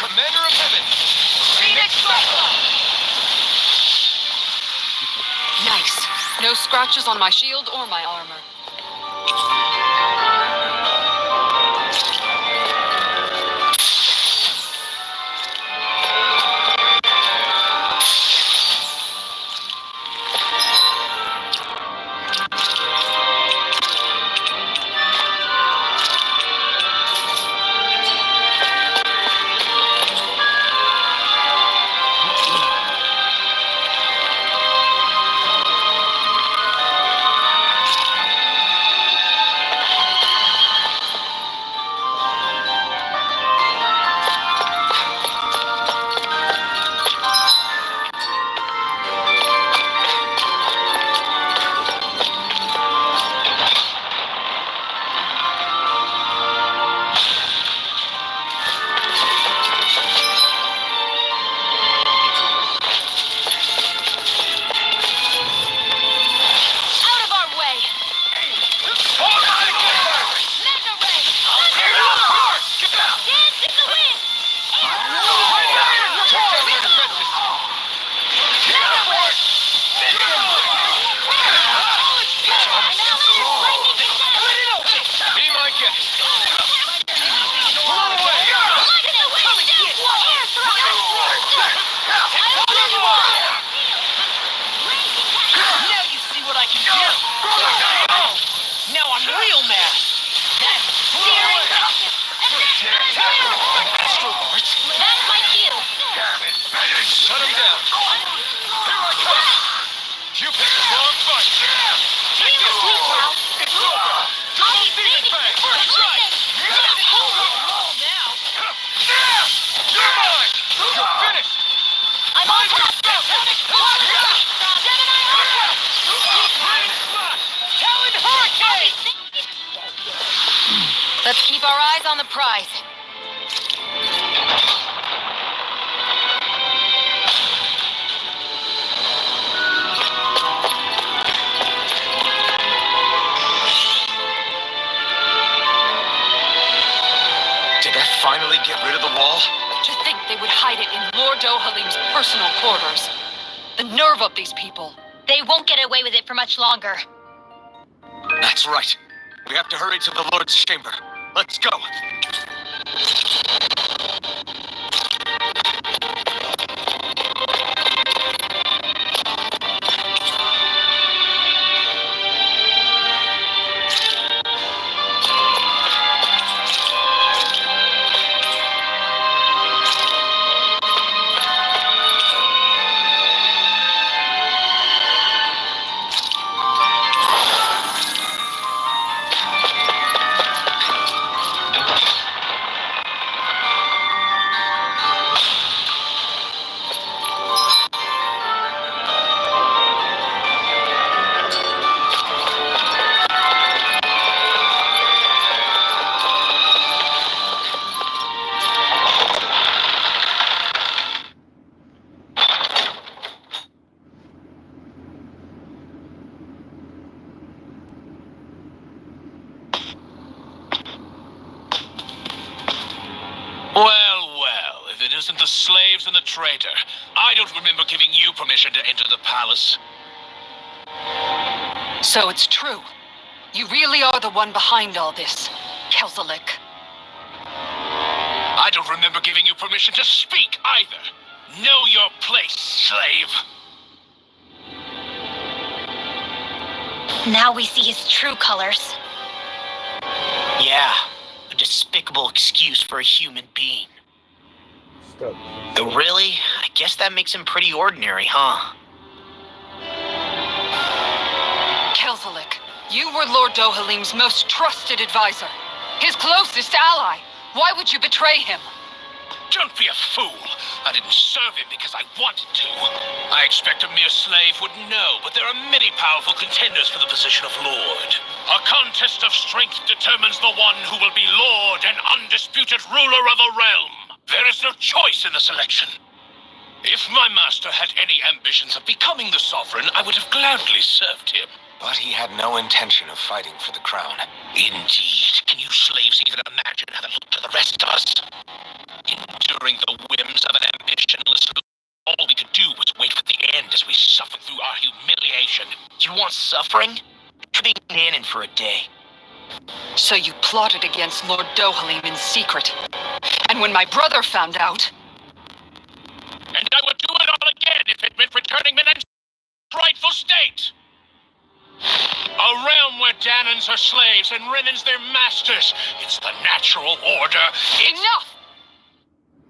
Commander of Heaven!
Nice. No scratches on my shield or my armor. Let's keep our eyes on the prize.
Did I finally get rid of the wall?
To think they would hide it in Lord Dohalim's personal quarters. The nerve of these people.
They won't get away with it for much longer.
That's right. We have to hurry to the Lord's chamber. Let's go.
Well, if it isn't the slaves and the traitor. I don't remember giving you permission to enter the palace.
So it's true. You really are the one behind all this, Kelzalik.
I don't remember giving you permission to speak either. Know your place, slave.
Now we see his true colors.
Yeah, a despicable excuse for a human being.
Stop.
Though really, I guess that makes him pretty ordinary, huh?
Kelzalik, you were Lord Dohalim's most trusted advisor. His closest ally. Why would you betray him?
Don't be a fool. I didn't serve him because I wanted to. I expect a mere slave would know, but there are many powerful contenders for the position of Lord. A contest of strength determines the one who will be Lord and undisputed ruler of a realm. There is no choice in the selection. If my master had any ambitions of becoming the sovereign, I would have gladly served him.
But he had no intention of fighting for the crown.
Indeed. Can you slaves even imagine how that looked to the rest of us? Enduring the whims of an ambitionless loop, all we could do was wait for the end as we suffered through our humiliation.
You want suffering? Try being Danon for a day.
So you plotted against Lord Dohalim in secret. And when my brother found out...
And I would do it all again if it meant returning Menen's rightful state. A realm where Danons are slaves and Renans their masters. It's the natural order.
Enough!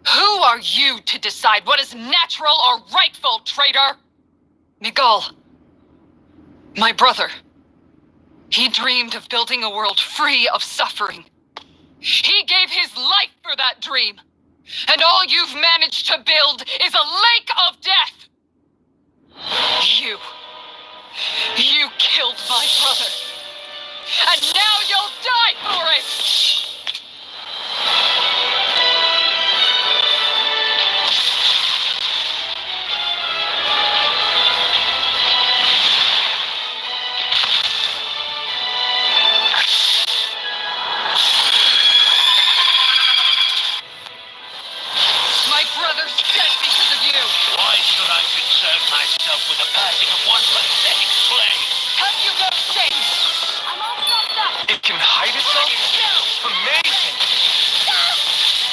Who are you to decide what is natural or rightful, traitor? Miguel, my brother, he dreamed of building a world free of suffering. He gave his life for that dream. And all you've managed to build is a lake of death. You killed my brother. And now you'll die for it! My brother's dead because of you!
Why should I concern myself with the passing of one pathetic slave?
Have you no shame? I'm all fucked up!
It can hide itself? Amazing!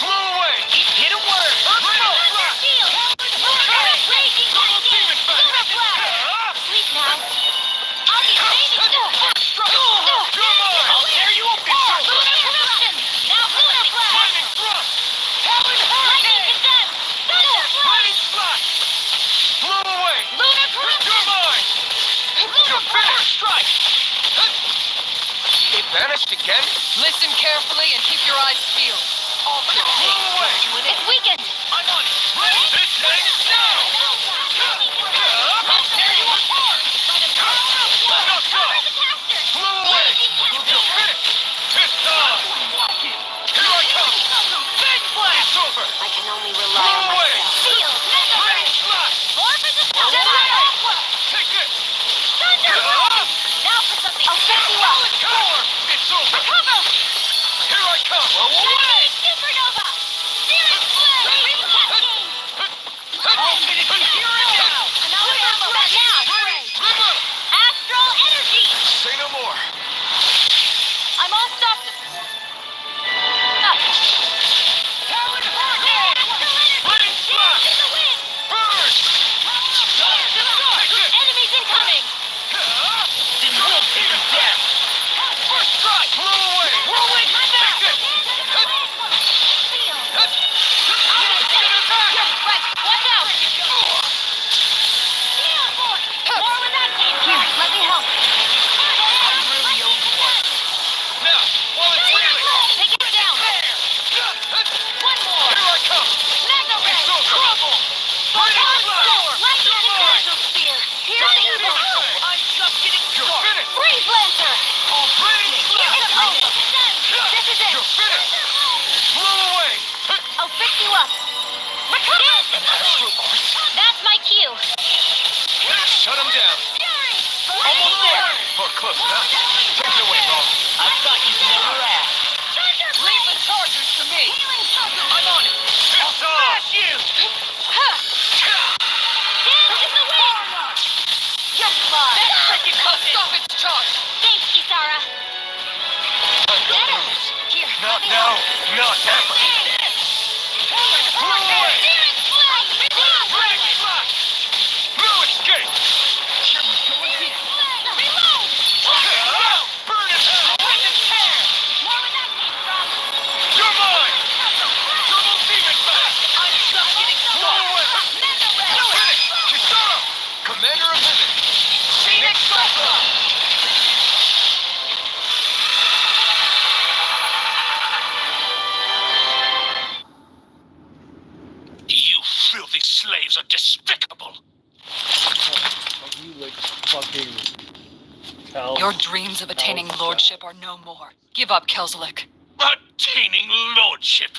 Blew away!
Hit a word!
Sleep now. I'll be saving you.
I'll tear you open!
Now Luna Blast. Lightning Condemn. Thunder Blast.
Blew away!
Luna Corruption. Luna Blast.
Strike! It vanished again?
Listen carefully and keep your eyes peeled.
It's weakened.
I'm on it! This thing is now! I'll tear you apart!
Blew away! You're finished! Pissed off! Here I come!
Big Blast.
It's over!
I can only rely on
Away.
myself. Seal. Mega
Ready,
Blast.
flash!
More for the stuff.
Away. Take this!
Thunder Blast. Now for something. I'll set you up.
Power! It's over!
Cover.
Here I come!
Away. Supernova. Searing Flame. Cascade.
Here it is!
Another ammo. Now. Astral Energy.
Say no more!
I'm all stopped. Up. Astral Energy.
Flash!
In the wind.
Burn!
Enemies incoming.
Then we'll see the death! First strike! Blew away!
Whirlwind.
Take this!
Seal.
Get it back!
Watch out. Seal Force. More with that team. Here, let me help.
Now, while it's reeling!
Take it down. One more.
Here I come!
Mega Ray.
It's over! Trouble!
Lightning Conversion Spear. Here's the evil.
I'm just getting
You're
started.
finished!
Freeze Lancer.
Ready?
It's over. This is it.
You're finished! Blew away!
I'll fix you up. That's my cue.
Shut him down!
Almost there.
Or close enough. Take it away, Ron.
I thought you'd never ask.
Leave the chargers to me.
I'm on it.
It's off!
you!
Dance in the wind. Just fly.
I'll stop its charge.
Thanks, Kisara. Here,
Not
let me
now!
help.
Not ever! Blew away!
Searing Flame.
Ready, flash! No escape!
Reload.
Burn it!
Wind and tear. More where that came from.
You're mine! Double demon back!
I'm just getting
Blow away!
Mega Ray.
Finish! Kisara! Commander of Vision! Phoenix Cyclone!
You filthy slaves are despicable!
Are you like fucking cows?
Your dreams of attaining
Cows.
lordship are no more. Give up, Kelzelik.
Attaining lordship!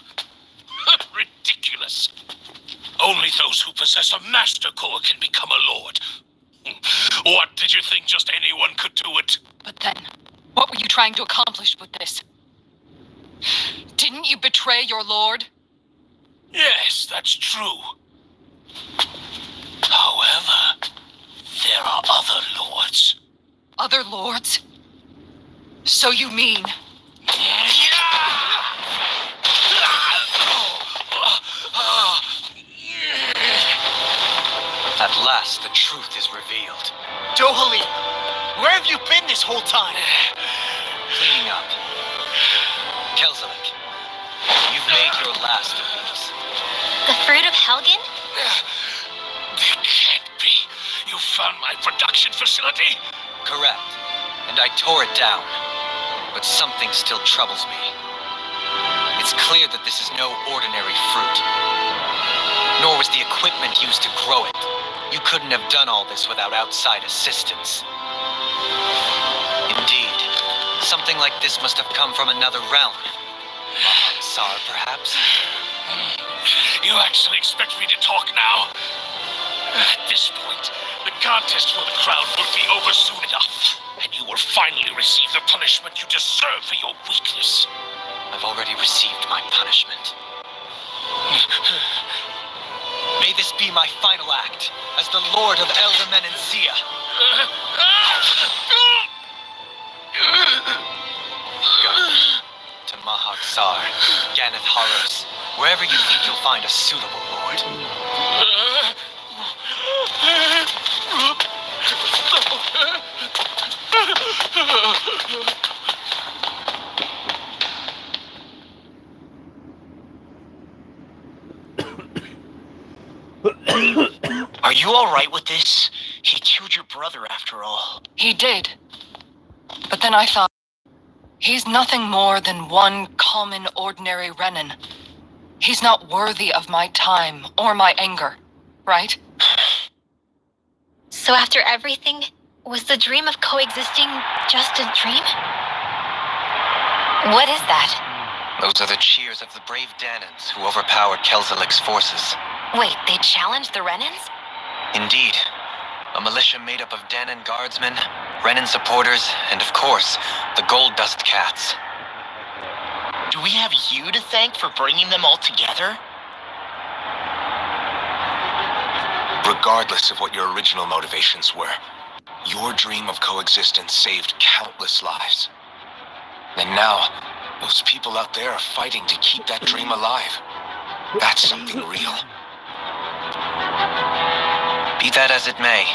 Ridiculous! Only those who possess a master core can become a lord. What, did you think just anyone could do it?
But then, what were you trying to accomplish with this? Didn't you betray your lord?
Yes, that's true. However, there are other lords.
Other lords? So you mean...
At last, the truth is revealed.
Dohalim, where have you been this whole time?
Cleaning up. Kelzelik, you've made your last of these.
The fruit of Helgen?
It can't be. You found my production facility?
Correct. And I tore it down. But something still troubles me. It's clear that this is no ordinary fruit. Nor was the equipment used to grow it. You couldn't have done all this without outside assistance. Indeed, something like this must have come from another realm. Sar, perhaps?
You actually expect me to talk now? At this point, the contest for the crown will be over soon enough, and you will finally receive the punishment you deserve for your weakness.
I've already received my punishment. May this be my final act as the Lord of Elder Menencia. To Mahag Sar, Ganeth Horrors, wherever you think you'll find a suitable lord.
Are you alright with this? He killed your brother after all.
He did. But then I thought, he's nothing more than one common, ordinary Renan. He's not worthy of my time or my anger, right?
So after everything, was the dream of coexisting just a dream? What is that?
Those are the cheers of the brave Danans who overpowered Kelzelik's forces.
Wait, they challenged the Renans?
Indeed. A militia made up of Danan guardsmen, Renan supporters, and of course, the Gold Dust Cats.
Do we have you to thank for bringing them all together?
Regardless of what your original motivations were, your dream of coexistence saved countless lives. And now, those people out there are fighting to keep that dream alive. That's something real.
Be that as it may,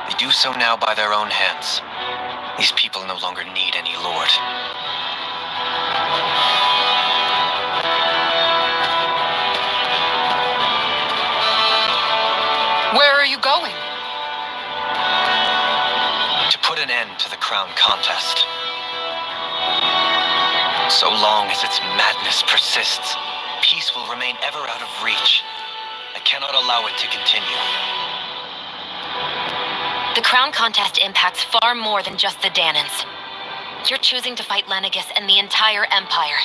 they do so now by their own hands. These people no longer need any lord.
Where are you going?
To put an end to the crown contest. So long as its madness persists, peace will remain ever out of reach. I cannot allow it to continue.
The crown contest impacts far more than just the Danans. You're choosing to fight Lenegis and the entire Empire.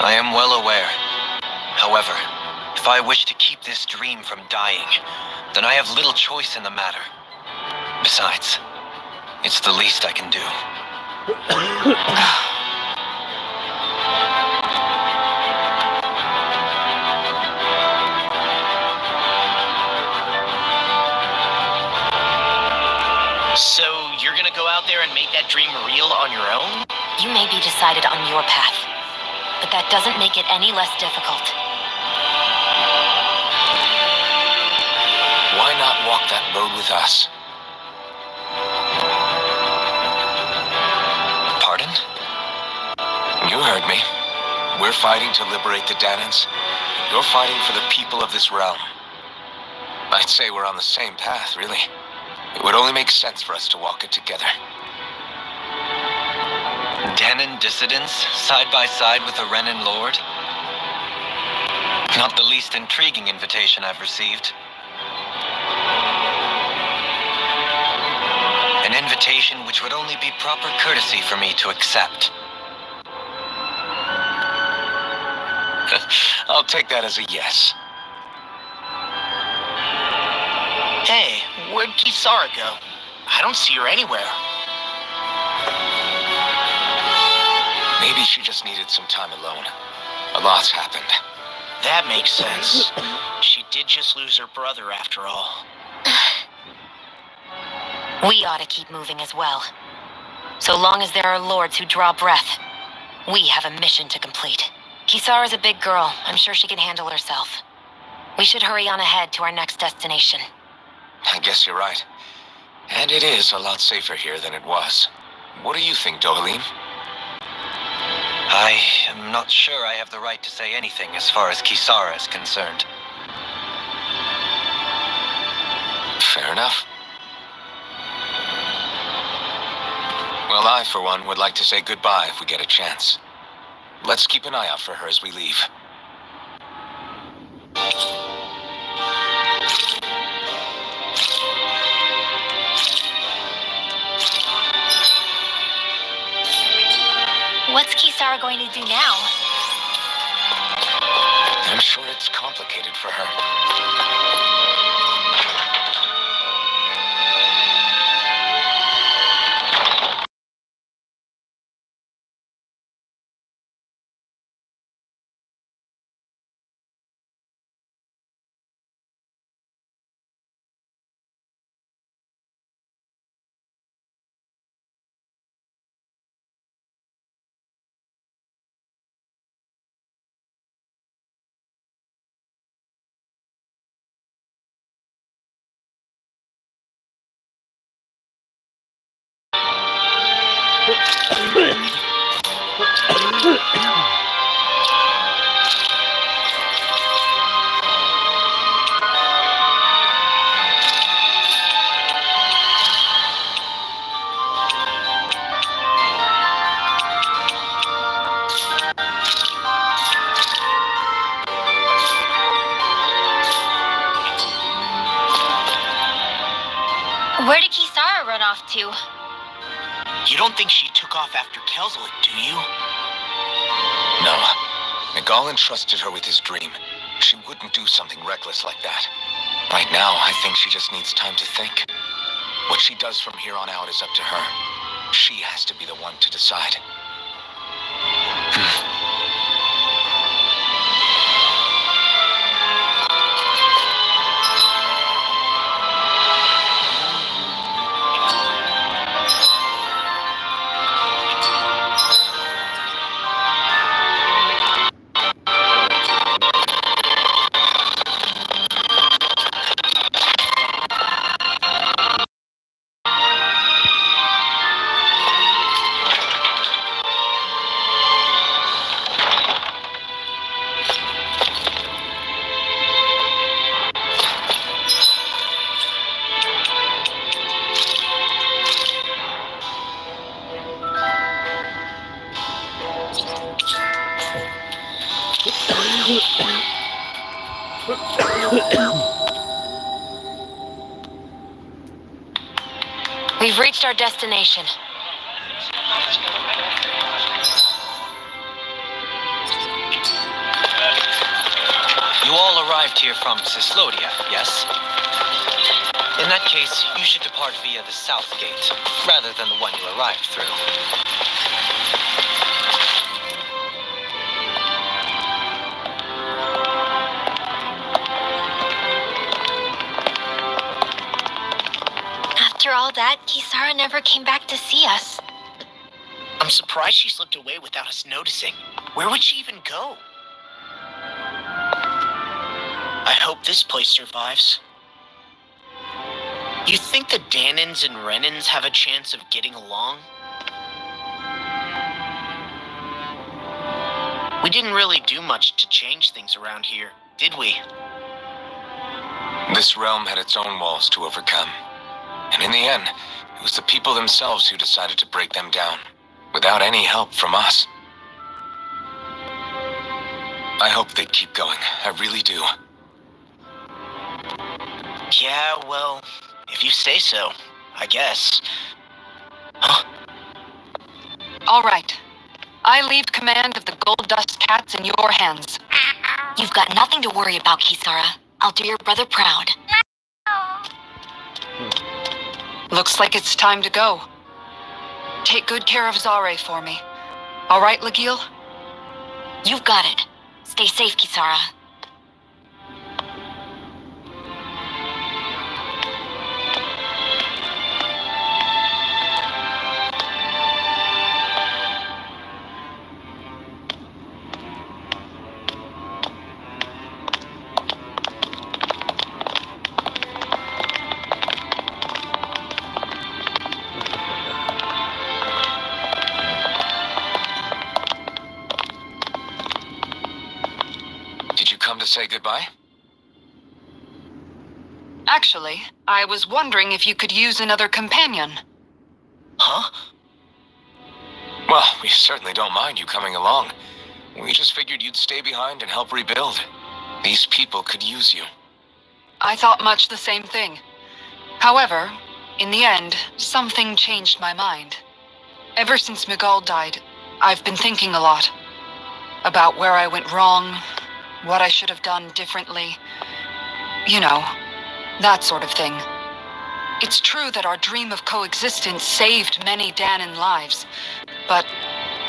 I am well aware. However, if I wish to keep this dream from dying, then I have little choice in the matter. Besides, it's the least I can do.
So, you're gonna go out there and make that dream real on your own?
You may be decided on your path, but that doesn't make it any less difficult.
Why not walk that road with us?
Pardon?
You heard me. We're fighting to liberate the Danans. You're fighting for the people of this realm. I'd say we're on the same path, really. It would only make sense for us to walk it together.
Danan dissidents, side by side with a Renan lord? Not the least intriguing invitation I've received. An invitation which would only be proper courtesy for me to accept.
I'll take that as a yes.
Hey, Where'd Kisara go? I don't see her anywhere.
Maybe she just needed some time alone. A lot's happened.
That makes sense. She did just lose her brother after all.
We ought to keep moving as well. So long as there are lords who draw breath, we have a mission to complete. Kisara's a big girl. I'm sure she can handle herself. We should hurry on ahead to our next destination.
I guess you're right. And it is a lot safer here than it was. What do you think, Dohalim?
I am not sure I have the right to say anything as far as Kisara is concerned.
Fair enough. Well, I, for one, would like to say goodbye if we get a chance. Let's keep an eye out for her as we leave.
What's Kisara going to do now?
I'm sure it's complicated for her.
Where did Kisara run off to?
You don't think she took off after Kelzelik, do you?
No. Nagal entrusted her with his dream. She wouldn't do something reckless like that. Right now, I think she just needs time to think. What she does from here on out is up to her. She has to be the one to decide.
We've reached our destination.
You all arrived here from Cislodia, yes? In that case, you should depart via the south gate, rather than the one you arrived through.
After all that, Kisara never came back to see us.
I'm surprised she slipped away without us noticing. Where would she even go? I hope this place survives. You think the Danans and Renans have a chance of getting along? We didn't really do much to change things around here, did we?
This realm had its own walls to overcome. And in the end, it was the people themselves who decided to break them down, without any help from us. I hope they keep going. I really do.
Yeah, well, if you say so, I guess. Huh?
All right. I leave command of the Gold Dust Cats in your hands.
You've got nothing to worry about, Kisara. I'll do your brother proud.
Looks like it's time to go. Take good care of Zare for me. All right, Legil?
You've got it. Stay safe, Kisara.
Did you come to say goodbye?
Actually, I was wondering if you could use another companion.
Huh?
Well, we certainly don't mind you coming along. We just figured you'd stay behind and help rebuild. These people could use you.
I thought much the same thing. However, in the end, something changed my mind. Ever since Miguel died, I've been thinking a lot. About where I went wrong, what I should have done differently. You know, that sort of thing. It's true that our dream of coexistence saved many Danan lives, but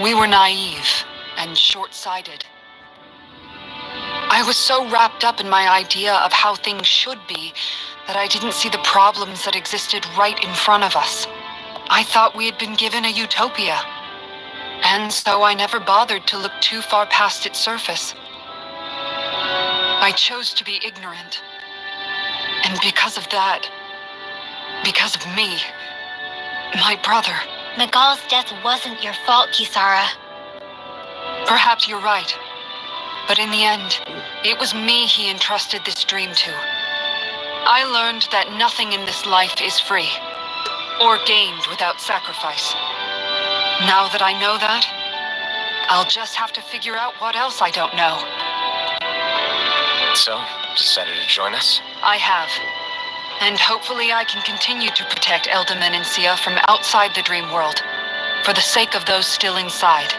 we were naive and short-sighted. I was so wrapped up in my idea of how things should be that I didn't see the problems that existed right in front of us. I thought we had been given a utopia, and so I never bothered to look too far past its surface. I chose to be ignorant. And because of that, because of me, my brother...
Miguel's death wasn't your fault, Kisara.
Perhaps you're right. But in the end, it was me he entrusted this dream to. I learned that nothing in this life is free, or gained without sacrifice. Now that I know that, I'll just have to figure out what else I don't know.
So, decided to join us?
I have. And hopefully I can continue to protect Elda Menencia from outside the dream world, for the sake of those still inside.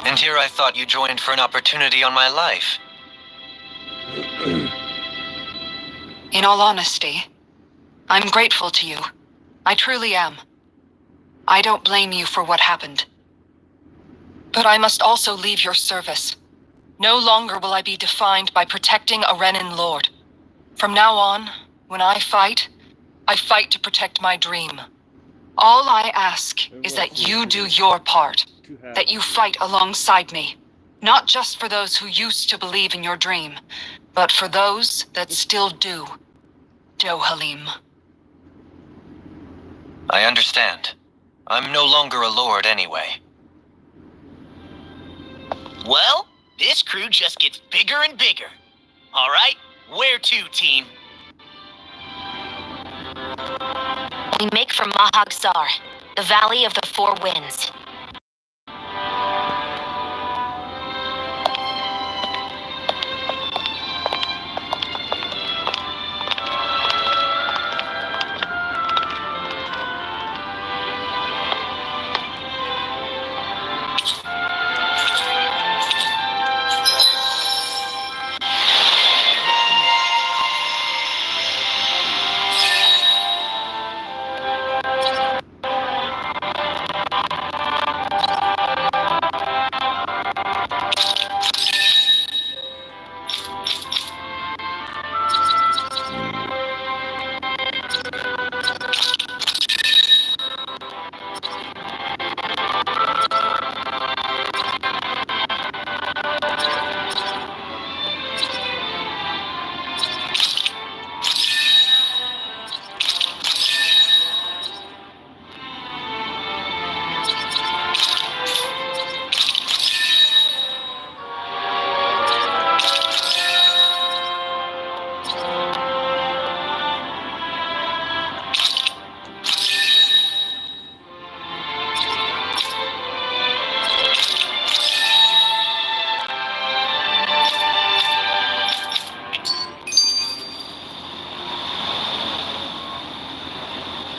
And here I thought you joined for an opportunity on my life.
In all honesty, I'm grateful to you. I truly am. I don't blame you for what happened. But I must also leave your service. No longer will I be defined by protecting a Renan Lord. From now on, when I fight to protect my dream. All I ask is that you do your part, that you fight alongside me. Not just for those who used to believe in your dream, but for those that still do. Dohalim.
I understand. I'm no longer a lord anyway.
Well, this crew just gets bigger and bigger. All right, where to, team?
We make for Mahag Sar, the Valley of the Four Winds.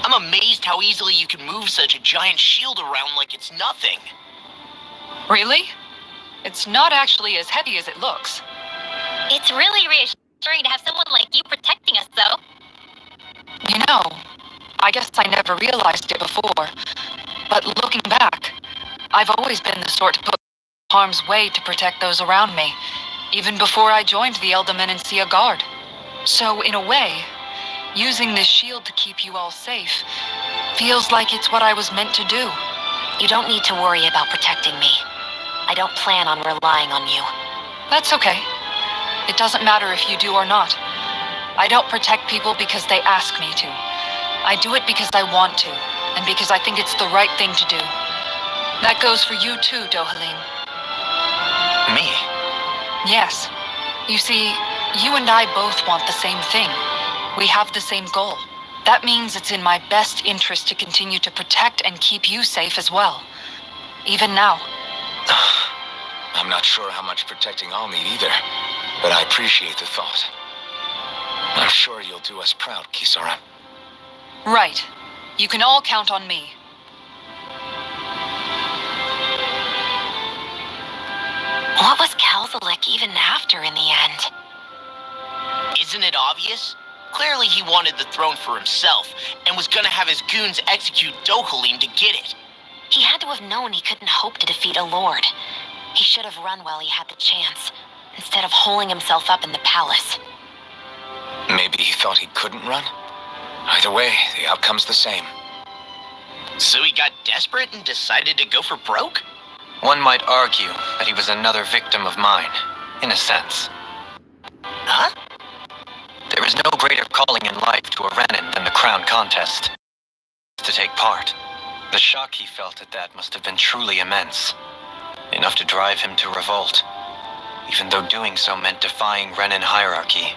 I'm amazed how easily you can move such a giant shield around like it's nothing.
Really? It's not actually as heavy as it looks.
It's really reassuring to have someone like you protecting us, though.
You know, I guess I never realized it before, but looking back, I've always been the sort to put harm's way to protect those around me, even before I joined the Elder-Menancia Guard. So, in a way, using this shield to keep you all safe feels like it's what I was meant to do.
You don't need to worry about protecting me. I don't plan on relying on you.
That's okay. It doesn't matter if you do or not. I don't protect people because they ask me to. I do it because I want to, and because I think it's the right thing to do. That goes for you too, Dohalim.
Me?
Yes. You see, you and I both want the same thing. We have the same goal. That means it's in my best interest to continue to protect and keep you safe as well. Even now.
I'm not sure how much protecting I'll need either, but I appreciate the thought. I'm sure you'll do us proud, Kisara.
Right. You can all count on me.
What was Kalzalik even after in the end?
Isn't it obvious? Clearly he wanted the throne for himself, and was gonna have his goons execute Dohalim to get it.
He had to have known he couldn't hope to defeat a lord. He should have run while he had the chance, instead of holding himself up in the palace.
Maybe he thought he couldn't run? Either way, the outcome's the same.
So he got desperate and decided to go for broke?
One might argue that he was another victim of mine, in a sense.
Huh?
There is no greater calling in life to a Renin than the crown contest. To take part. The shock he felt at that must have been truly immense. Enough to drive him to revolt. Even though doing so meant defying Renin hierarchy.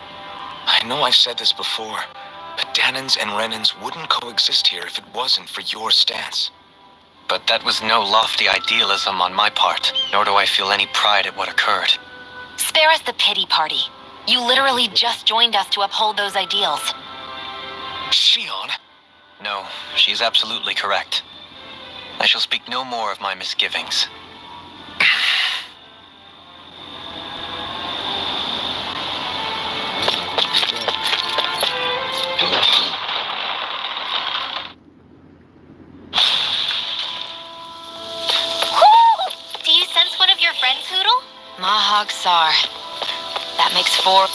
I know I've said this before, but Danans and Renins wouldn't coexist here if it wasn't for your stance.
But that was no lofty idealism on my part, nor do I feel any pride at what occurred.
Spare us the pity party. You literally just joined us to uphold those ideals.
Shion?
No, she is absolutely correct. I shall speak no more of my misgivings.
Do you sense one of your friends, Hoodle? Mahag Sar. That makes 4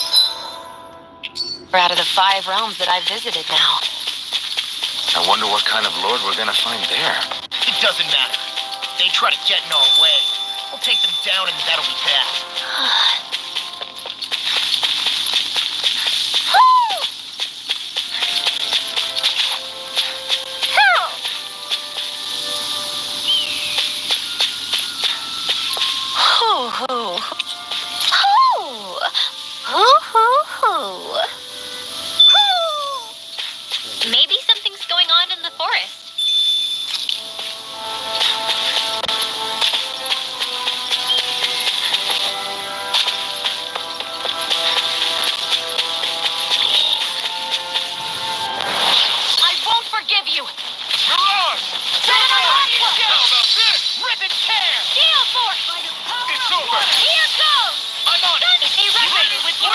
out of the 5 realms that I've visited now.
I wonder what kind of lord we're gonna find there.
It doesn't matter. They try to get in our way. We'll take them down and that'll be that.
Maybe something's going on in the forest. I won't forgive you! Rip and tear! Gale Force!
It's over!
Here goes!
I'm on it!
Stay ready with you!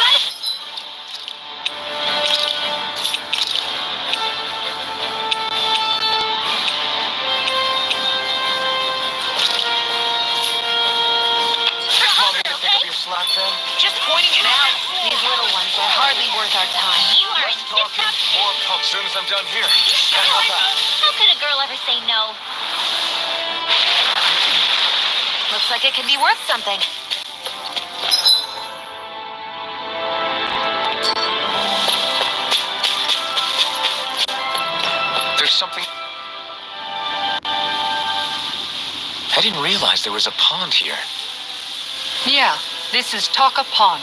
Slack then?
Just pointing it out.
These little ones are hardly worth our time. You are
Less talking, more pump soon as I'm done here. Can't help that.
How could a girl ever say no? Looks like it could be worth something.
There's something... I didn't realize there was a pond here.
Yeah, this is Taka Pond,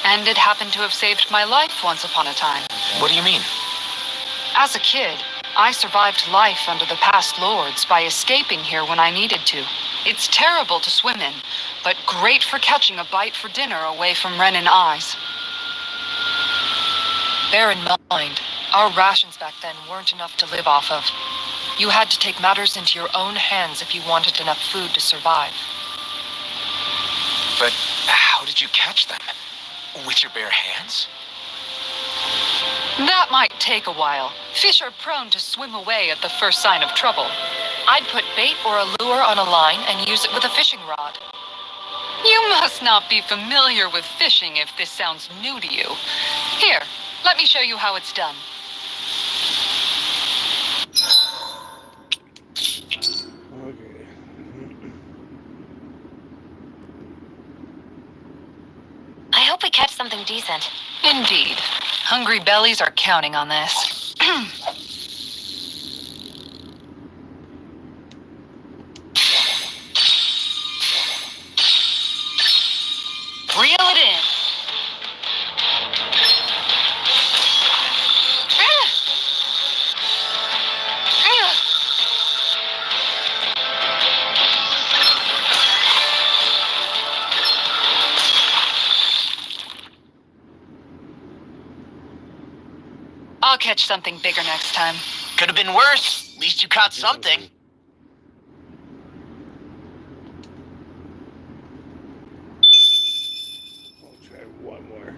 and it happened to have saved my life once upon a time.
What do you mean?
As a kid, I survived life under the past lords by escaping here when I needed to. It's terrible to swim in, but great for catching a bite for dinner away from Renin eyes. Bear in mind, our rations back then weren't enough to live off of. You had to take matters into your own hands if you wanted enough food to survive.
But how did you catch them? With your bare hands?
That might take a while. Fish are prone to swim away at the first sign of trouble. I'd put bait or a lure on a line and use it with a fishing rod. You must not be familiar with fishing if this sounds new to you. Here, let me show you how it's done.
Okay.
I hope we catch something decent.
Indeed. Hungry bellies are counting on this.
Reel it in.
I'll catch something bigger next time.
Could have been worse. At least you caught something.
I'll try one more.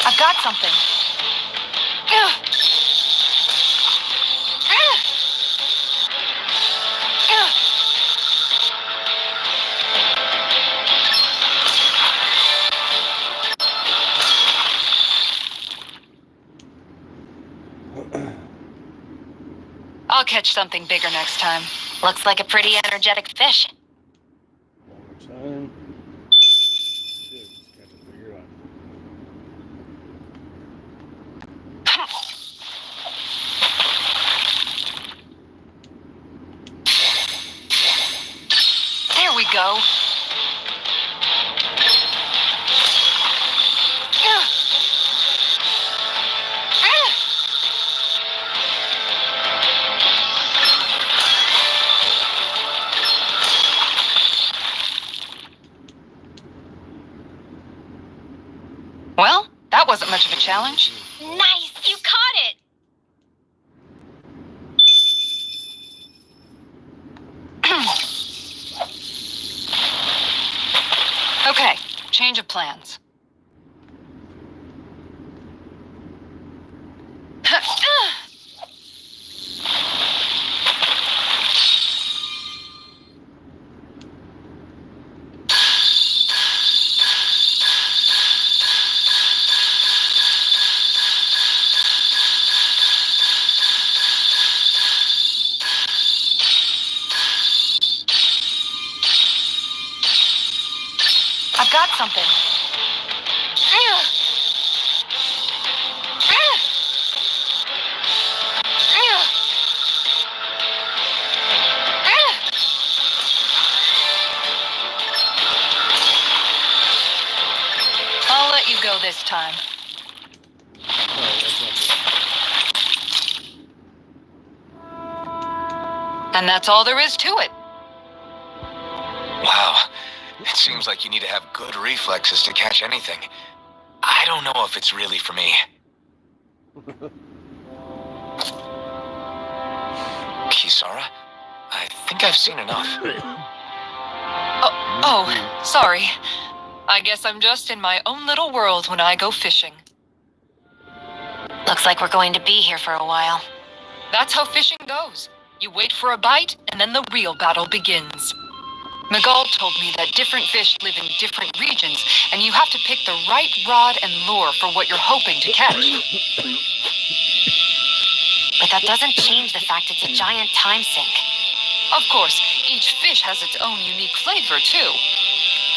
I've got something. I'll catch something bigger next time.
Looks like a pretty energetic fish.
One more time. Shit, just catch a bigger one.
There we go. Well, that wasn't much of a challenge.
Nice! You caught it!
Okay, change of plans. I've got something. I'll let you go this time.
Oh, that's not
And that's all there is to it.
Wow. It seems like you need to have good reflexes to catch anything. I don't know if it's really for me. Kisara? I think I've seen enough.
Oh, sorry. I guess I'm just in my own little world when I go fishing.
Looks like we're going to be here for a while.
That's how fishing goes. You wait for a bite, and then the real battle begins. Miguel told me that different fish live in different regions, and you have to pick the right rod and lure for what you're hoping to catch.
But that doesn't change the fact it's a giant time sink.
Of course, each fish has its own unique flavor, too.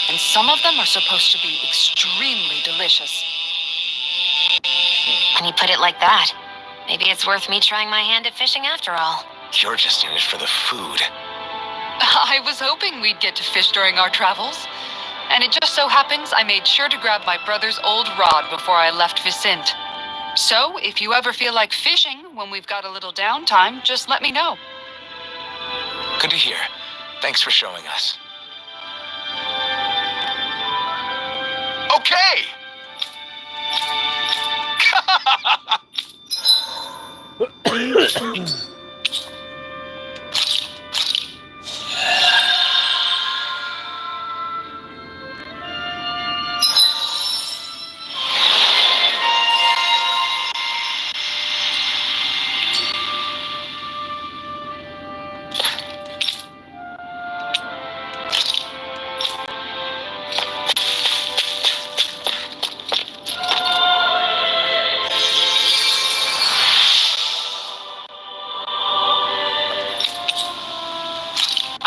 And some of them are supposed to be extremely delicious.
When you put it like that, maybe it's worth me trying my hand at fishing after all.
You're just in it for the food.
I was hoping we'd get to fish during our travels. And it just so happens I made sure to grab my brother's old rod before I left Vicente. So, if you ever feel like fishing when we've got a little downtime, just let me know.
Good to hear. Thanks for showing us.
Okay!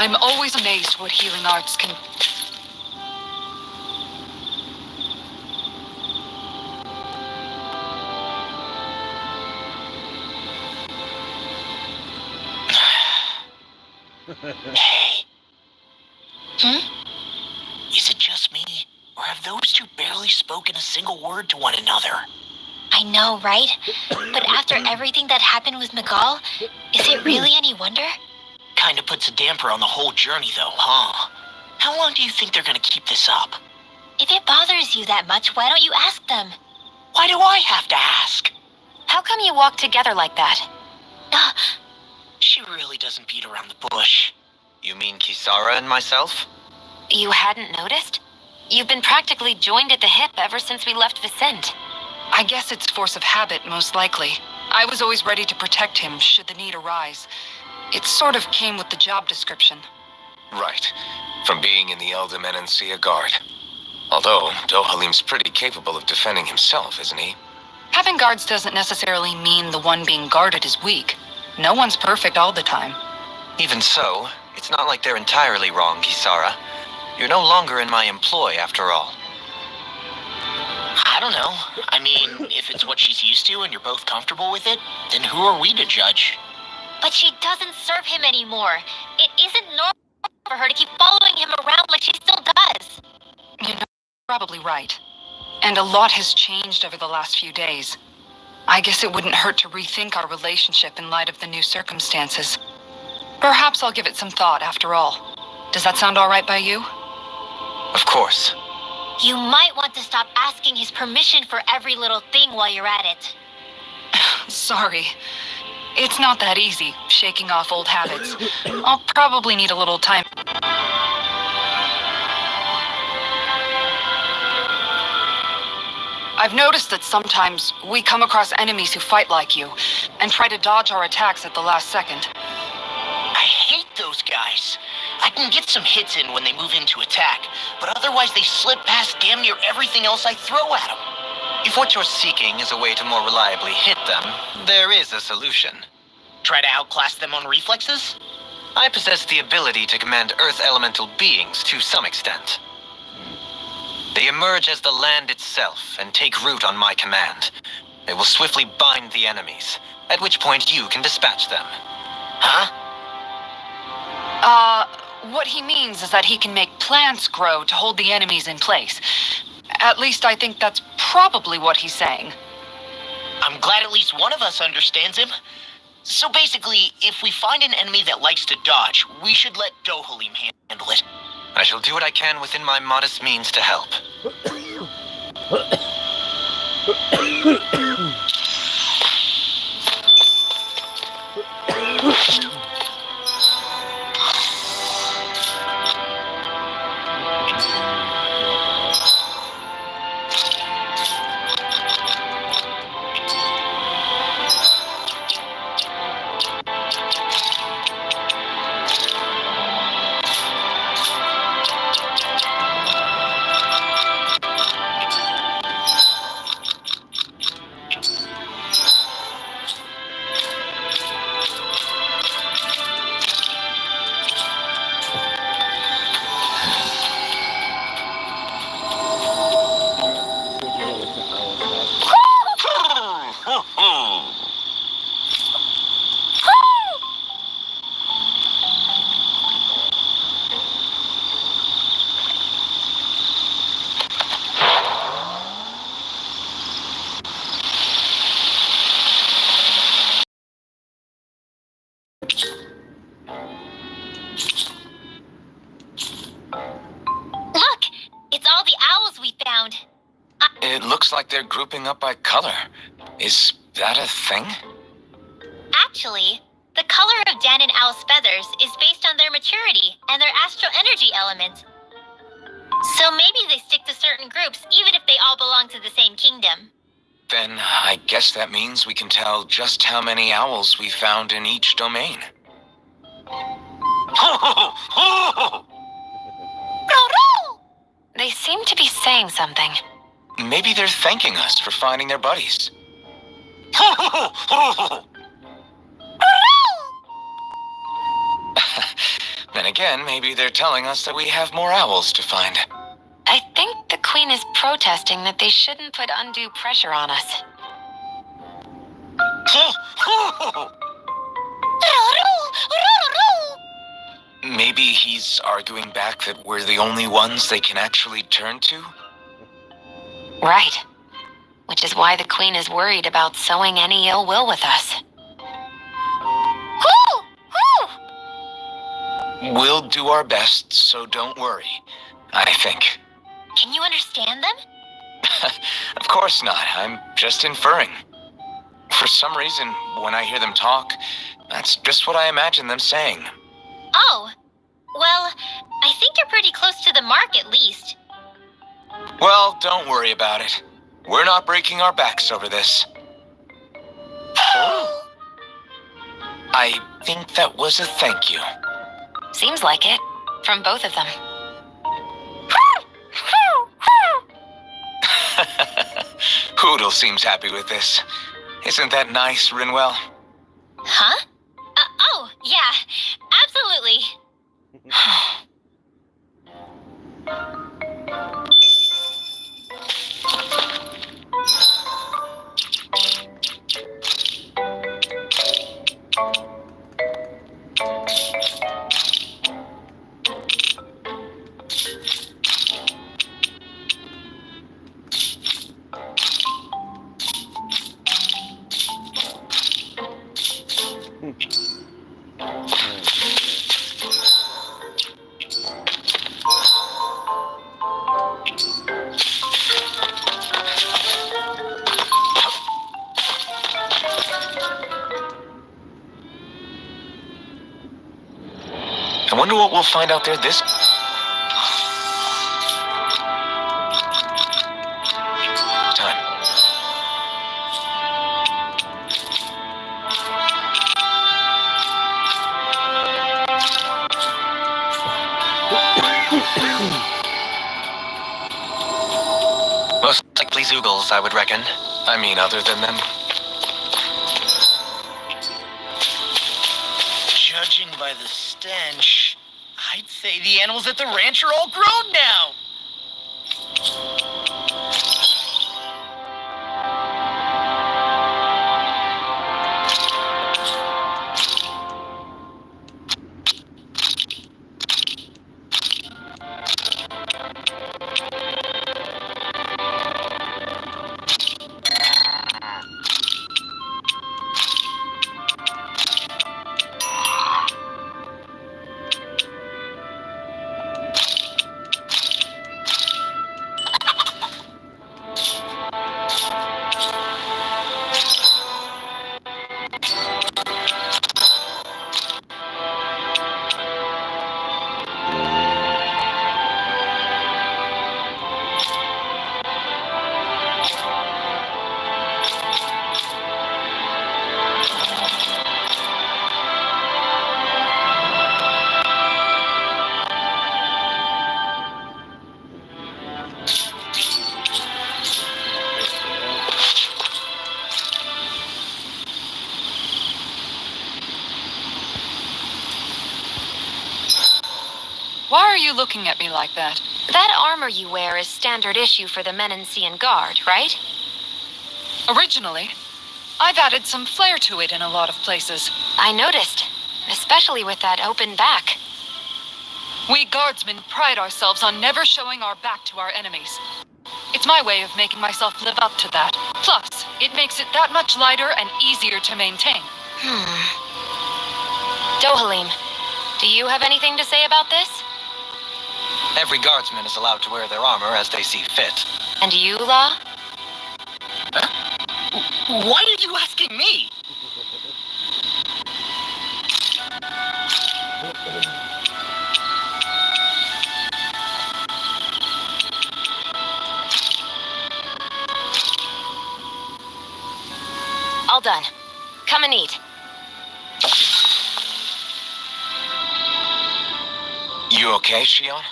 I'm always amazed what healing arts can...
Hey. Is it just me, or have those two barely spoken a single word to one another?
I know, right? But after everything that happened with Miguel, is it really any wonder?
Kinda puts a damper on the whole journey, though, huh? How long do you think they're gonna keep this up?
If it bothers you that much, why don't you ask them?
Why do I have to ask?
How come you walk together like that?
She really doesn't beat around the bush.
You mean Kisara and myself?
You hadn't noticed? You've been practically joined at the hip ever since we left Vicente.
I guess it's force of habit, most likely. I was always ready to protect him should the need arise. It sort of came with the job description.
Right. From being in the Elder Menancia Guard. Although, Dohalim's pretty capable of defending himself, isn't he?
Having guards doesn't necessarily mean the one being guarded is weak. No one's perfect all the time.
Even so, it's not like they're entirely wrong, Kisara. You're no longer in my employ, after all.
I don't know. I mean, if it's what she's used to and you're both comfortable with it, then who are we to judge?
But she doesn't serve him anymore. It isn't normal for her to keep following him around like she still does.
You're probably right. And a lot has changed over the last few days. I guess it wouldn't hurt to rethink our relationship in light of the new circumstances. Perhaps I'll give it some thought after all. Does that sound all right by you?
Of course.
You might want to stop asking his permission for every little thing while you're at it.
Sorry. It's not that easy, shaking off old habits. I'll probably need a little time. I've noticed that sometimes we come across enemies who fight like you, and try to dodge our attacks at the last second.
I hate those guys. I can get some hits in when they move in to attack, but otherwise they slip past damn near everything else I throw at them.
If what you're seeking is a way to more reliably hit them, there is a solution.
Try to outclass them on reflexes?
I possess the ability to command Earth elemental beings to some extent. They emerge as the land itself and take root on my command. They will swiftly bind the enemies, at which point you can dispatch them.
Huh?
What he means is that he can make plants grow to hold the enemies in place. At least I think that's probably what he's saying.
I'm glad at least one of us understands him. So basically, if we find an enemy that likes to dodge, we should let Dohalim handle it.
I shall do what I can within my modest means to help.
It looks like they're grouping up by color. Is that a thing?
Actually, the color of Dan and Owl's feathers is based on their maturity and their astral energy element. So maybe they stick to certain groups even if they all belong to the same kingdom.
Then I guess that means we can tell just how many owls we found in each domain.
They seem to be saying something.
Maybe they're thanking us for finding their buddies. Then again, maybe they're telling us that we have more owls to find.
I think the Queen is protesting that they shouldn't put undue pressure on us.
Maybe he's arguing back that we're the only ones they can actually turn to?
Right. Which is why the Queen is worried about sowing any ill will with us.
We'll do our best, so don't worry, I think.
Can you understand them?
Of course not. I'm just inferring. For some reason, when I hear them talk, that's just what I imagine them saying.
Oh. Well, I think you're pretty close to the mark at least.
Well, don't worry about it. We're not breaking our backs over this. I think that was a thank you.
Seems like it. From both of them.
Poodle seems happy with this. Isn't that nice, Rinwell?
Huh? Oh, yeah. Absolutely.
I wonder what we'll find out there this time.
Most likely Zoogles, I would reckon.
I mean, other than them.
Judging by the stench, I'd say the animals at the ranch are all grown now.
Why are you looking at me like that?
That armor you wear is standard issue for the Menancian Guard, right?
Originally, I've added some flair to it in a lot of places.
I noticed, especially with that open back.
We guardsmen pride ourselves on never showing our back to our enemies. It's my way of making myself live up to that. Plus, it makes it that much lighter and easier to maintain.
Dohalim, do you have anything to say about this?
Every guardsman is allowed to wear their armor as they see fit.
And you, La?
Why are you asking me?
All done. Come and eat.
You okay, Shion?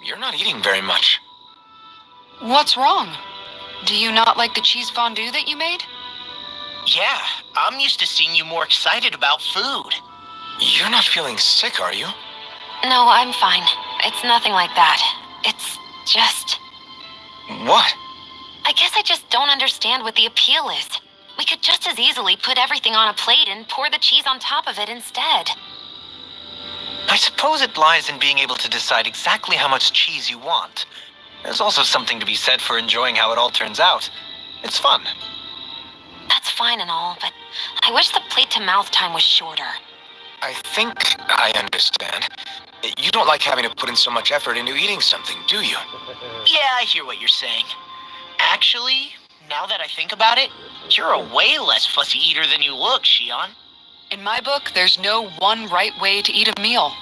You're not eating very much.
What's wrong? Do you not like the cheese fondue that you made?
Yeah, I'm used to seeing you more excited about food.
You're not feeling sick, are you?
No, I'm fine. It's nothing like that. It's just...
What?
I guess I just don't understand what the appeal is. We could just as easily put everything on a plate and pour the cheese on top of it instead.
I suppose it lies in being able to decide exactly how much cheese you want. There's also something to be said for enjoying how it all turns out. It's fun.
That's fine and all, but I wish the plate-to-mouth time was shorter.
I think I understand. You don't like having to put in so much effort into eating something, do you?
Yeah, I hear what you're saying. Actually, now that I think about it, you're a way less fussy eater than you look, Shion.
In my book, there's no one right way to eat a meal.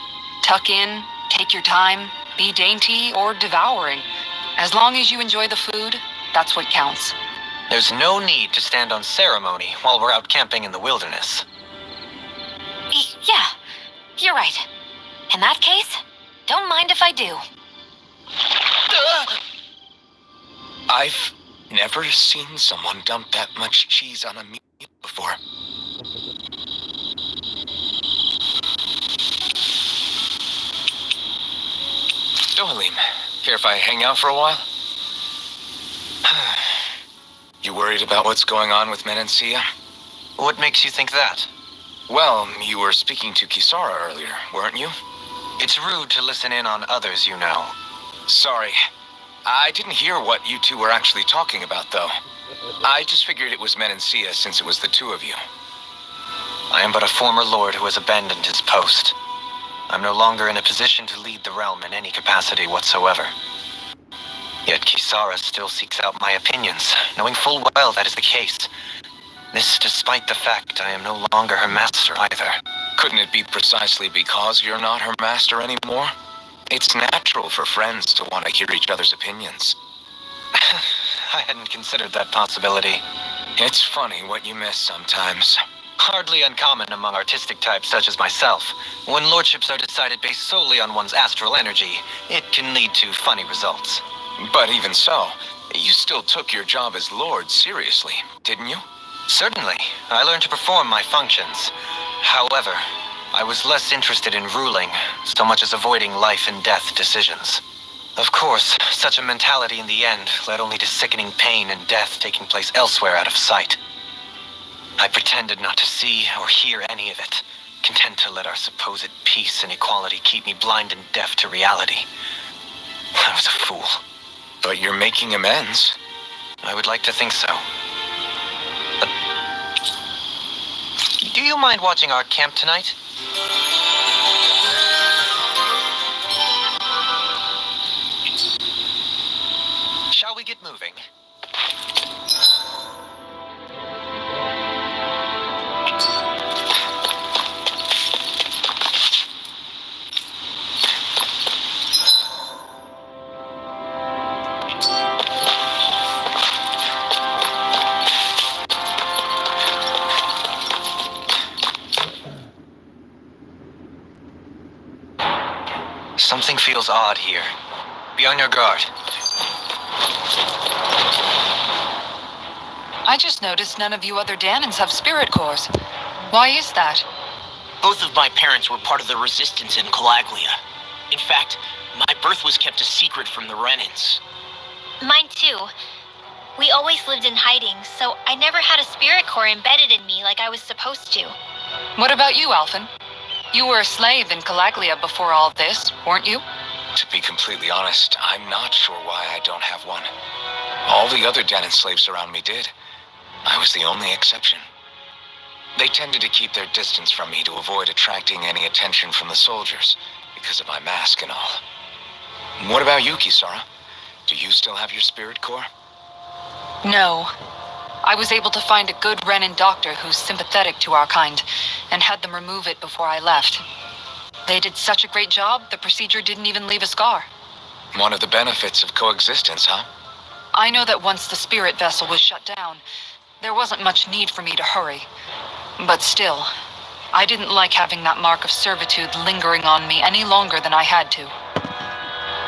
Tuck in, take your time, be dainty or devouring. As long as you enjoy the food, that's what counts.
There's no need to stand on ceremony while we're out camping in the wilderness.
Yeah, you're right. In that case, don't mind if I do.
I've never seen someone dump that much cheese on a meal before. Dohalim, care if I hang out for a while? You worried about what's going on with Menancia?
What makes you think that?
Well, you were speaking to Kisara earlier, weren't you?
It's rude to listen in on others you know.
Sorry. I didn't hear what you two were actually talking about, though. I just figured it was Menancia since it was the two of you.
I am but a former lord who has abandoned his post. I'm no longer in a position to lead the realm in any capacity whatsoever. Yet Kisara still seeks out my opinions, knowing full well that is the case. This despite the fact I am no longer her master either.
Couldn't it be precisely because you're not her master anymore? It's natural for friends to want to hear each other's opinions.
I hadn't considered that possibility.
It's funny what you miss sometimes.
Hardly uncommon among artistic types such as myself. When lordships are decided based solely on one's astral energy, it can lead to funny results.
But even so, you still took your job as lord seriously, didn't you?
Certainly. I learned to perform my functions. However, I was less interested in ruling, so much as avoiding life and death decisions. Of course, such a mentality in the end led only to sickening pain and death taking place elsewhere out of sight. I pretended not to see or hear any of it, content to let our supposed peace and equality keep me blind and deaf to reality. I was a fool.
But you're making amends.
I would like to think so. But do you mind watching our camp tonight? Shall we get moving? Something feels odd here. Be on your guard.
I just noticed none of you other Danans have spirit cores. Why is that?
Both of my parents were part of the resistance in Calaglia. In fact, my birth was kept a secret from the Renans.
Mine too. We always lived in hiding, so I never had a spirit core embedded in me like I was supposed to.
What about you, Alphen? You were a slave in Calaglia before all this, weren't you?
To be completely honest, I'm not sure why I don't have one. All the other Danan slaves around me did. I was the only exception. They tended to keep their distance from me to avoid attracting any attention from the soldiers, because of my mask and all. What about you, Kisara? Do you still have your spirit core?
No. I was able to find a good Renin doctor who's sympathetic to our kind, and had them remove it before I left. They did such a great job, the procedure didn't even leave a scar.
One of the benefits of coexistence, huh?
I know that once the spirit vessel was shut down, there wasn't much need for me to hurry. But still, I didn't like having that mark of servitude lingering on me any longer than I had to.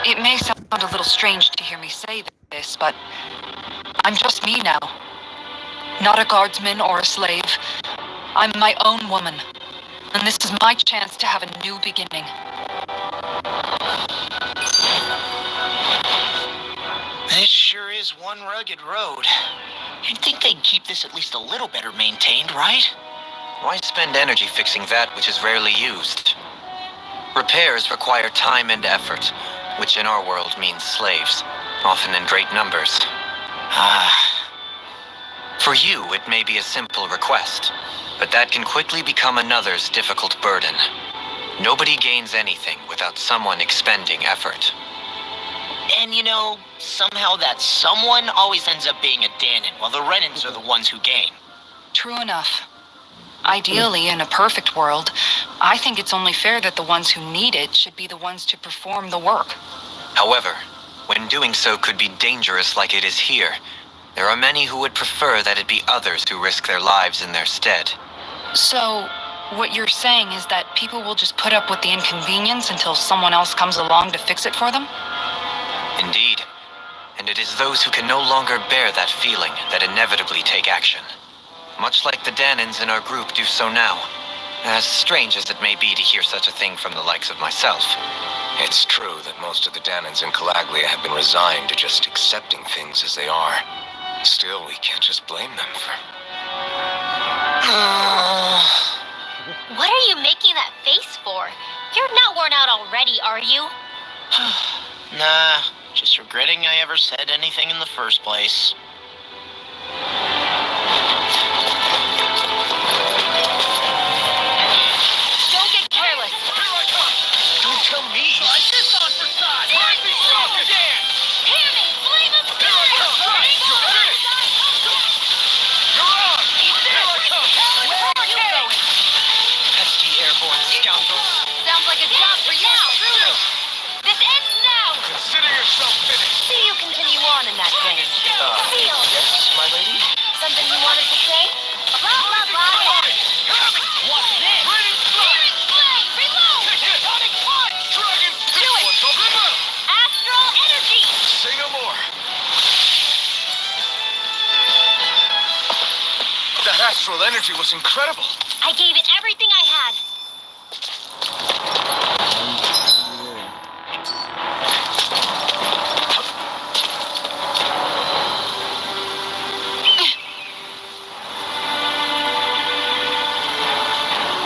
It may sound a little strange to hear me say this, but I'm just me now. Not a guardsman or a slave. I'm my own woman. And this is my chance to have a new beginning.
This sure is one rugged road. You'd think they'd keep this at least a little better maintained, right?
Why spend energy fixing that which is rarely used? Repairs require time and effort, which in our world means slaves, often in great numbers. For you, it may be a simple request, but that can quickly become another's difficult burden. Nobody gains anything without someone expending effort.
And you know, somehow that someone always ends up being a Danon, while the Renins are the ones who gain.
True enough. Ideally, in a perfect world, I think it's only fair that the ones who need it should be the ones to perform the work.
However, when doing so could be dangerous like it is here, there are many who would prefer that it be others who risk their lives in their stead.
So, what you're saying is that people will just put up with the inconvenience until someone else comes along to fix it for them?
Indeed. And it is those who can no longer bear that feeling that inevitably take action. Much like the Danons in our group do so now. As strange as it may be to hear such a thing from the likes of myself.
It's true that most of the Danons in Calaglia have been resigned to just accepting things as they are. Still, we can't just blame them for...
What are you making that face for? You're not worn out already, are you?
Nah, just regretting I ever said anything in the first place.
Don't get careless.
Don't tell me.
Like this on for size. Might be broken.
Hear me, flame of spirit!
You're on. Here I come.
Where are you going?
Pesky airborne scoundrels.
Sounds like a job for you. This ends now.
Consider yourself finished.
See you continue on in that vein. Seal.
Yes, my lady?
Something you wanted to say? Blah, blah, blah.
What's this? Ready,
Searing flame, reload!
Tectonic punch. Dragon.
Do it. Astral energy.
Say no more.
That astral energy was incredible.
I gave it everything I had.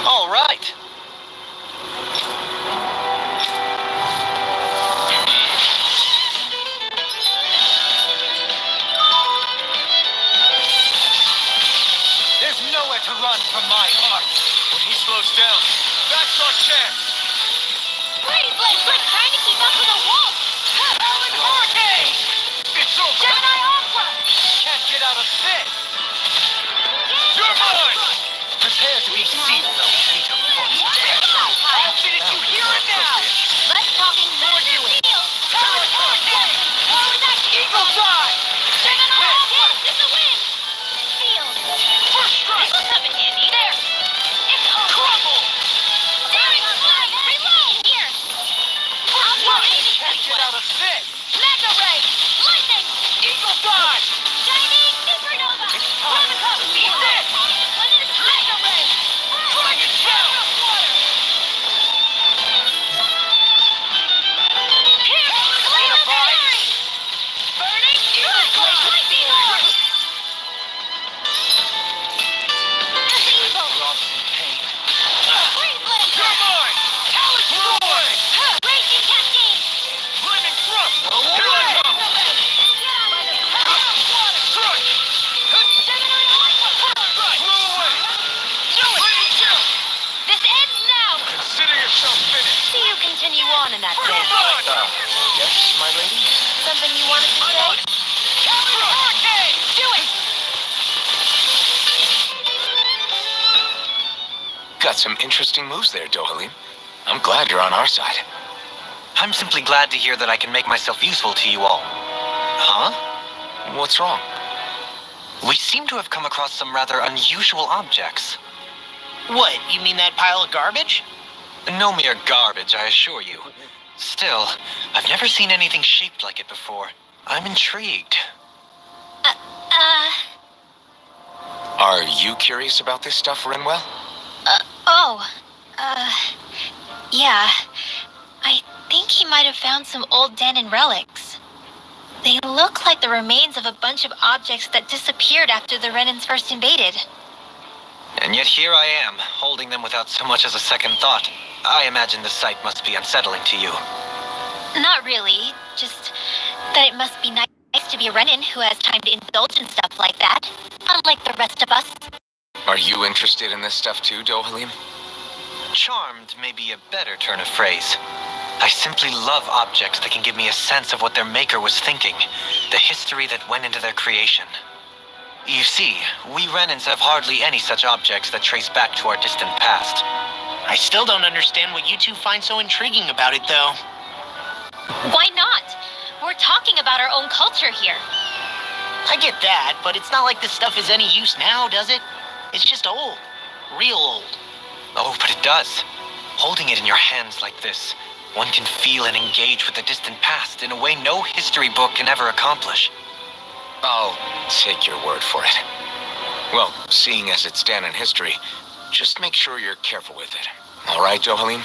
All right.
There's nowhere to run from my heart.
When he slows down, that's our chance.
Freeze, like trying to keep up with a wolf.
Alan Hurricane. It's over.
Gemini Aqua.
Can't get out of this.
You're mine.
Prepare to be sealed, though.
I'll
finish you here and now.
Less talking, more doing.
Alan Hurricane.
What was that?
Eagle dive.
Gemini Aqua. It's a win. Sealed.
First strike.
This will come in handy. There. It's over.
Crumble.
Searing flame. Reload. Here. Aqua.
Can't get out of this.
Mega ray. Lightning.
Eagle dive.
Shining supernova. Chronicles.
Eat this.
Mega ray.
Dragon shell.
Here. Flame of fury. Burning. Eagle flame. Lightning orb. Gazebo. Freeze blade.
You're mine. Talent roar.
Raging cascade.
Flaming thrust. Here I come.
Get on by the
Thrust.
Gemini Aqua.
Blew away. Flaming chill.
This ends now.
Consider yourself finished.
See you continue on in that
You're
vein.
mine.
Yes, my lady?
Something you wanted to say?
Alan Hurricane.
Do it.
got some interesting moves there, Dohalim. I'm glad you're on our side.
I'm simply glad to hear that I can make myself useful to you all. Huh?
What's wrong?
We seem to have come across some rather unusual objects.
What, you mean that pile of garbage?
No mere garbage, I assure you. Still, I've never seen anything shaped like it before. I'm intrigued.
Are you curious about this stuff, Renwell?
Yeah. I think he might have found some old Danon relics. They look like the remains of a bunch of objects that disappeared after the Renans first invaded.
And yet here I am, holding them without so much as a second thought. I imagine the sight must be unsettling to you.
Not really, just that it must be nice to be a Renan who has time to indulge in stuff like that, unlike the rest of us.
Are you interested in this stuff too, Dohalim?
Charmed may be a better turn of phrase. I simply love objects that can give me a sense of what their maker was thinking, the history that went into their creation. You see, we Renans have hardly any such objects that trace back to our distant past.
I still don't understand what you two find so intriguing about it, though.
Why not? We're talking about our own culture here.
I get that, but it's not like this stuff is any use now, does it? It's just old. Real old.
Oh, but it does. Holding it in your hands like this, one can feel and engage with the distant past in a way no history book can ever accomplish.
I'll take your word for it. Well, seeing as it's Danon history, just make sure you're careful with it. All right, Dohalim?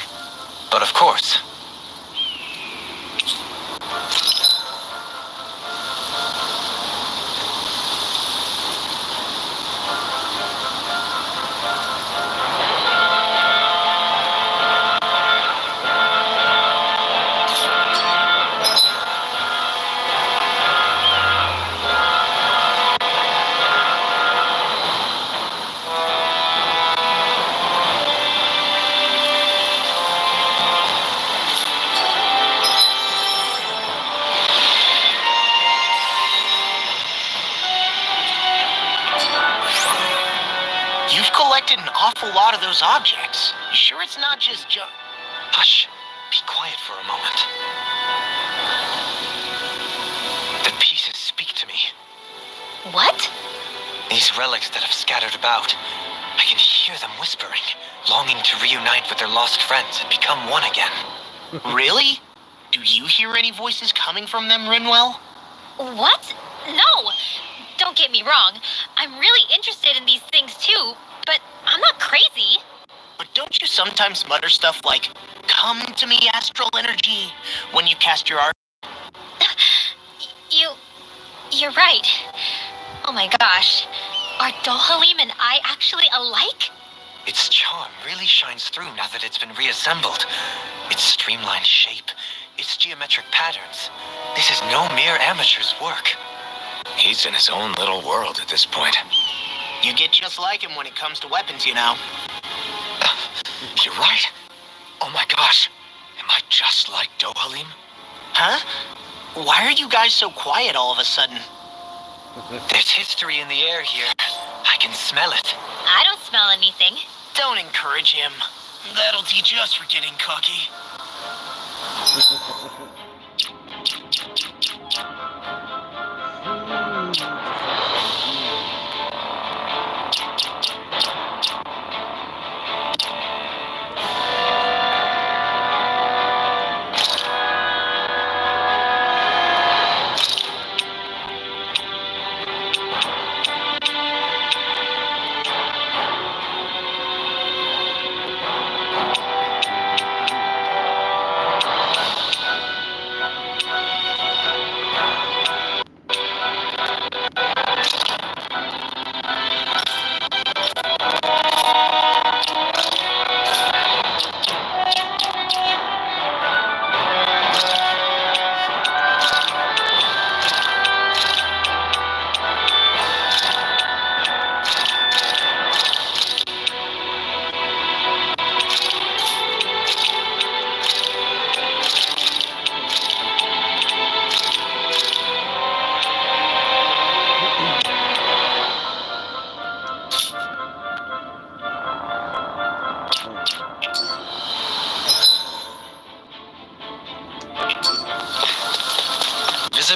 But of course.
You've collected an awful lot of those objects. You sure it's not just junk?
Hush. Be quiet for a moment. The pieces speak to me.
What?
These relics that have scattered about, I can hear them whispering, longing to reunite with their lost friends and become one again.
Really? Do you hear any voices coming from them, Renwell?
What? No! Don't get me wrong. I'm really interested in these things too, but I'm not crazy.
But don't you sometimes mutter stuff like, "Come to me, astral energy," when you cast your art?
You're right. Oh my gosh. Are Dohalim and I actually alike?
Its charm really shines through now that it's been reassembled. Its streamlined shape, its geometric patterns. This is no mere amateur's work.
He's in his own little world at this point.
You get just like him when it comes to weapons, you know.
You're right. Oh my gosh. Am I just like Dohalim?
Huh? Why are you guys so quiet all of a sudden?
There's history in the air here. I can smell it.
I don't smell anything.
Don't encourage him. That'll teach us for getting cocky.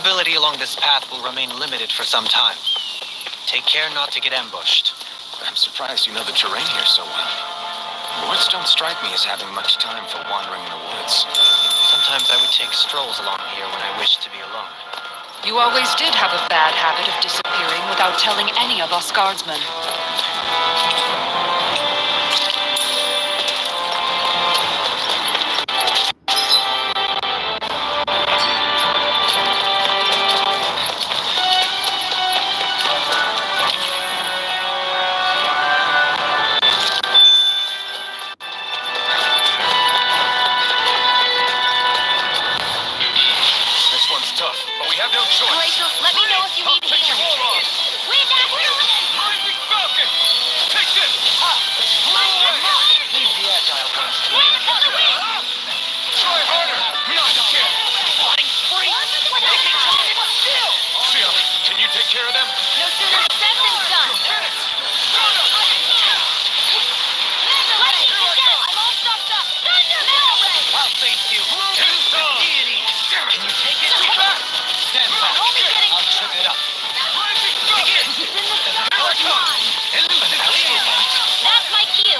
Visibility along this path will remain limited for some time. Take care not to get ambushed.
I'm surprised you know the terrain here so well. Woods don't strike me as having much time for wandering in the woods.
Sometimes I would take strolls along here when I wished to be alone.
You always did have a bad habit of disappearing without telling any of us guardsmen.
Let me know if you need healing. Wind Astral!
Rising Falcon! Take this!
Leave the agile ones to me.
Try harder! Not yet!
Flying free!
Still! Sia, can you take care of them?
No sooner said than done. I'm all stocked up. Thunder!
I'll face you.
Deity! Damn it!
Can you take it? Stand back.
Only getting
I'll trip it up.
Rising Falcon!
That's my cue.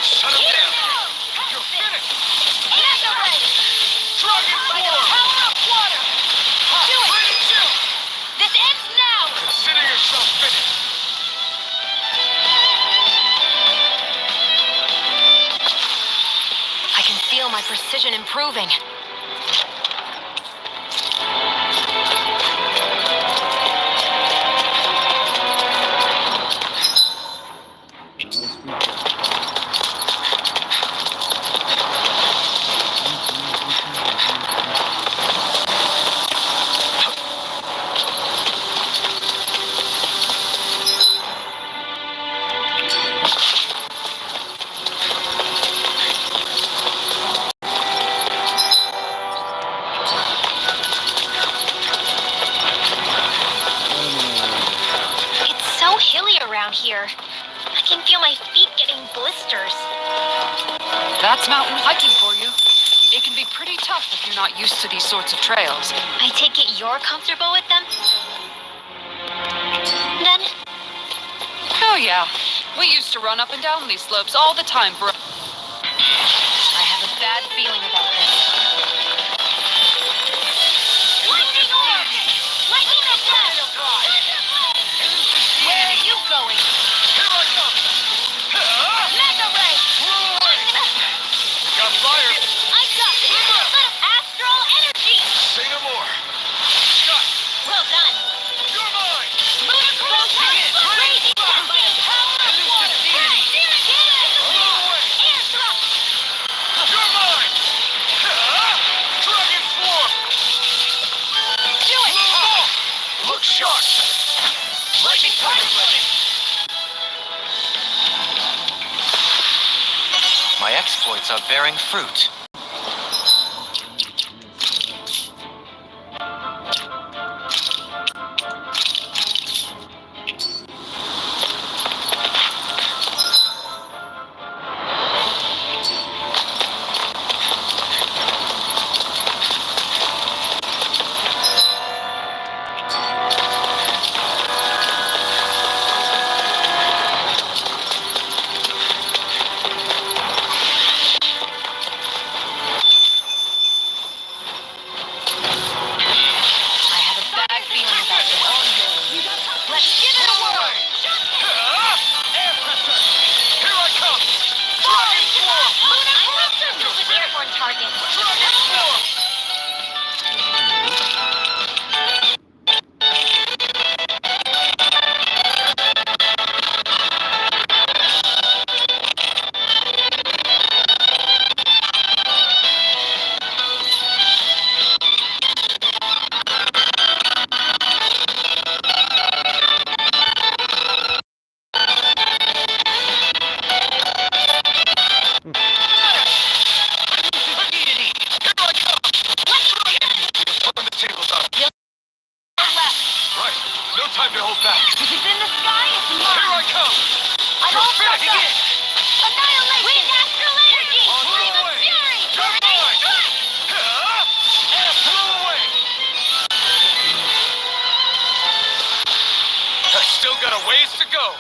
Shut him down! You're finished!
Mega Ray!
Dragon
By the
Form!
power of water! Do it!
Let it chill!
This ends now!
Consider yourself finished!
I can feel my precision improving.
It's so hilly around here. I can feel my feet getting blisters.
That's mountain hiking for you. It can be pretty tough if you're not used to these sorts of trails.
I take it you're comfortable with them? Then,
Oh yeah, we used to run up and down these slopes all the time for... I have a bad feeling about this.
lightning orb! Lightning attack! Where are you going?
Here I come!
Mega Ray!
Got fire!
I got it! Astral energy!
Say no more! Shot!
Well done!
You're mine!
Ludicrous crazy fucking power of water! Air thrust!
You're mine! Dragon Form!
Do it!
Look sharp!
Lightning punch!
My exploits are bearing fruit.
got a ways to go.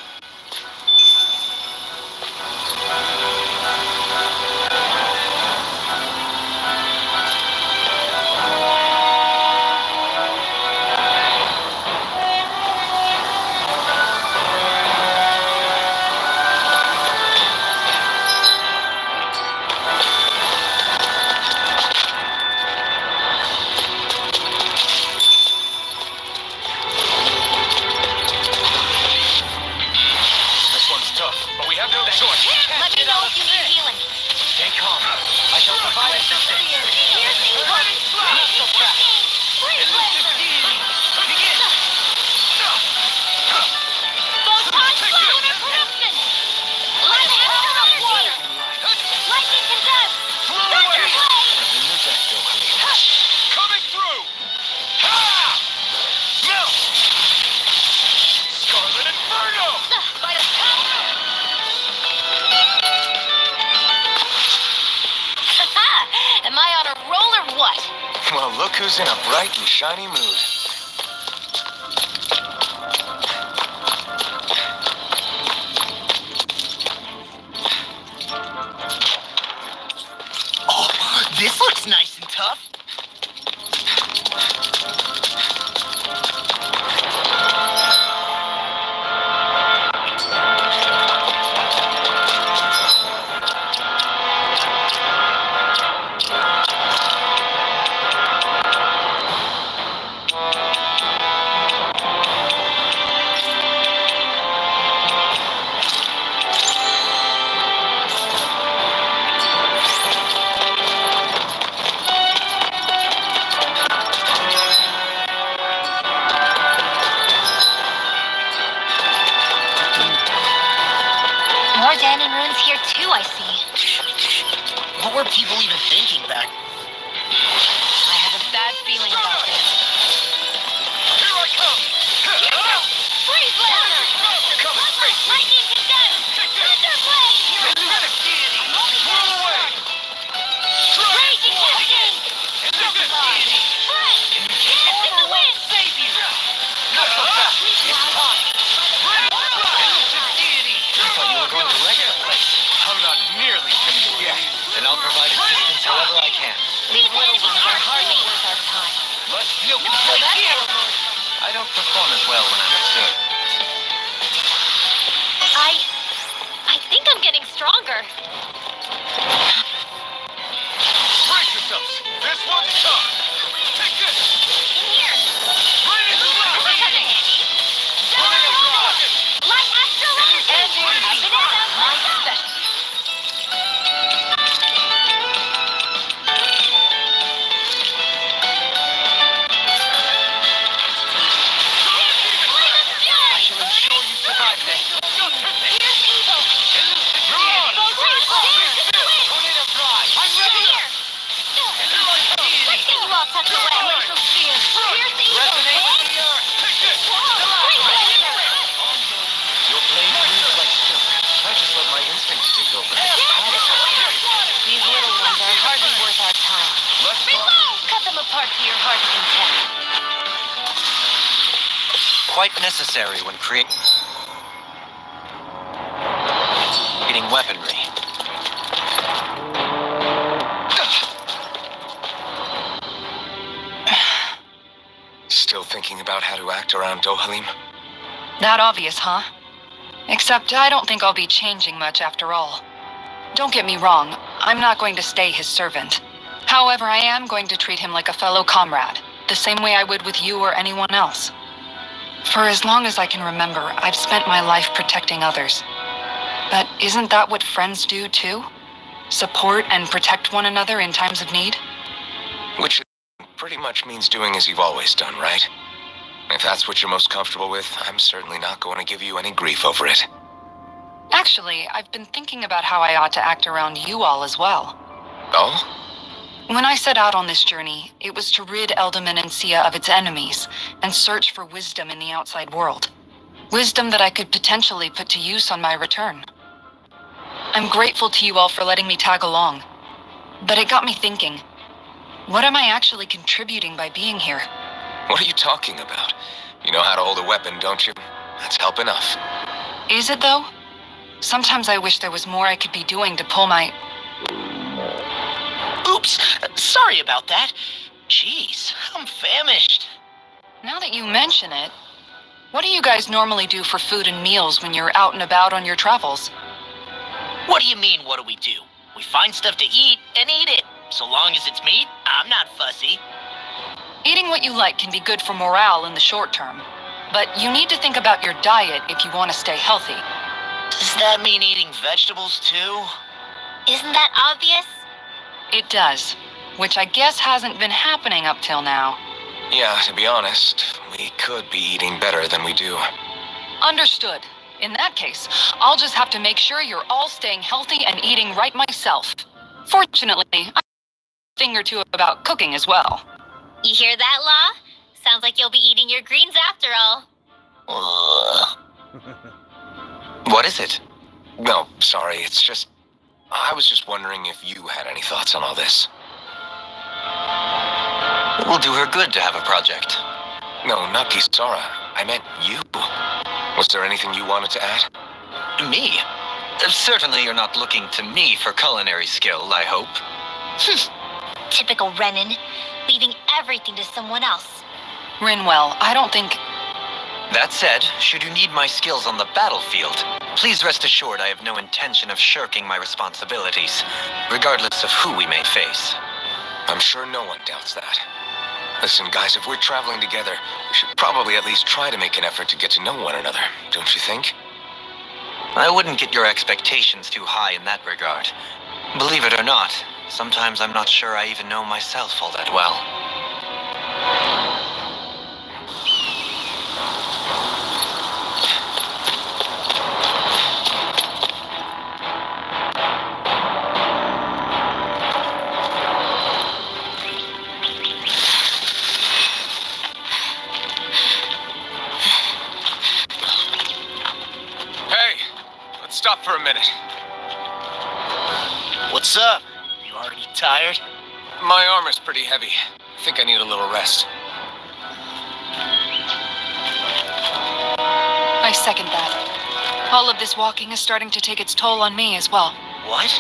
This one's tough, but we have no choice.
Let me know if you need healing.
Stay calm. I shall provide assistance.
Here's the burning
Not so fast.
Photon lunar corruption! Light energy! Lightning condensed! Thunder blade!
Coming through! Ha! Melt! Scarlet Inferno!
By the power! Am I on a roll or what?
Well, look who's in a bright and shiny mood.
Oh, this looks nice and tough.
More Danon runes here too, I see.
What were people even thinking back?
I have a bad feeling about this.
Here I come!
Freeze laser!
Coming straight!
Lightning condensed! Thunder blade! I'm only getting started. Raging cascade! Break! Dance in the wind!
Save you! Not so fast. It's time. I thought you were going to wreck the place. I'm not nearly finished yet. Then I'll provide assistance however I can.
These little ones are hardly worth our time.
Let's milk and play here. I don't perform as well when I'm upset.
I think I'm getting stronger.
Brace yourselves! This one's tough! Take this!
In here.
Right into the
Light astral energy! Banana, my special.
I shall ensure you survive this.
Here's evil.
Tornado Fly. I'm ready.
Here. Let's get you all tucked away. Here's evil.
Resonate with the earth. Your blade moves like silk. I just let my instincts take over.
These little ones are hardly worth our time.
Let's go.
Cut them apart to your heart's content.
Quite necessary when creating weaponry.
Still thinking about how to act around Dohalim?
That obvious, huh? Except I don't think I'll be changing much after all. Don't get me wrong, I'm not going to stay his servant. However, I am going to treat him like a fellow comrade, the same way I would with you or anyone else. For as long as I can remember, I've spent my life protecting others. But isn't that what friends do too? Support and protect one another in times of need?
Which pretty much means doing as you've always done, right? If that's what you're most comfortable with, I'm certainly not going to give you any grief over it.
Actually, I've been thinking about how I ought to act around you all as well.
Oh?
When I set out on this journey, it was to rid Eldaman and Sia of its enemies and search for wisdom in the outside world. Wisdom that I could potentially put to use on my return. I'm grateful to you all for letting me tag along. But it got me thinking, what am I actually contributing by being here?
What are you talking about? You know how to hold a weapon, don't you? That's help enough.
Is it, though? Sometimes I wish there was more I could be doing to pull my...
Oops, sorry about that. Jeez, I'm famished.
Now that you mention it, what do you guys normally do for food and meals when you're out and about on your travels?
What do you mean, what do we do? We find stuff to eat and eat it. So long as it's meat, I'm not fussy.
Eating what you like can be good for morale in the short term, but you need to think about your diet if you want to stay healthy.
Does that mean eating vegetables too?
Isn't that obvious?
It does, which I guess hasn't been happening up till now.
Yeah, to be honest, we could be eating better than we do.
Understood. In that case, I'll just have to make sure you're all staying healthy and eating right myself. Fortunately, I know a thing or two about cooking as well.
You hear that, Law? Sounds like you'll be eating your greens after all.
What is it?
No, sorry, it's just... I was just wondering if you had any thoughts on all this.
It will do her good to have a project.
No, not Kisara. I meant you. Was there anything you wanted to add?
Me? Certainly you're not looking to me for culinary skill, I hope.
Typical Renan, leaving everything to someone else.
Rinwell, I don't think...
That said, should you need my skills on the battlefield, please rest assured I have no intention of shirking my responsibilities, regardless of who we may face.
I'm sure no one doubts that. Listen, guys, if we're traveling together, we should probably at least try to make an effort to get to know one another, don't you think?
I wouldn't get your expectations too high in that regard. Believe it or not, sometimes I'm not sure I even know myself all that well.
Stop for a minute.
What's up? You already tired?
My armor's pretty heavy. I think I need a little rest.
I second that. All of this walking is starting to take its toll on me as well.
What?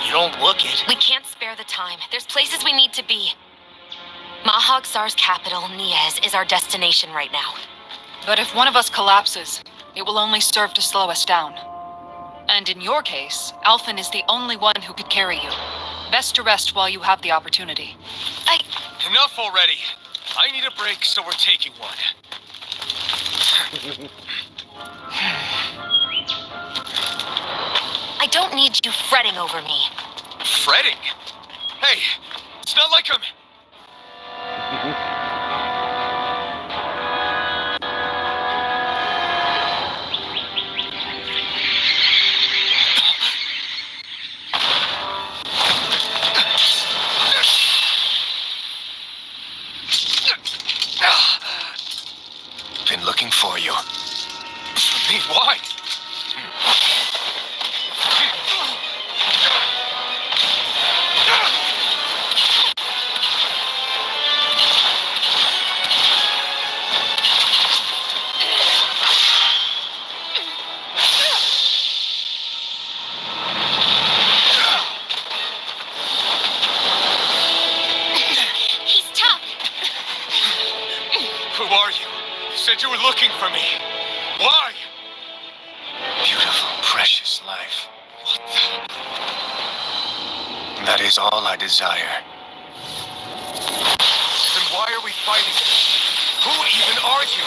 You don't look it.
We can't spare the time. There's places we need to be. Mahag Sar's capital, Niez, is our destination right now.
But if one of us collapses, it will only serve to slow us down. And in your case, Alphen is the only one who could carry you. Best to rest while you have the opportunity.
Enough already. I need a break, so we're taking one.
I don't need you fretting over me.
Fretting? Hey, it's not like I'm... Been looking for you. For me? Why?
He's tough.
Who are you? You said you were looking for me. Why?
Beautiful, precious life.
What the...
That is all I desire.
Then why are we fighting? Who even are you?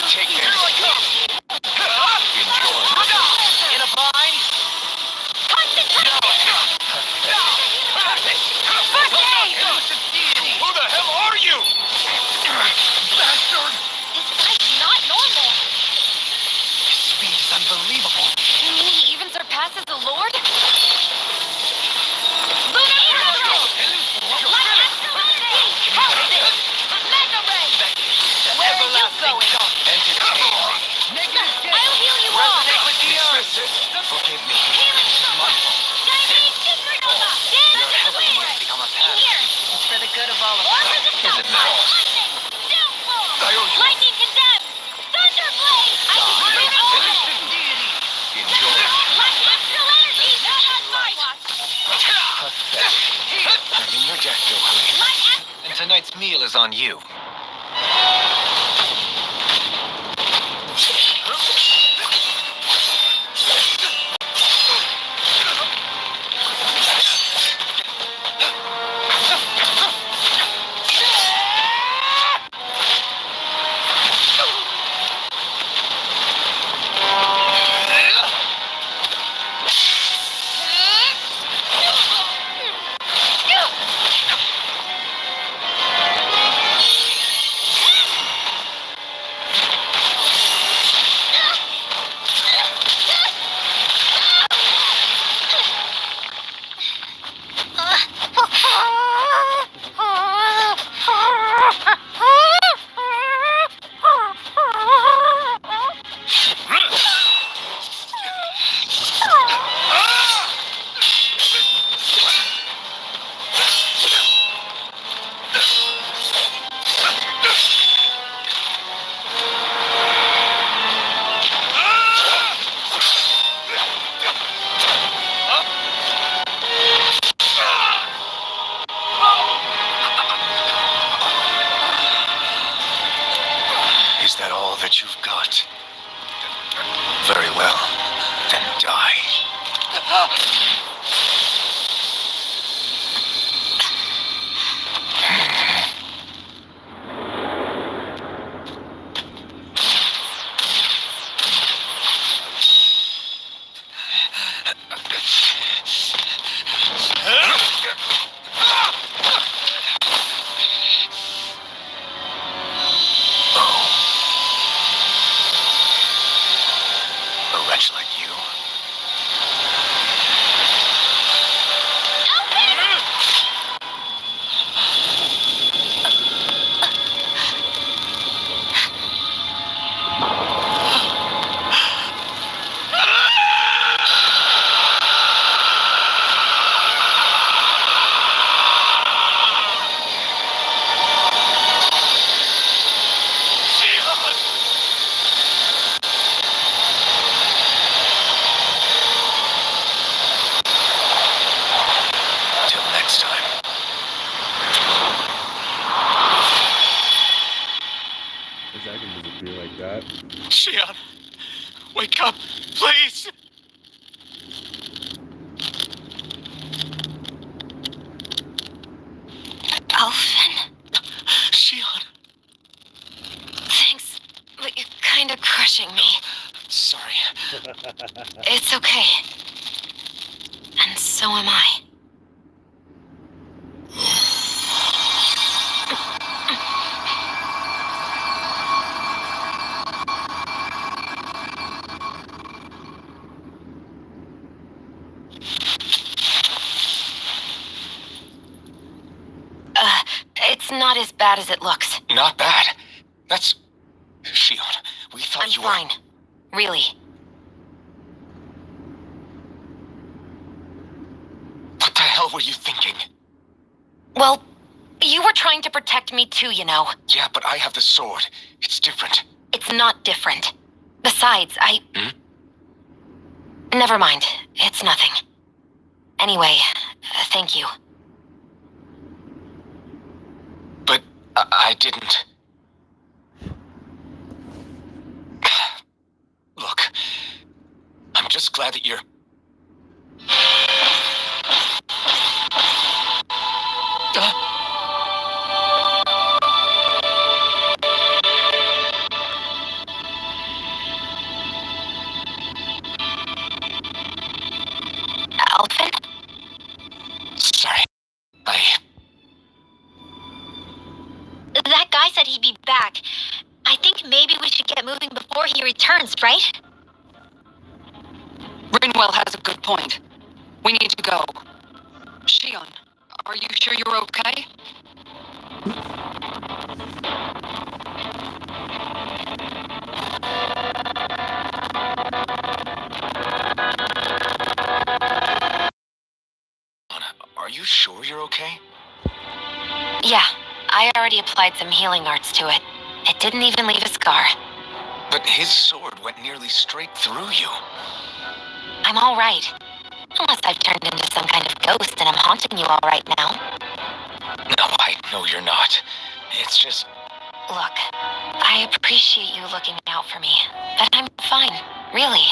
Take it. Here I come! Enjoy.
In a bind?
Who the hell are you? Bastard!
This fight's not normal.
His speed is unbelievable.
You mean he even surpasses the Lord?
Where are you going?
I'll heal you all.
Forgive me.
You're
helping me become a path.
It's for the good of all of us.
Is it now?
I owe you.
Lightning condemned! Thunder
tonight's meal is on you.
Is that all that you've got? Very well. Then die. A wretch like you. Till next time.
Wish I could disappear like that.
Shion, wake up, please!
Alphen,
Shion,
thanks, but you're kind of crushing me.
sorry.
It's okay. And so am I. It's not as bad as it looks.
Not bad. That's... Shion, we thought
I'm
you were...
fine. Really.
What the hell were you thinking?
Well, you were trying to protect me too, you know.
Yeah, but I have the sword. It's different.
It's not different. Besides, Never mind. It's nothing. Anyway, thank you.
But I didn't... Look, I'm just glad that you're...
Alphen?
Sorry.
That guy said he'd be back. I think maybe we should get moving before he returns, right?
Rinwell has a good point. We need to go. Shion, are you sure you're okay?
Are you sure you're okay?
Yeah, I already applied some healing arts to it. It didn't even leave a scar.
But his sword went nearly straight through you.
I'm all right. Unless I've turned into some kind of ghost and I'm haunting you all right now.
No, I know you're not. It's just...
Look, I appreciate you looking out for me, but I'm fine, really.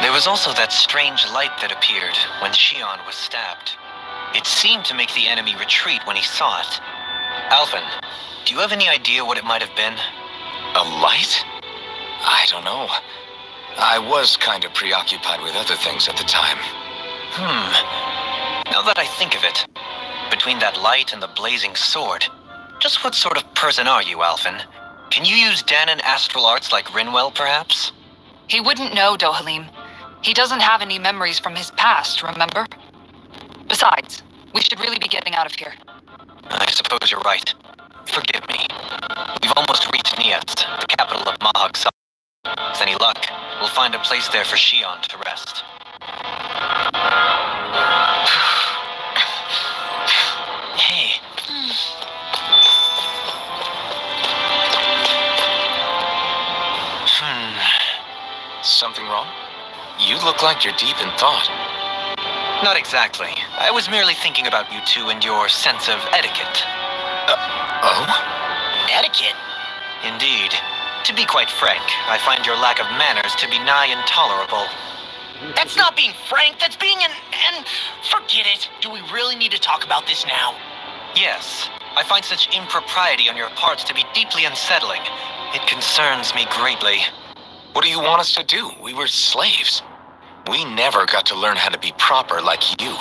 There was also that strange light that appeared when Shion was stabbed. It seemed to make the enemy retreat when he saw it. Alvin, do you have any idea what it might have been?
A light? I don't know. I was kind of preoccupied with other things at the time.
Now that I think of it, between that light and the blazing sword, just what sort of person are you, Alvin? Can you use Danon astral arts like Rinwell, perhaps?
He wouldn't know, Dohalim. He doesn't have any memories from his past, remember? Besides, we should really be getting out of here.
I suppose you're right. Forgive me. We've almost reached Nias, the capital of Mahag Saar. With any luck, we'll find a place there for Shion to rest. Hey.
Something wrong? You look like you're deep in thought.
Not exactly. I was merely thinking about you two and your sense of etiquette.
Oh?
Etiquette?
Indeed. To be quite frank, I find your lack of manners to be nigh intolerable.
That's not being frank, that's being and forget it. Do we really need to talk about this now?
Yes. I find such impropriety on your parts to be deeply unsettling. It concerns me greatly.
What do you want us to do? We were slaves. We never got to learn how to be proper like you.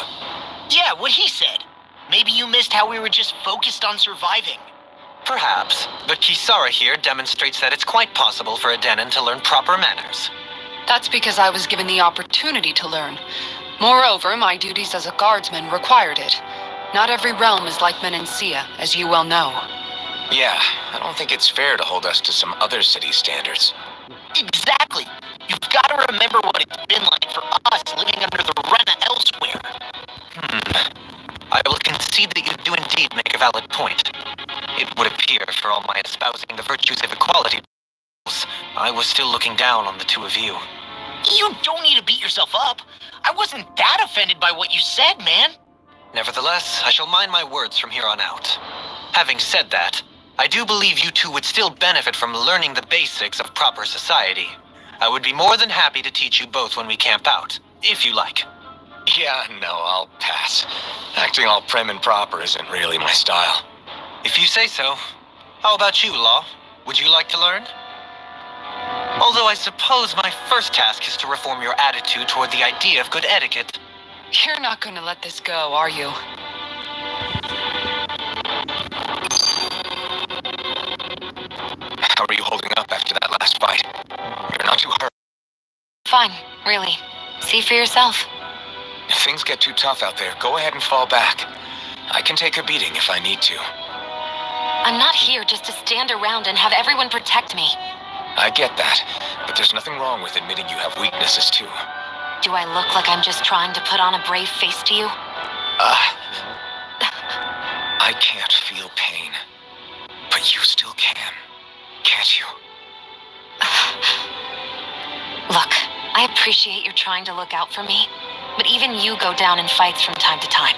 Yeah, what he said. Maybe you missed how we were just focused on surviving.
Perhaps, but Kisara here demonstrates that it's quite possible for a Danon to learn proper manners.
That's because I was given the opportunity to learn. Moreover, my duties as a guardsman required it. Not every realm is like Menancia, as you well know.
Yeah, I don't think it's fair to hold us to some other city standards.
Exactly. You've got to remember what it's been like for us living under the Rena elsewhere.
I will concede that you do indeed make a valid point. It would appear, for all my espousing the virtues of equality, I was still looking down on the two of you.
You don't need to beat yourself up. I wasn't that offended by what you said, man.
Nevertheless, I shall mind my words from here on out. Having said that, I do believe you two would still benefit from learning the basics of proper society. I would be more than happy to teach you both when we camp out, if you like.
Yeah, no, I'll pass. Acting all prim and proper isn't really my style.
If you say so. How about you, Law? Would you like to learn? Although I suppose my first task is to reform your attitude toward the idea of good etiquette.
You're not going to let this go, are you?
How are you holding up after that last fight? You're not too hurt.
Fine, really. See for yourself.
If things get too tough out there, go ahead and fall back. I can take a beating if I need to.
I'm not here just to stand around and have everyone protect me.
I get that, but there's nothing wrong with admitting you have weaknesses too.
Do I look like I'm just trying to put on a brave face to you?
I can't feel pain, but you still can, can't you?
Look, I appreciate you're trying to look out for me, but even you go down in fights from time to time.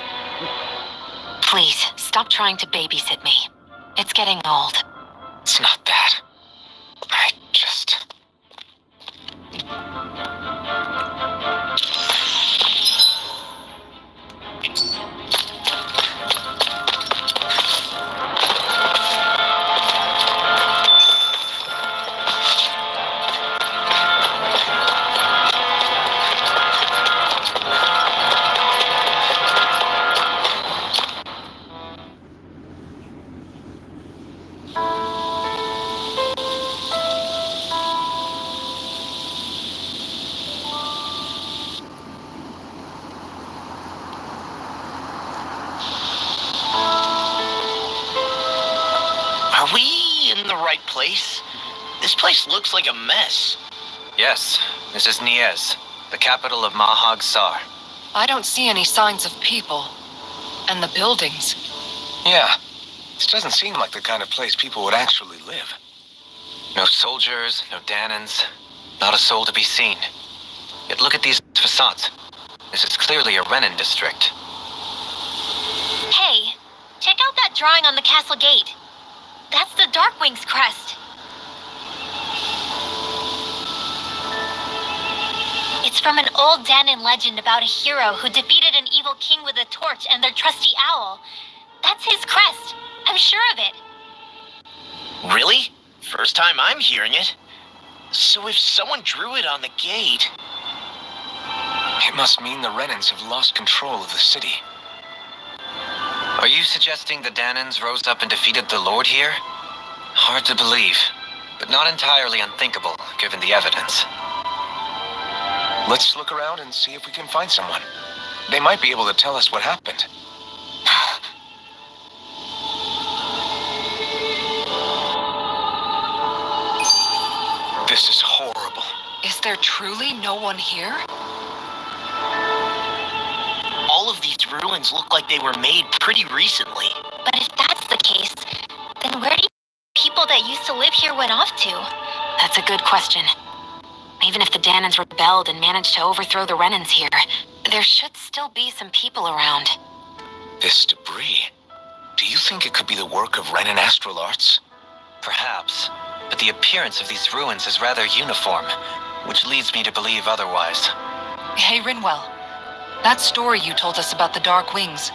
Please, stop trying to babysit me. It's getting old.
It's not that. I just...
Are we in the right place? This place looks like a mess.
Yes, this is Nias, the capital of Mahag Saar.
I don't see any signs of people. And the buildings.
Yeah, this doesn't seem like the kind of place people would actually live.
No soldiers, no Danons, not a soul to be seen. Yet look at these facades. This is clearly a Renan district.
Hey, check out that drawing on the castle gate. That's the Darkwing's crest. It's from an old Danon legend about a hero who defeated an evil king with a torch and their trusty owl. That's his crest. I'm sure of it.
Really? First time I'm hearing it. So if someone drew it on the gate...
It must mean the Renans have lost control of the city.
Are you suggesting the Danons rose up and defeated the Lord here? Hard to believe, but not entirely unthinkable, given the evidence.
Let's look around and see if we can find someone. They might be able to tell us what happened. This is horrible.
Is there truly no one here?
All of these ruins look like they were made pretty recently.
But if that's the case, then where do people that used to live here went off to?
That's a good question. Even if the Danons rebelled and managed to overthrow the Renans here, there should still be some people around.
This debris. Do you think it could be the work of Renan astral arts?
Perhaps, but the appearance of these ruins is rather uniform, which leads me to believe otherwise.
Hey, Rinwell. That story you told us about the Dark Wings,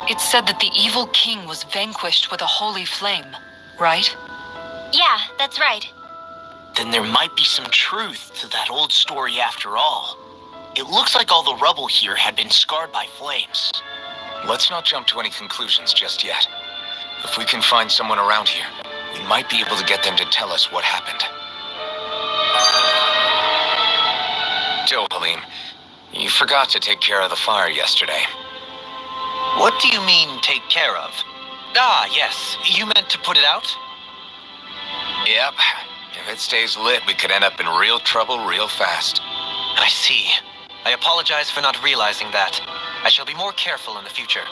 it said that the evil king was vanquished with a holy flame, right?
Yeah, that's right.
Then there might be some truth to that old story after all. It looks like all the rubble here had been scarred by flames.
Let's not jump to any conclusions just yet. If we can find someone around here, we might be able to get them to tell us what happened. Dohalim, you forgot to take care of the fire yesterday.
What do you mean, take care of? Ah, yes. You meant to put it out?
Yep. If it stays lit, we could end up in real trouble real fast.
I see. I apologize for not realizing that. I shall be more careful in the future.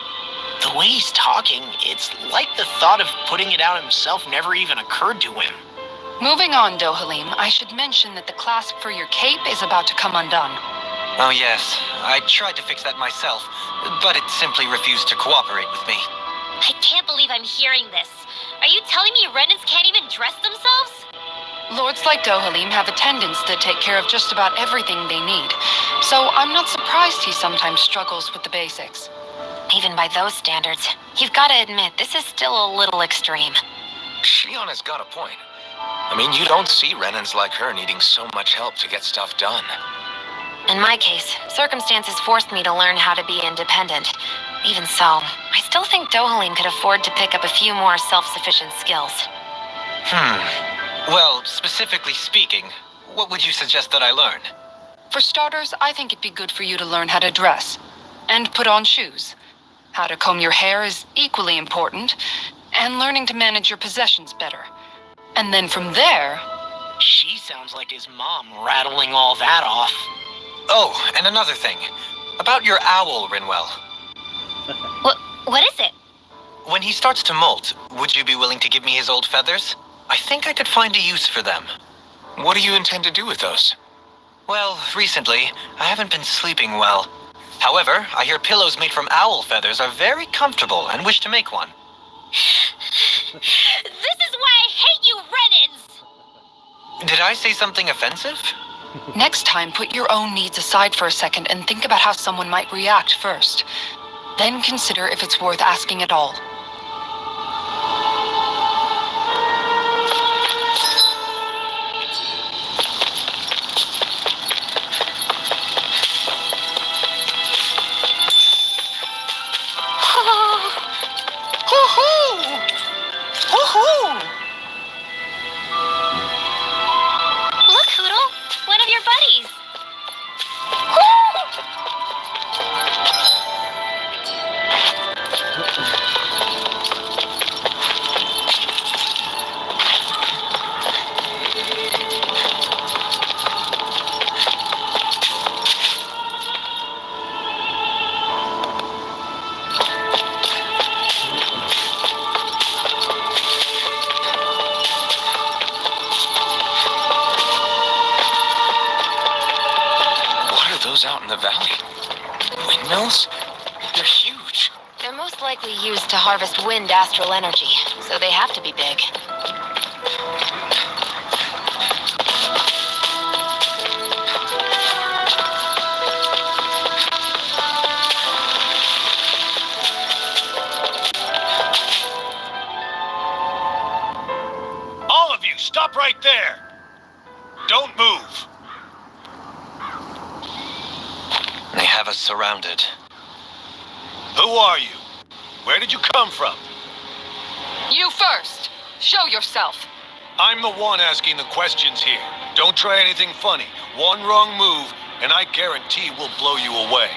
The way he's talking, it's like the thought of putting it out himself never even occurred to him.
Moving on, Dohalim, I should mention that the clasp for your cape is about to come undone.
Oh yes, I tried to fix that myself, but it simply refused to cooperate with me.
I can't believe I'm hearing this. Are you telling me Renans can't even dress themselves?
Lords like Dohalim have attendants that take care of just about everything they need, so I'm not surprised he sometimes struggles with the basics.
Even by those standards, you've got to admit, this is still a little extreme.
Shionna's got a point. I mean, you don't see Renans like her needing so much help to get stuff done.
In my case, circumstances forced me to learn how to be independent. Even so, I still think Dohalim could afford to pick up a few more self-sufficient skills.
Well, specifically speaking, what would you suggest that I learn?
For starters, I think it'd be good for you to learn how to dress and put on shoes. How to comb your hair is equally important, and learning to manage your possessions better. And then from there...
She sounds like his mom rattling all that off.
Oh, and another thing. About your owl, Rinwell.
What is it?
When he starts to molt, would you be willing to give me his old feathers? I think I could find a use for them.
What do you intend to do with those?
Well, recently, I haven't been sleeping well. However, I hear pillows made from owl feathers are very comfortable and wish to make one.
This is why I hate you, Renans!
Did I say something offensive?
Next time, put your own needs aside for a second and think about how someone might react first. Then consider if it's worth asking at all.
Look, Hootle, one of your buddies.
Out in the valley. Windmills? They're huge.
They're most likely likely used to harvest wind astral energy, so they have to be big.
All of you, stop right there! Don't move!
They have us surrounded.
Who are you? Where did you come from?
You first. Show yourself.
I'm the one asking the questions here. Don't try anything funny. One wrong move, and I guarantee we'll blow you away.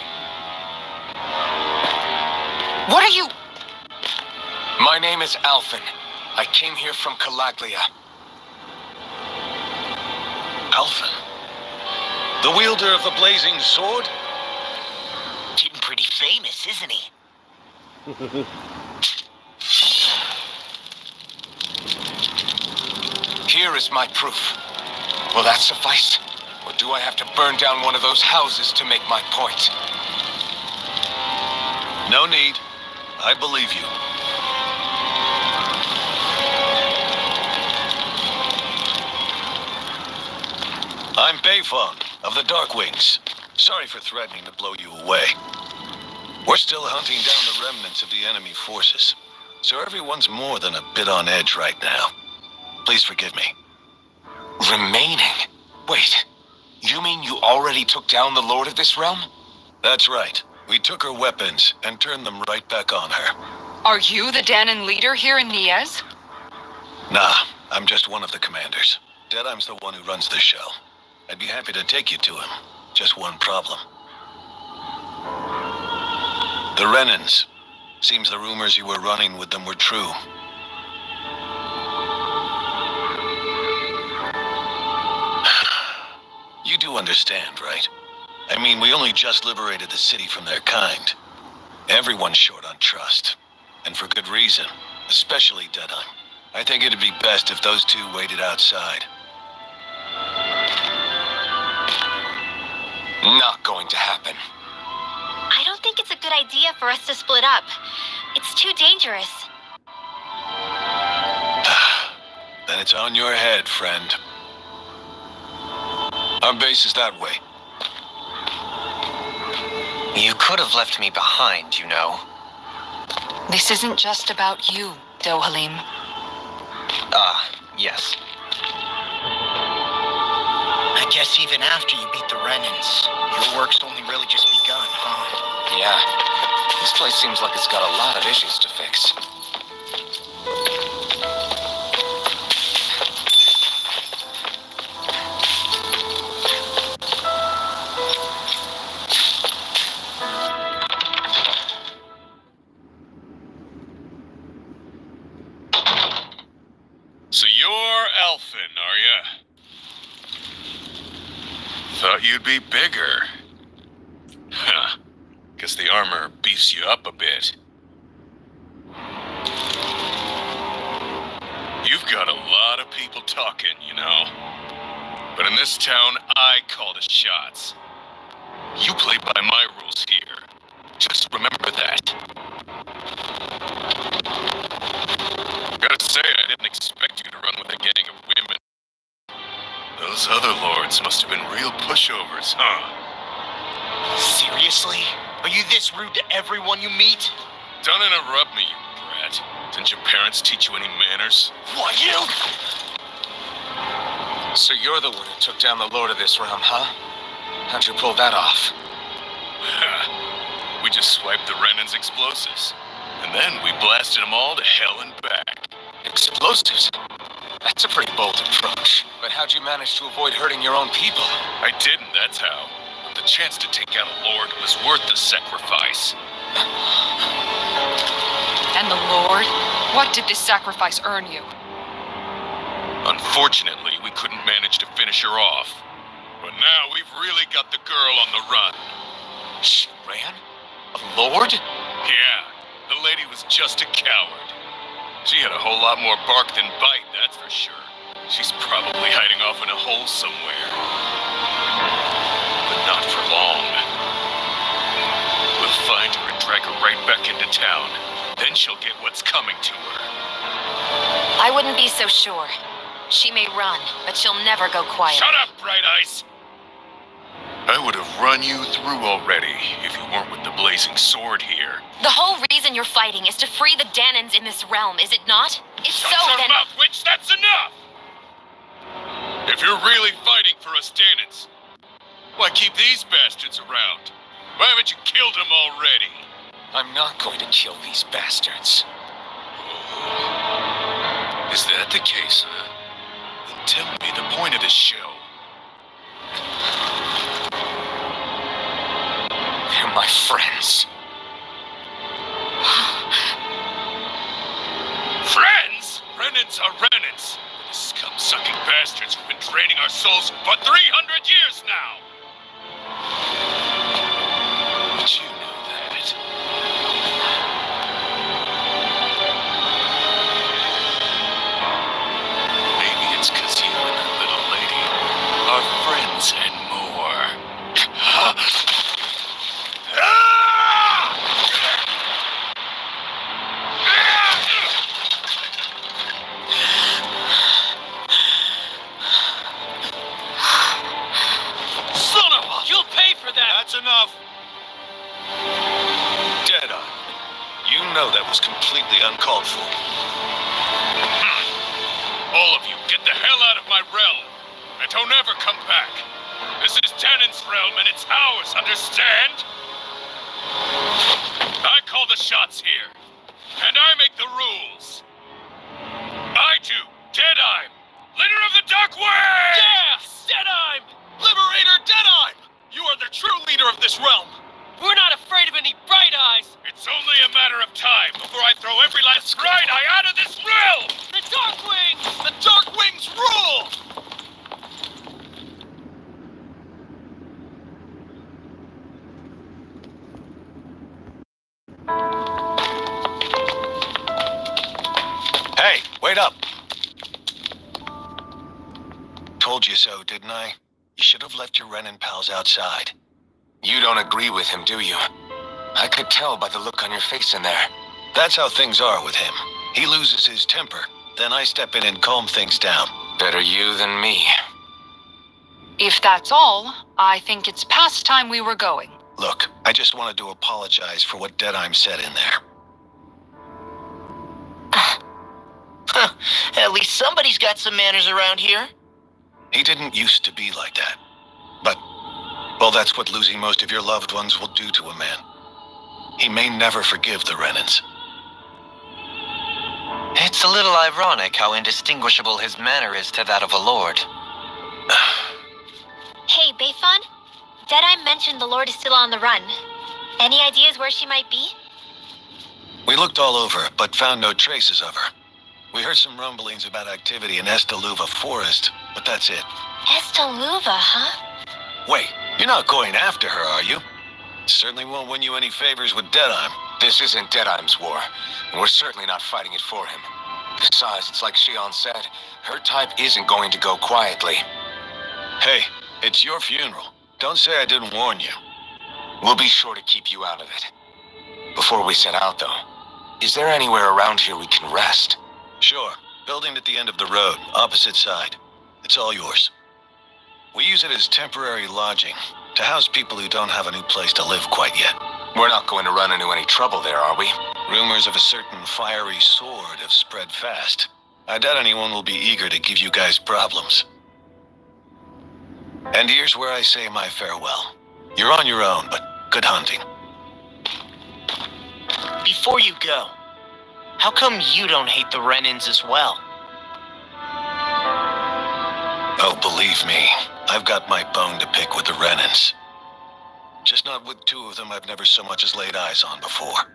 What are you...
My name is Alphen. I came here from Calaglia.
Alphen? The wielder of the blazing sword?
Getting pretty famous, isn't he?
Here is my proof. Will that suffice? Or do I have to burn down one of those houses to make my point?
No need. I believe you. I'm Beifong of the Darkwings. Sorry for threatening to blow you away. We're still hunting down the remnants of the enemy forces, so everyone's more than a bit on edge right now. Please forgive me.
Remaining? Wait, you mean you already took down the Lord of this realm?
That's right. We took her weapons and turned them right back on her.
Are you the Danon leader here in Niez?
Nah, I'm just one of the commanders. Deadheim's the one who runs the show. I'd be happy to take you to him. Just one problem. The Renans. Seems the rumors you were running with them were true. You do understand, right? I mean, we only just liberated the city from their kind. Everyone's short on trust. And for good reason. Especially Deadheim. I think it'd be best if those two waited outside.
Not going to happen.
I don't think it's a good idea for us to split up. It's too dangerous.
Then it's on your head, friend. Our base is that way.
You could have left me behind, you know.
This isn't just about you, Dohalim.
Yes.
I guess even after you beat the Renans, your work's only really just begun, huh?
Yeah. This place seems like it's got a lot of issues to fix.
So you're Alphen, are ya? Thought you'd be bigger. Huh. Guess the armor beefs you up a bit. You've got a lot of people talking, you know. But in this town, I call the shots. You play by my rules here. Just remember that. Gotta say, I didn't expect you to run with a gang of women. Those other lords must have been real pushovers, huh?
Seriously? Are you this rude to everyone you meet?
Don't interrupt me, you brat. Didn't your parents teach you any manners?
What, you?
So you're the one who took down the Lord of this realm, huh? How'd you pull that off?
We just swiped the Renan's explosives. And then we blasted them all to hell and back.
Explosives? That's a pretty bold approach. But how'd you manage to avoid hurting your own people?
I didn't, that's how. But the chance to take out a lord was worth the sacrifice.
And the Lord? What did this sacrifice earn you?
Unfortunately, we couldn't manage to finish her off. But now we've really got the girl on the run.
She ran? A lord?
Yeah, the lady was just a coward. She had a whole lot more bark than bite, that's for sure. She's probably hiding off in a hole somewhere. But not for long. We'll find her and drag her right back into town.
then she'll get what's coming to her.
I wouldn't be so sure. She may run, but she'll never go quiet.
Shut up, Bright Eyes! I would have run you through already if you weren't with the blazing sword here.
The whole reason you're fighting is to free the Danans in this realm, is it not? If
Shut
so,
your
then...
mouth, witch! That's enough! If you're really fighting for us Danans, why keep these bastards around? Why haven't you killed them already?
I'm not going to kill these bastards.
Is that the case, huh? Then tell me the point of the show.
They're my friends.
Friends? Renans are Renans. The scum-sucking bastards who've been draining our souls for 300 years now. But you know that. Maybe it's 'cause you and that little lady are friends and more. Son of a... You'll pay for that! That's enough!
Deadeye, you know that was completely uncalled for.
All of you, get the hell out of my realm! And don't ever come back! This is Danan's realm and it's ours, understand? I call the shots here. And I make the rules. I do, Deadeye, leader of the Dark Wings! Yeah! Deadeye! Liberator Deadeye! You are the true leader of this realm! We're not afraid of any Bright Eyes! It's only a matter of time before I throw every last Bright Eye out of this realm! The Dark Wings! The Dark Wings rule!
Hey, wait up! Told you so, didn't I? You should have left your Renan pals outside.
You don't agree with him, do you? I could tell by the look on your face in there.
That's how things are with him. He loses his temper, then I step in and calm things down.
Better you than me.
If that's all, I think it's past time we were going.
Look, I just wanted to apologize for what Deadeye said in there.
At least somebody's got some manners around here.
He didn't used to be like that. But, well, that's what losing most of your loved ones will do to a man. He may never forgive the Renans.
It's a little ironic how indistinguishable his manner is to that of a lord.
Hey, Bayfon? Deadeye mentioned the Lord is still on the run. Any ideas where she might be?
We looked all over, but found no traces of her. We heard some rumblings about activity in Estaluva Forest, but that's it.
Estaluva, huh?
Wait, you're not going after her, are you? Certainly won't win you any favors with Deadeye.
This isn't Deadeye's war, and we're certainly not fighting it for him. Besides, it's like Shion said, her type isn't going to go quietly.
Hey, it's your funeral. Don't say I didn't warn you.
We'll be sure to keep you out of it. Before we set out, though, is there anywhere around here we can rest?
Sure. Building at the end of the road, opposite side. It's all yours. We use it as temporary lodging, to house people who don't have a new place to live quite yet.
We're not going to run into any trouble there, are we?
Rumors of a certain fiery sword have spread fast. I doubt anyone will be eager to give you guys problems. And here's where I say my farewell. You're on your own, but good hunting.
Before you go, how come you don't hate the Renans as well?
Oh, believe me, I've got my bone to pick with the Renans. Just not with two of them I've never so much as laid eyes on before.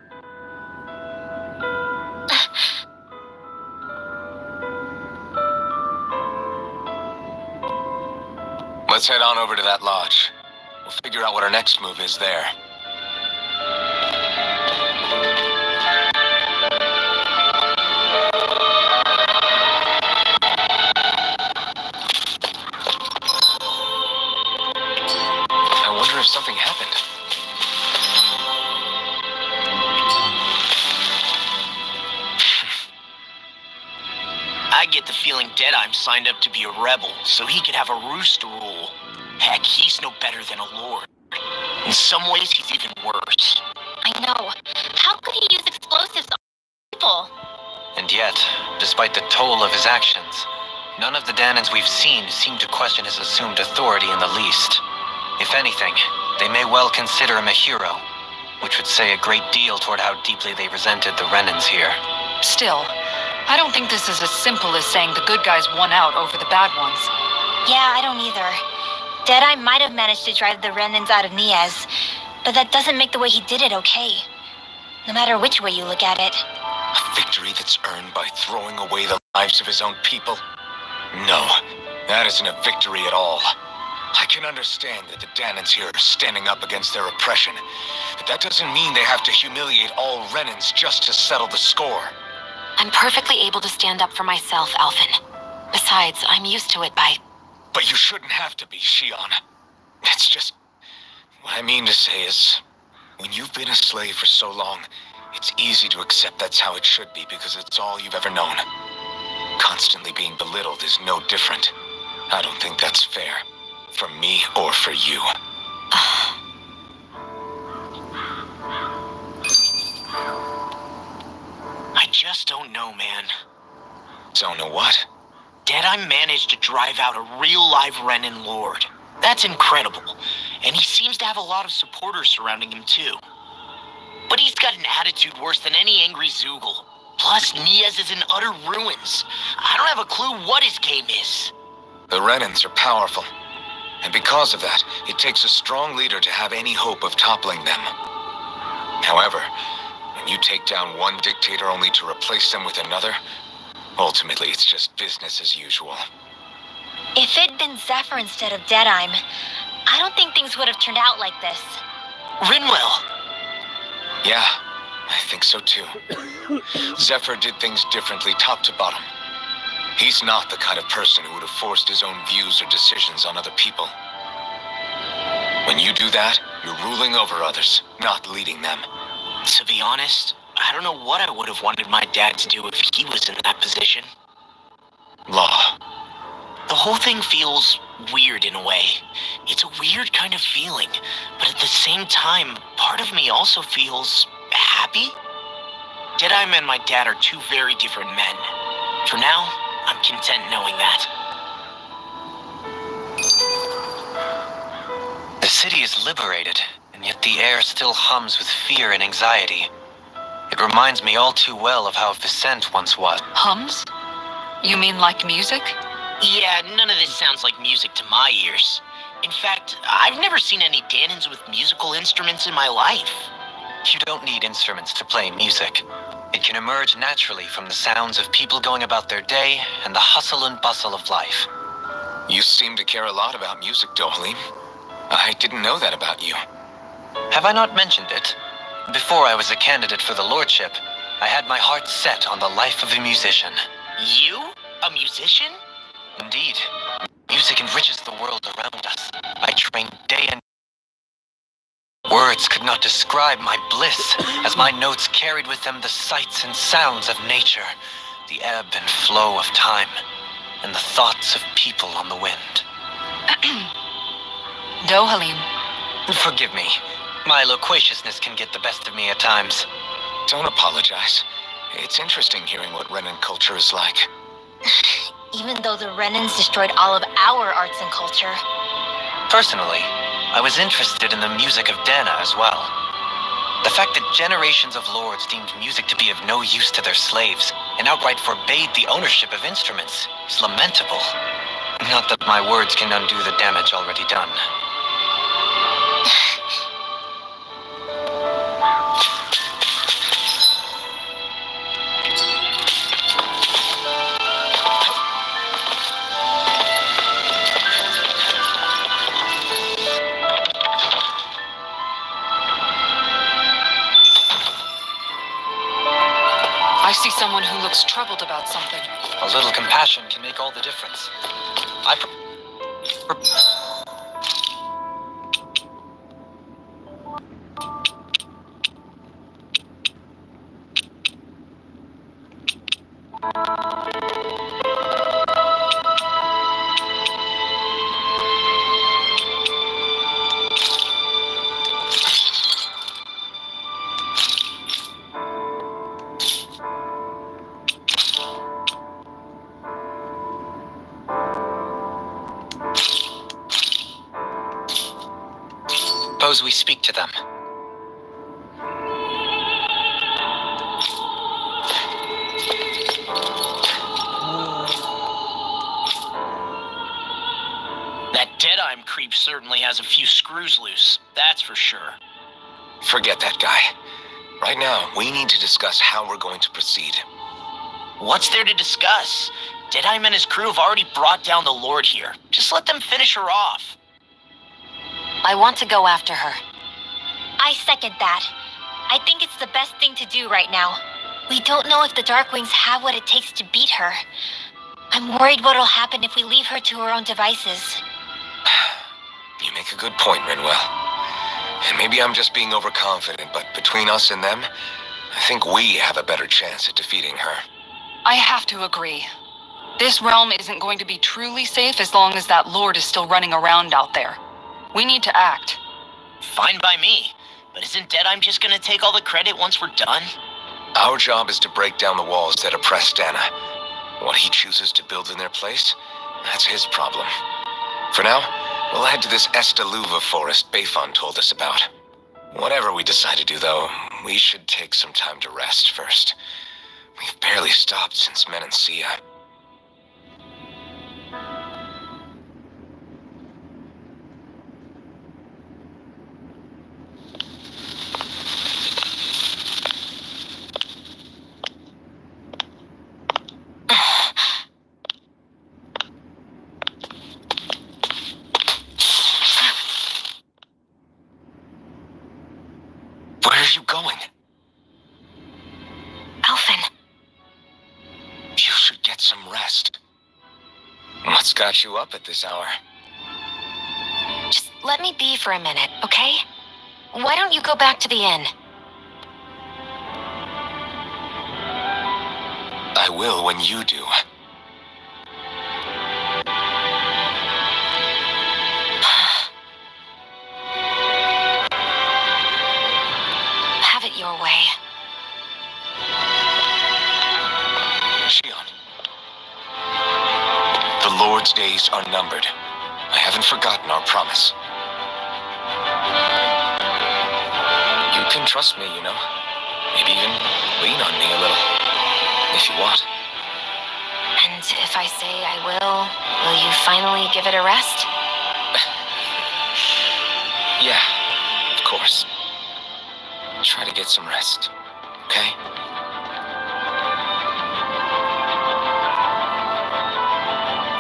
Let's head on over to that lodge. We'll figure out what our next move is there. I wonder if something happened.
feeling Deadeye signed up to be a rebel so he could have a roost to rule. Heck, he's no better than a lord. In some ways, he's even worse.
I know. How could he use explosives on people?
And yet, despite the toll of his actions, none of the Danans we've seen seem to question his assumed authority in the least. If anything, they may well consider him a hero, which would say a great deal toward how deeply they resented the Renans here.
Still, I don't think this is as simple as saying the good guys won out over the bad ones.
Yeah, I don't either. Deadeye might have managed to drive the Renans out of Niaz, but that doesn't make the way he did it okay. No matter which way you look at it.
A victory that's earned by throwing away the lives of his own people? No, that isn't a victory at all. I can understand that the Danans here are standing up against their oppression, but that doesn't mean they have to humiliate all Renans just to settle the score.
I'm perfectly able to stand up for myself, Alphen. Besides, I'm used to it by...
But you shouldn't have to be, Shion. It's just... What I mean to say is, when you've been a slave for so long, it's easy to accept that's how it should be because it's all you've ever known. Constantly being belittled is no different. I don't think that's fair. For me or for you.
I just don't know, man.
Don't know what?
Deadeye managed to drive out a real live Renan Lord. That's incredible. And he seems to have a lot of supporters surrounding him too. But he's got an attitude worse than any angry Zoogle. Plus, Niaz is in utter ruins. I don't have a clue what his game is.
The Renans are powerful. And because of that, it takes a strong leader to have any hope of toppling them. However, when you take down one dictator only to replace them with another, ultimately it's just business as usual.
If it'd been Zephyr instead of Deadeye, I don't think things would have turned out like this.
Rinwell!
Yeah, I think so too. Zephyr did things differently top to bottom. He's not the kind of person who would have forced his own views or decisions on other people. When you do that, you're ruling over others, not leading them.
To be honest, I don't know what I would have wanted my dad to do if he was in that position.
Law.
The whole thing feels weird in a way. It's a weird kind of feeling, but at the same time, part of me also feels happy. Deadeye and my dad are two very different men. For now, I'm content knowing that.
The city is liberated, and yet the air still hums with fear and anxiety. It reminds me all too well of how Vicente once was.
Hums? You mean like music?
Yeah, none of this sounds like music to my ears. In fact, I've never seen any Danans with musical instruments in my life.
You don't need instruments to play music. It can emerge naturally from the sounds of people going about their day and the hustle and bustle of life.
You seem to care a lot about music, Dohalim. I didn't know that about you.
Have I not mentioned it? Before I was a candidate for the lordship, I had my heart set on the life of a musician.
You? A musician?
Indeed. Music enriches the world around us. I trained day and words could not describe my bliss, as my notes carried with them the sights and sounds of nature, the ebb and flow of time, and the thoughts of people on the wind.
Dohalim.
Forgive me. My loquaciousness can get the best of me at times.
Don't apologize. It's interesting hearing what Renan culture is like.
Even though the Renans destroyed all of our arts and culture.
Personally, I was interested in the music of Dana as well. The fact that generations of lords deemed music to be of no use to their slaves and outright forbade the ownership of instruments is lamentable. Not that my words can undo the damage already done.
I see someone who looks troubled about something.
A little compassion can make all the difference. Suppose we speak to them.
That Deadeye creep certainly has a few screws loose, that's for sure.
Forget that guy. Right now, we need to discuss how we're going to proceed.
What's there to discuss? Deadeye and his crew have already brought down the Lord here. Just let them finish her off.
I want to go after her.
I second that. I think it's the best thing to do right now. We don't know if the Darkwings have what it takes to beat her. I'm worried what'll happen if we leave her to her own devices.
You make a good point, Rinwell. And maybe I'm just being overconfident, but between us and them, I think we have a better chance at defeating her.
I have to agree. This realm isn't going to be truly safe as long as that Lord is still running around out there. We need to act.
Fine by me. But isn't Deadeye just gonna take all the credit once we're done?
Our job is to break down the walls that oppress Dana. What he chooses to build in their place, that's his problem. For now, we'll head to this Estaluva forest Bayfon told us about. Whatever we decide to do, though, we should take some time to rest first. We've barely stopped since Menancia. Where are you going?
Alphen.
You should get some rest. What's got you up at this hour?
Just let me be for a minute, okay? Why don't you go back to the inn?
I will when you do.
Have it your way.
Shion. The Lord's days are numbered. I haven't forgotten our promise. You can trust me, you know. Maybe even lean on me a little, if you want.
And if I say I will you finally give it a rest?
Yeah, of course. Try to get some rest, okay?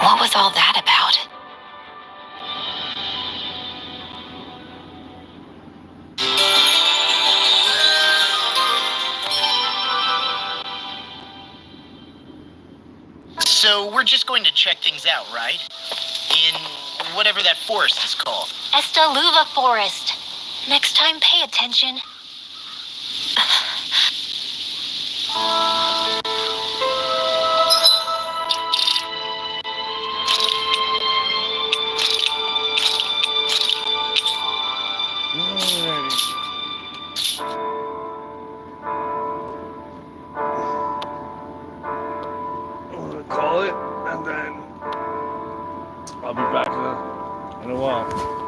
What was all that about?
So we're just going to check things out, right? In whatever that forest is called.
Estaluva Forest. Next time, pay attention.
I'm gonna call it, and then I'll be back in a while.